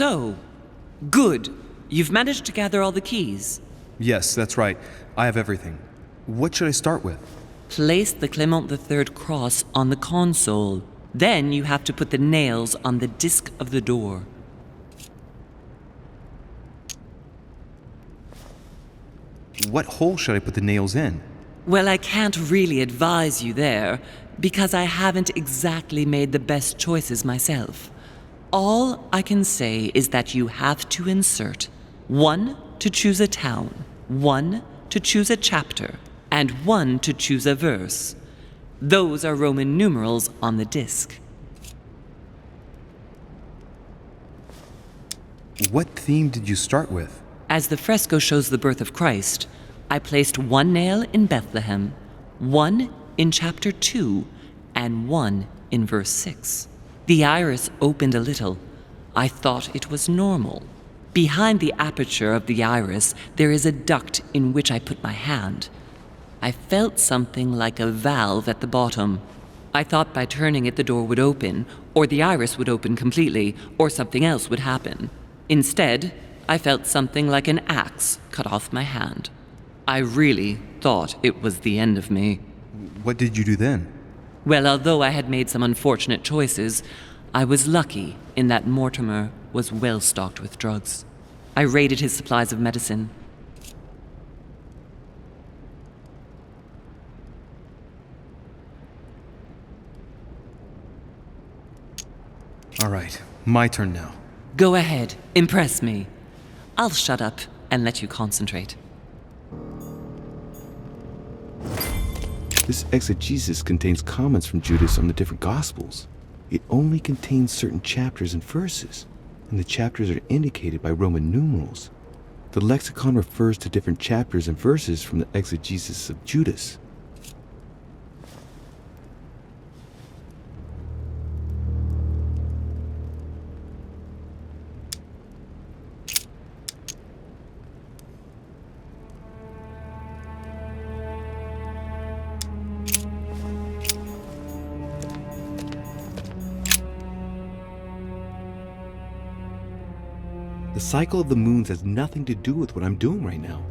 So, good. You've managed to gather all the keys. Yes, that's right. I have everything. What should I start with? Place the Clement III cross on the console. Then you have to put the nails on the disc of the door. What hole should I put the nails in? Well, I can't really advise you there, because I haven't exactly made the best choices myself. All I can say is that you have to insert 1 to choose a town, 1 to choose a chapter, and 1 to choose a verse. Those are Roman numerals on the disc. What theme did you start with? As the fresco shows the birth of Christ, I placed 1 nail in Bethlehem, 1 in chapter 2, and 1 in verse 6. The iris opened a little. I thought it was normal. Behind the aperture of the iris, there is a duct in which I put my hand. I felt something like a valve at the bottom. I thought by turning it the door would open, or the iris would open completely, or something else would happen. Instead, I felt something like an axe cut off my hand. I really thought it was the end of me. What did you do then? Well, although I had made some unfortunate choices, I was lucky in that Mortimer was well stocked with drugs. I raided his supplies of medicine. All right, my turn now. Go ahead, impress me. I'll shut up and let you concentrate. This exegesis contains comments from Judas on the different Gospels. It only contains certain chapters and verses, and the chapters are indicated by Roman numerals. The lexicon refers to different chapters and verses from the exegesis of Judas. The cycle of the moons has nothing to do with what I'm doing right now.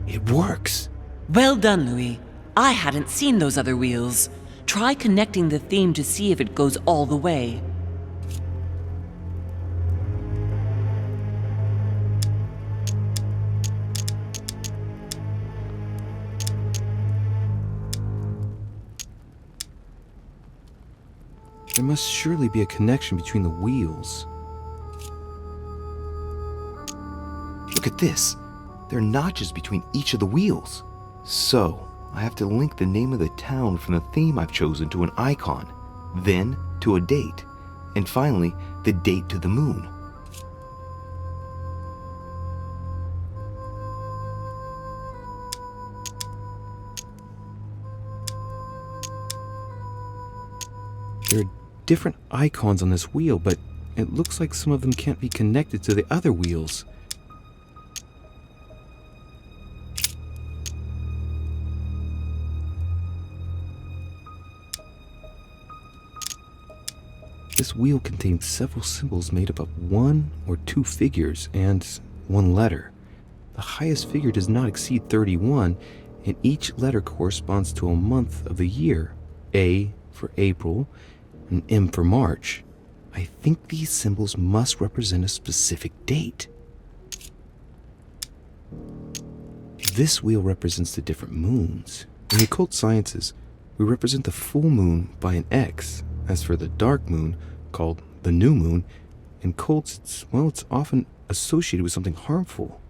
It works. Well done, Louis. I hadn't seen those other wheels. Try connecting the theme to see if it goes all the way. There must surely be a connection between the wheels. Look at this. There are notches between each of the wheels. So, I have to link the name of the town from the theme I've chosen to an icon, then to a date, and finally, the date to the moon. There are different icons on this wheel, but it looks like some of them can't be connected to the other wheels. This wheel contains several symbols made up of 1 or 2 figures and 1 letter. The highest figure does not exceed 31, and each letter corresponds to a month of the year. A for April, and M for March. I think these symbols must represent a specific date. This wheel represents the different moons. In the occult sciences, we represent the full moon by an X. As for the dark moon, called the new moon, in cults, it's often associated with something harmful.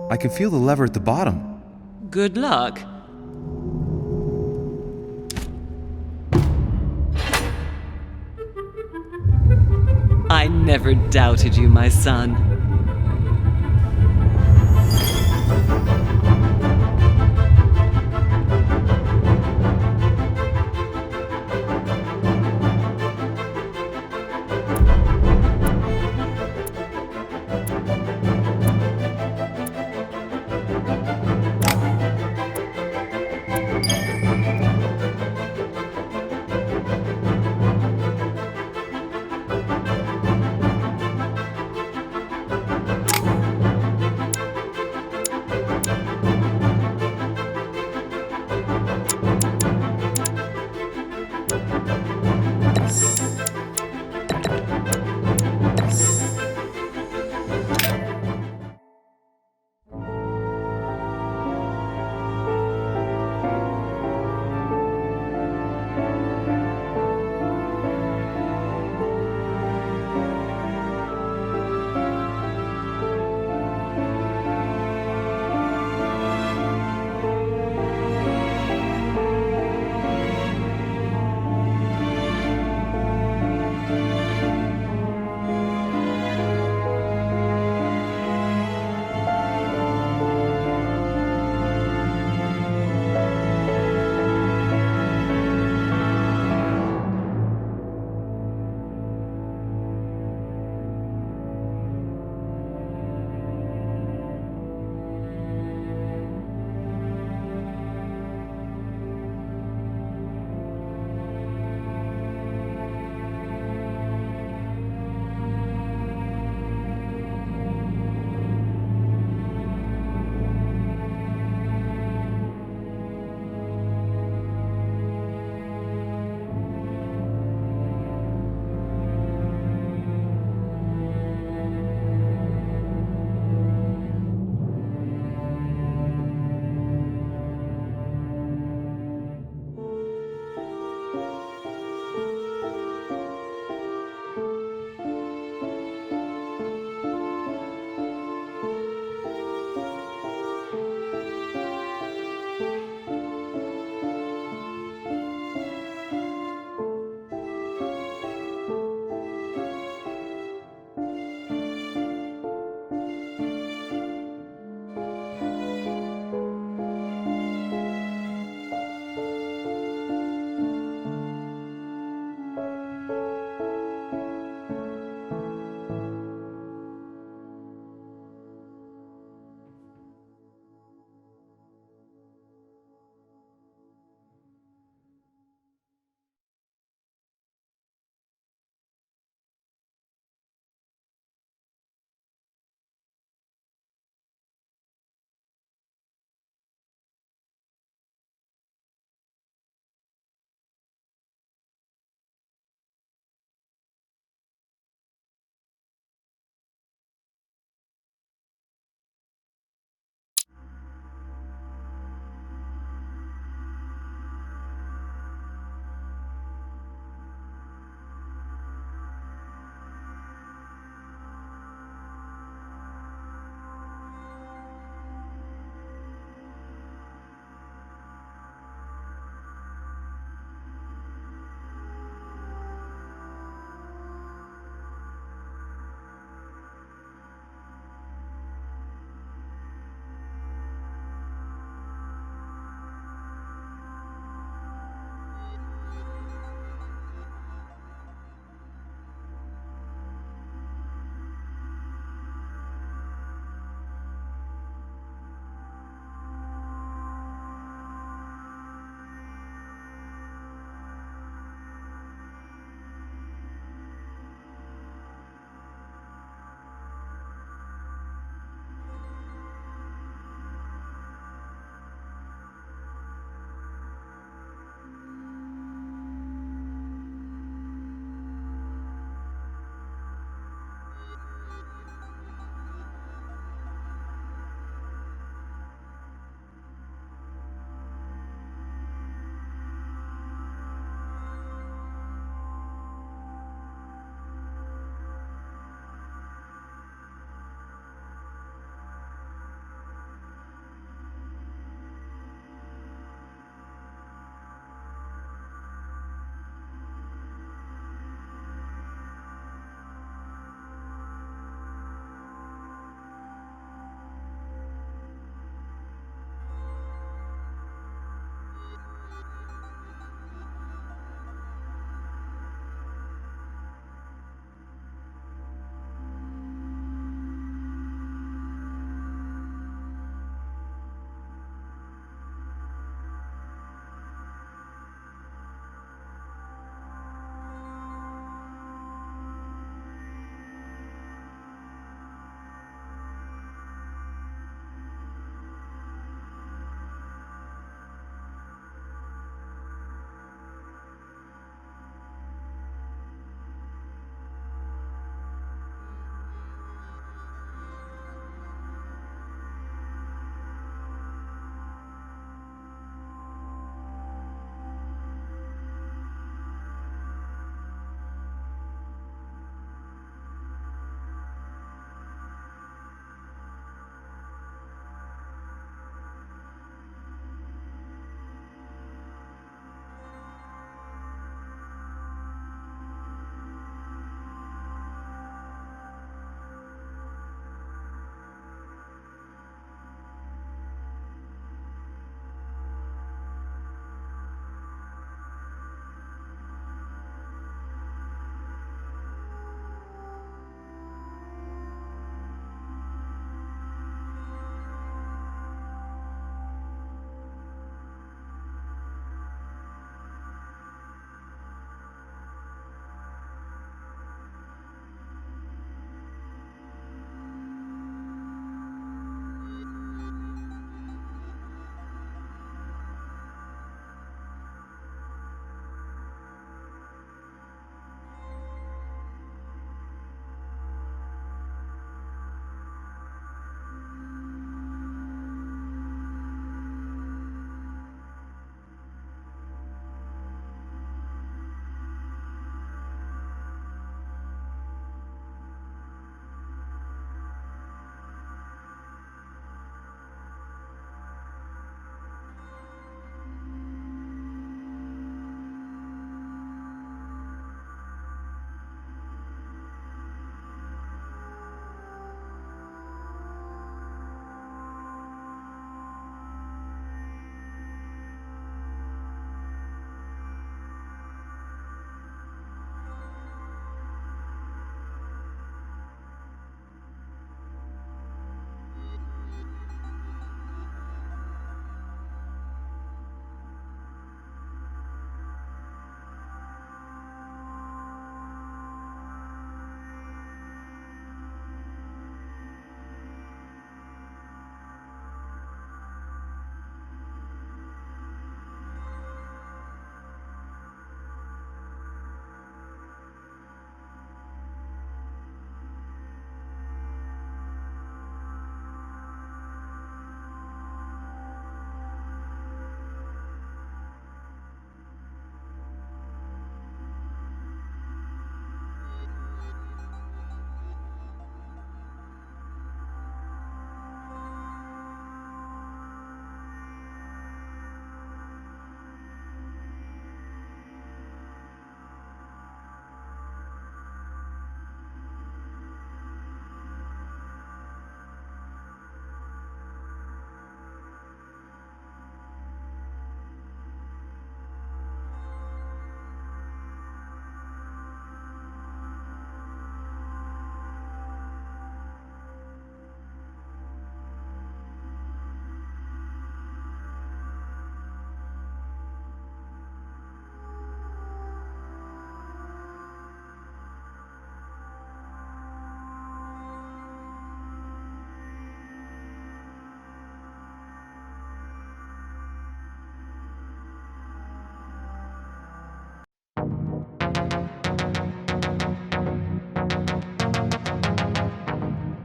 I can feel the lever at the bottom. Good luck. I never doubted you, my son.